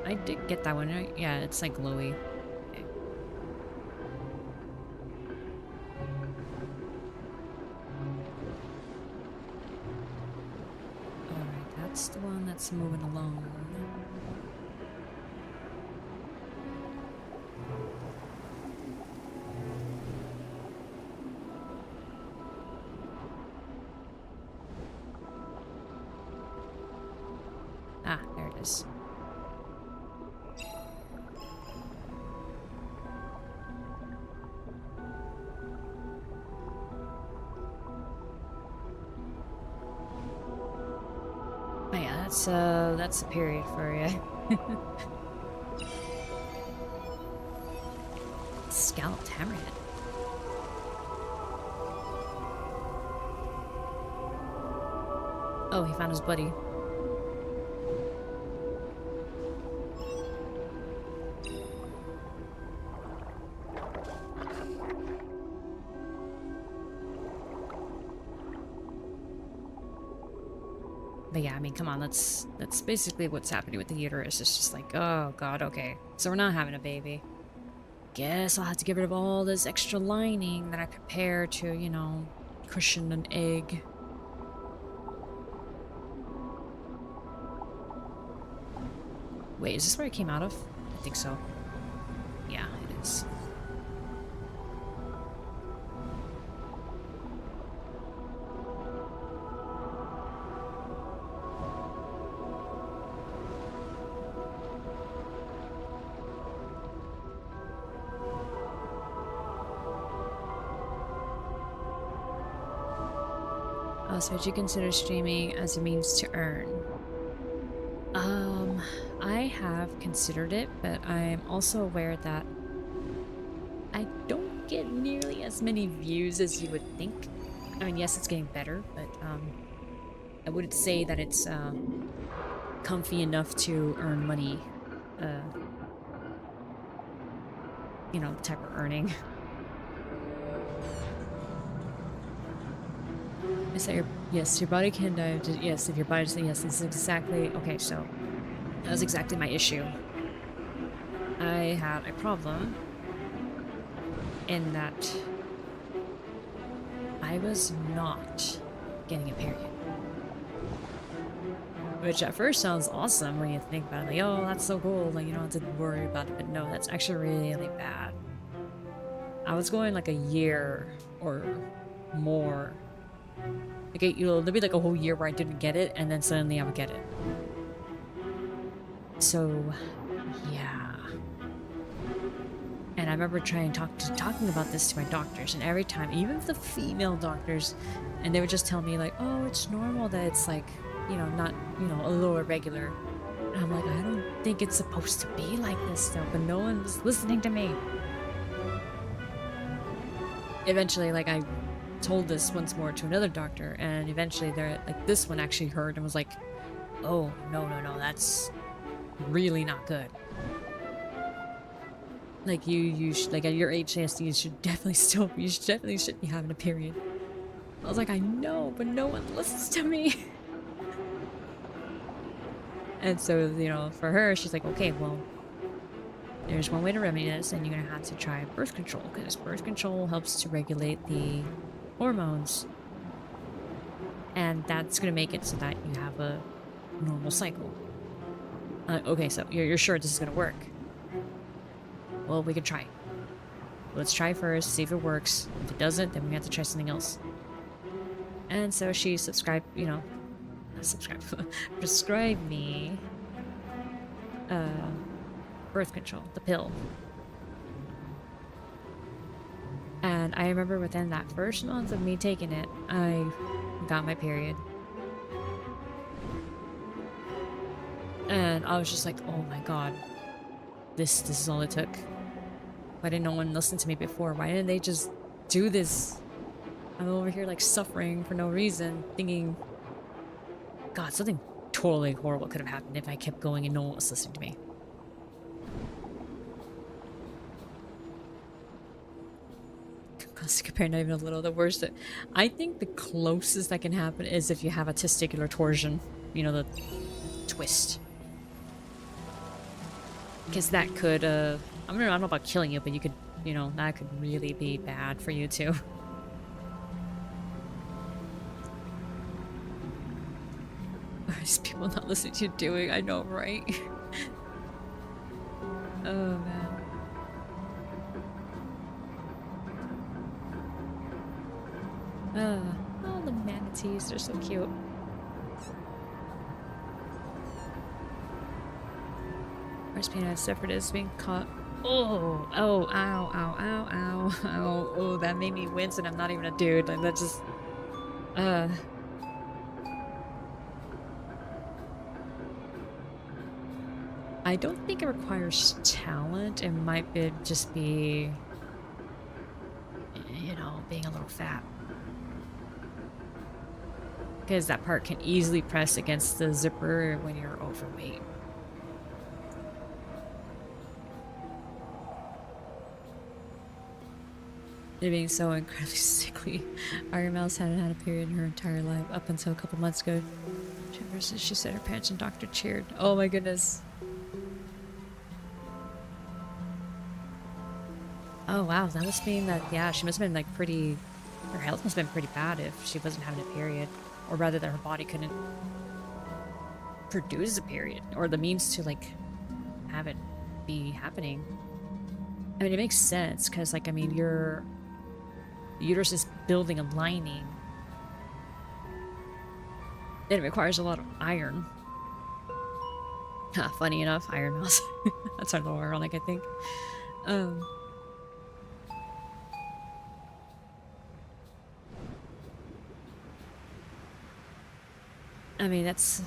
I did get that one, right? Yeah, it's like glowy. Okay. Alright, that's the one that's moving along. Ah, there it is. That's a period for you. Scalloped hammerhead. Oh, he found his buddy. But yeah, I mean, come on, that's basically what's happening with the uterus. It's just like, oh god, okay. So we're not having a baby. Guess I'll have to get rid of all this extra lining that I prepared to, you know, cushion an egg. Wait, is this where it came out of? I think so. Yeah, it is. So would you consider streaming as a means to earn? I have considered it, but I'm also aware that I don't get nearly as many views as you would think. I mean, yes, it's getting better, but I wouldn't say that it's comfy enough to earn money. You know, type of earning. Is that yes, your body can die. Yes, if your body doesn't, yes, this is exactly, okay, so that was exactly my issue. I had a problem in that I was not getting a period. Which at first sounds awesome when you think about it, like, oh, that's so cool, like, you don't have to worry about it, but no, that's actually really bad. I was going like a year or more. Like, there'll be like a whole year where I didn't get it, and then suddenly I would get it. So, yeah. And I remember talking about this to my doctors, and every time, even the female doctors, and they would just tell me like, "Oh, it's normal that it's like, you know, not, you know, a little irregular." And I'm like, I don't think it's supposed to be like this though, but no one was listening to me. Eventually, like, I told this once more to another doctor, and eventually they're like, this one actually heard and was like, "Oh, no, no, no, that's really not good. Like like at your age, you should definitely should be having a period." I was like, I know, but no one listens to me. And so, you know, for her, she's like, okay, well, there's one way to remedy this, and you're gonna have to try birth control, because birth control helps to regulate the hormones, and that's gonna make it so that you have a normal cycle. Okay, so you're sure this is gonna work? Well, we could try. Let's try first, see if it works. If it doesn't, then we have to try something else. And so she prescribed me birth control, the pill. And I remember within that first month of me taking it, I got my period. And I was just like, oh my god, this is all it took. Why didn't no one listen to me before? Why didn't they just do this? I'm over here like suffering for no reason, thinking, God, something totally horrible could have happened if I kept going and no one was listening to me. Compared, not even a little. The worst that I think the closest that can happen is if you have a testicular torsion, you know, the twist. Because that could, I don't know about killing you, but you could, you know, that could really be bad for you too. These people not listening to you doing, I know, right? Oh man. Oh, the manatees, they're so cute. First peanut separatists being caught. Oh, ow, ow, ow, ow. Oh, that made me wince, and I'm not even a dude. Like, that just, I don't think it requires talent. It might just be, you know, being a little fat. Because that part can easily press against the zipper when you're overweight. They're being so incredibly sickly. Iron Mouse hadn't had a period in her entire life up until a couple months ago. She said her parents and doctor cheered. Oh my goodness. Oh wow, that must mean that, yeah, she must have been like pretty, her health must have been pretty bad if she wasn't having a period. Or rather that her body couldn't produce a period, or the means to like have it be happening. I mean, it makes sense, because like, I mean, the uterus is building a lining. It requires a lot of iron. Funny enough, Iron Mouse. That's a little ironic, I think. I mean, that's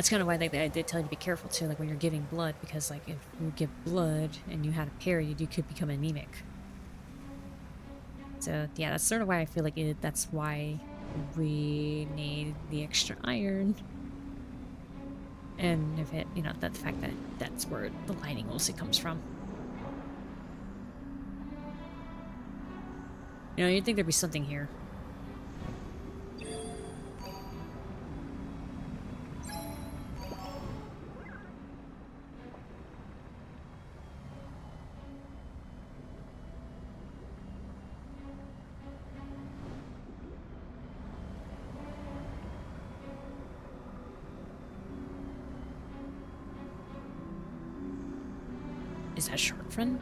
kind of why they did tell you to be careful too, like when you're giving blood, because like if you give blood and you had a period, you could become anemic. So yeah, that's sort of why I feel like that's why we need the extra iron. And if it, you know, the fact that that's where the lining mostly comes from. You know, you'd think there'd be something here. Is that short friend?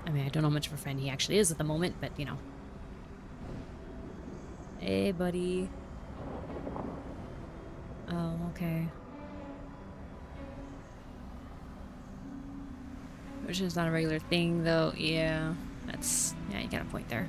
I mean, I don't know how much of a friend he actually is at the moment, but you know. Hey, buddy. Oh, okay. Which is not a regular thing, though. Yeah, yeah, you got a point there.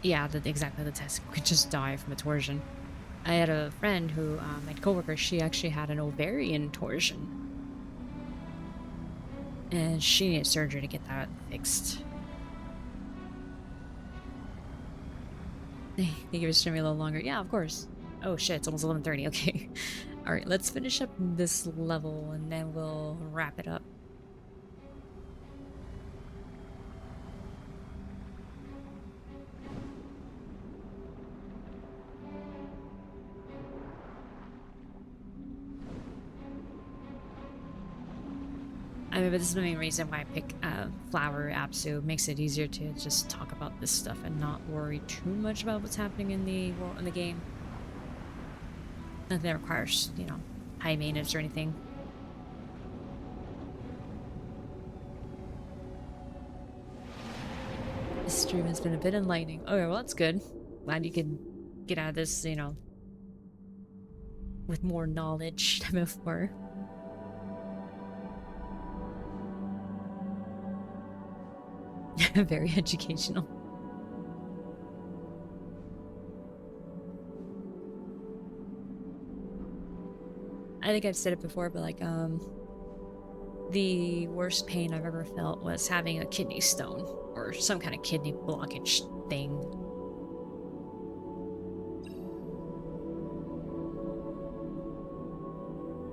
Yeah, exactly the test could just die from a torsion. I had a friend who, my coworker, she actually had an ovarian torsion. And she needed surgery to get that fixed. They give it to me a little longer. Yeah, of course. Oh shit, it's almost 11:30. Okay. Alright, let's finish up this level and then we'll wrap it up. I mean, but this is the main reason why I pick Flower Apsu. Makes it easier to just talk about this stuff and not worry too much about what's happening in the world, in the game. Nothing that requires, you know, high maintenance or anything. This stream has been a bit enlightening. Okay, well that's good. Glad you can get out of this, you know, with more knowledge than before. Very educational. I think I've said it before, but like, the worst pain I've ever felt was having a kidney stone or some kind of kidney blockage thing.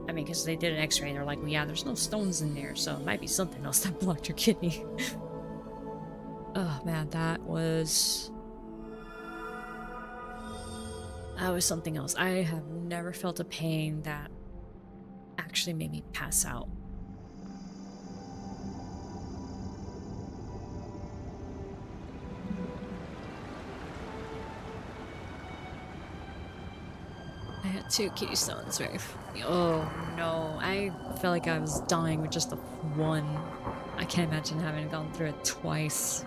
I mean, because they did an x-ray, they're like, well, yeah, there's no stones in there, so it might be something else that blocked your kidney. Oh man, that was something else. I have never felt a pain that actually made me pass out. I had 2 kidney stones, right? Oh no, I felt like I was dying with just the one. I can't imagine having gone through it twice.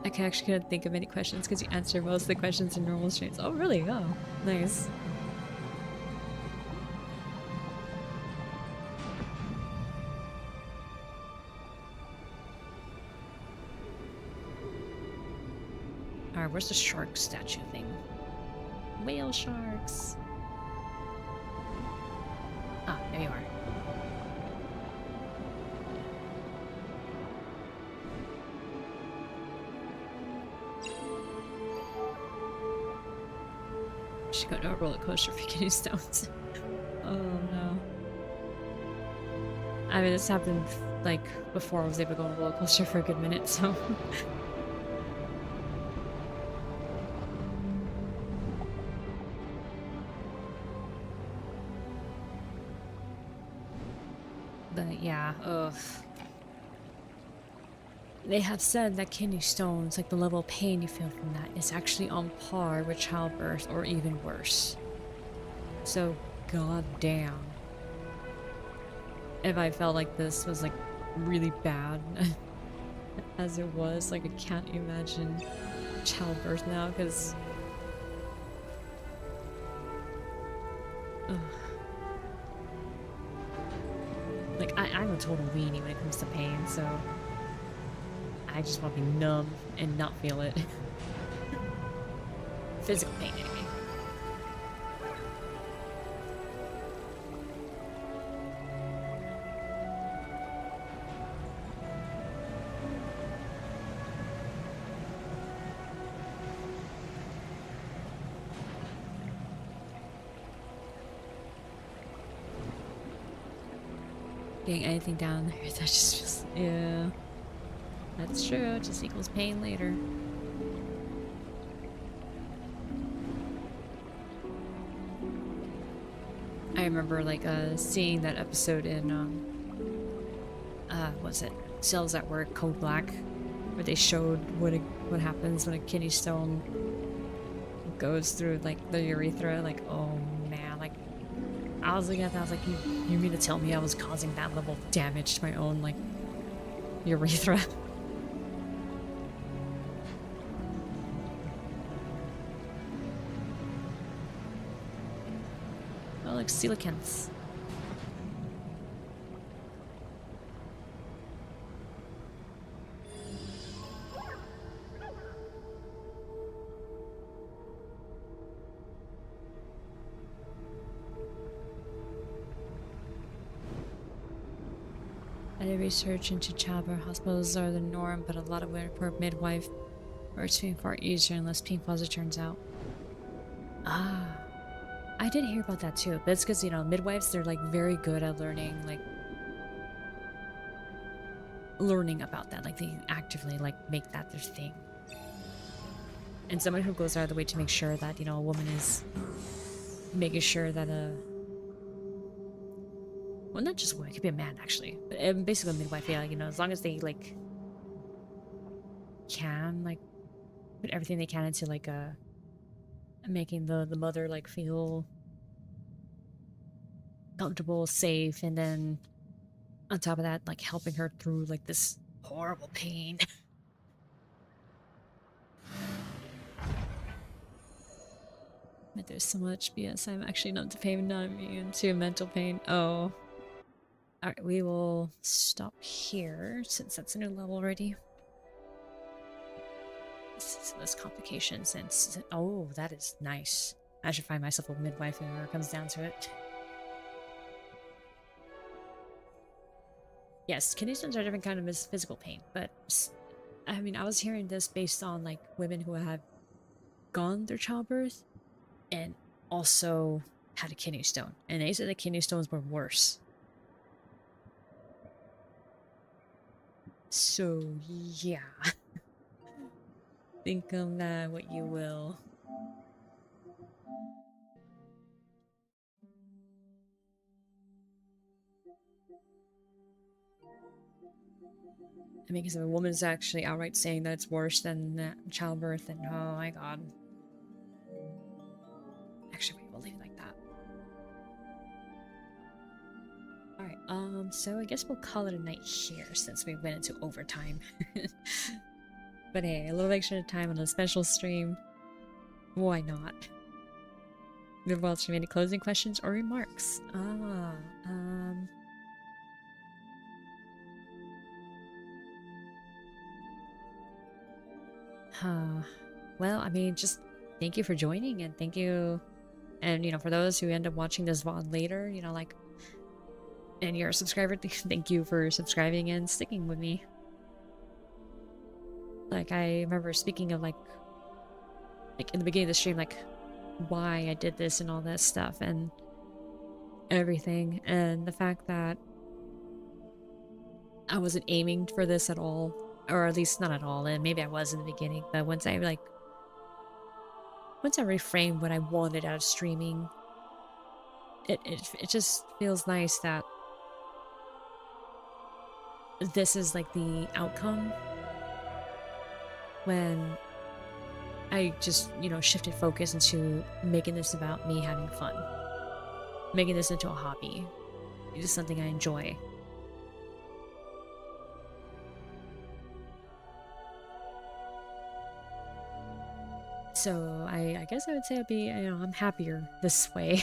I actually couldn't think of any questions because you answer most of the questions in normal streams. Oh, really? Oh, nice. Alright, where's the shark statue thing? Whale sharks. Ah, there you are. Should go to a roller coaster for kidney stones. Oh no. I mean, this happened like before I was able to go on a roller coaster for a good minute, so. But yeah, ugh. They have said that kidney stones, like the level of pain you feel from that, is actually on par with childbirth or even worse. So, goddamn. If I felt like this was like really bad as it was, like I can't imagine childbirth now, because like I'm a total weenie when it comes to pain, so I just want to be numb and not feel it. Physical pain, anyway. Getting anything down there, that just feels... Yeah. That's true, it just equals pain later. I remember, like, seeing that episode in, was it Cells at Work, Code Black, where they showed what happens when a kidney stone goes through like the urethra. Like, oh man, like I was looking at that, I was like, you mean to tell me I was causing that level of damage to my own like urethra? Oh, like coelacanths. I did research into childbirth. Hospitals are the norm, but a lot of women report midwife works being far easier and less painful as it turns out. Ah, I did hear about that too, but it's because, you know, midwives, they're like very good at learning about that. Like they actively like make that their thing. And someone who goes out of the way to make sure that, you know, a woman is making sure that well, not just a woman, it could be a man actually, but basically a midwife, yeah, you know, as long as they like can like put everything they can into like making the mother like feel comfortable, safe, and then on top of that, like helping her through like this horrible pain. But there's so much BS. I'm actually not to pain, not immune to mental pain. Oh. Alright, we will stop here since that's a new level already. Less complications and oh, that is nice. I should find myself a midwife if it comes down to it. Yes, kidney stones are a different kind of physical pain, but I mean, I was hearing this based on like women who have gone through childbirth and also had a kidney stone, and they said the kidney stones were worse. So yeah, think of that what you will. I mean, because if a woman is actually outright saying that it's worse than childbirth, then oh my god. Actually, wait, we'll leave it like that. Alright, so I guess we'll call it a night here since we went into overtime. But hey, a little extra time on a special stream. Why not? Move well to any closing questions or remarks. Well, I mean, just thank you for joining, and thank you, and you know, for those who end up watching this VOD later, you know, like, and you're a subscriber, thank you for subscribing and sticking with me. Like, I remember speaking of like in the beginning of the stream, like why I did this and all that stuff and everything, and the fact that I wasn't aiming for this at all, or at least not at all, and maybe I was in the beginning, but once I reframed what I wanted out of streaming, it just feels nice that this is like the outcome when I just, you know, shifted focus into making this about me having fun. Making this into a hobby. It's just something I enjoy. So I guess I would say I'm happier this way.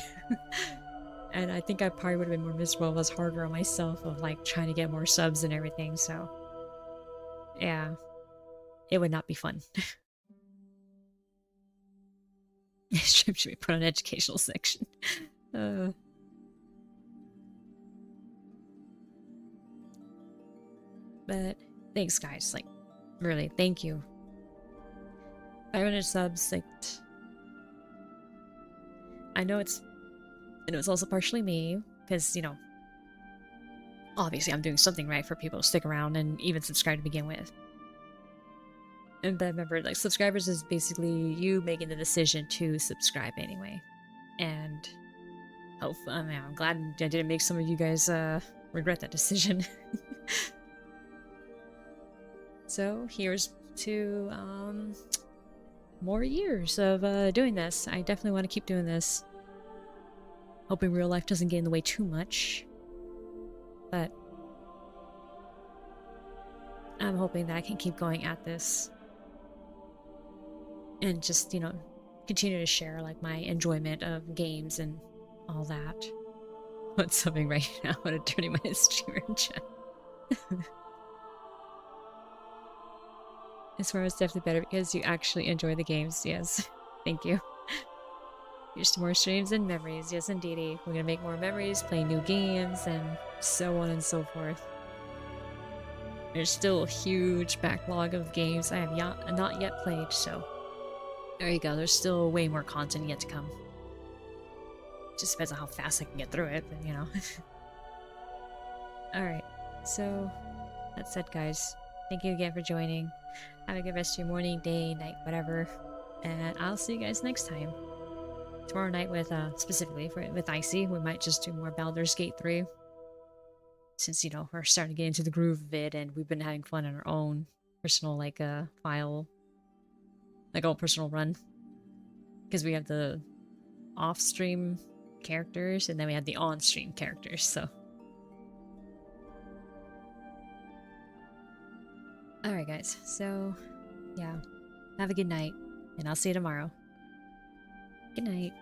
And I think I probably would have been more miserable if I was harder on myself of like trying to get more subs and everything, so yeah. It would not be fun. Stream should be put on educational section. But thanks guys, like really, thank you. 500 subs, like I know it's also partially me, because, you know, obviously I'm doing something right for people to stick around and even subscribe to begin with. And but remember, like, subscribers is basically you making the decision to subscribe anyway. And I mean, I'm glad I didn't make some of you guys regret that decision. So here's to more years of doing this. I definitely want to keep doing this. Hoping real life doesn't get in the way too much. But I'm hoping that I can keep going at this. And just, you know, continue to share like my enjoyment of games and all that. What's something right now at a 30-minute streamer chat? As far as definitely better because you actually enjoy the games, yes. Thank you. Here's to more streams and memories, yes indeedy. We're gonna make more memories, play new games, and so on and so forth. There's still a huge backlog of games I have not yet played, so there you go, there's still way more content yet to come. Just depends on how fast I can get through it, but you know. Alright, so that said guys, thank you again for joining. Have a good rest of your morning, day, night, whatever. And I'll see you guys next time. Tomorrow night with, specifically with Icy, we might just do more Baldur's Gate 3. Since, you know, we're starting to get into the groove of it and we've been having fun on our own personal, like, file. Like, all personal run. Because we have the off-stream characters and then we have the on-stream characters, so. Alright guys, so yeah, have a good night, and I'll see you tomorrow. Good night.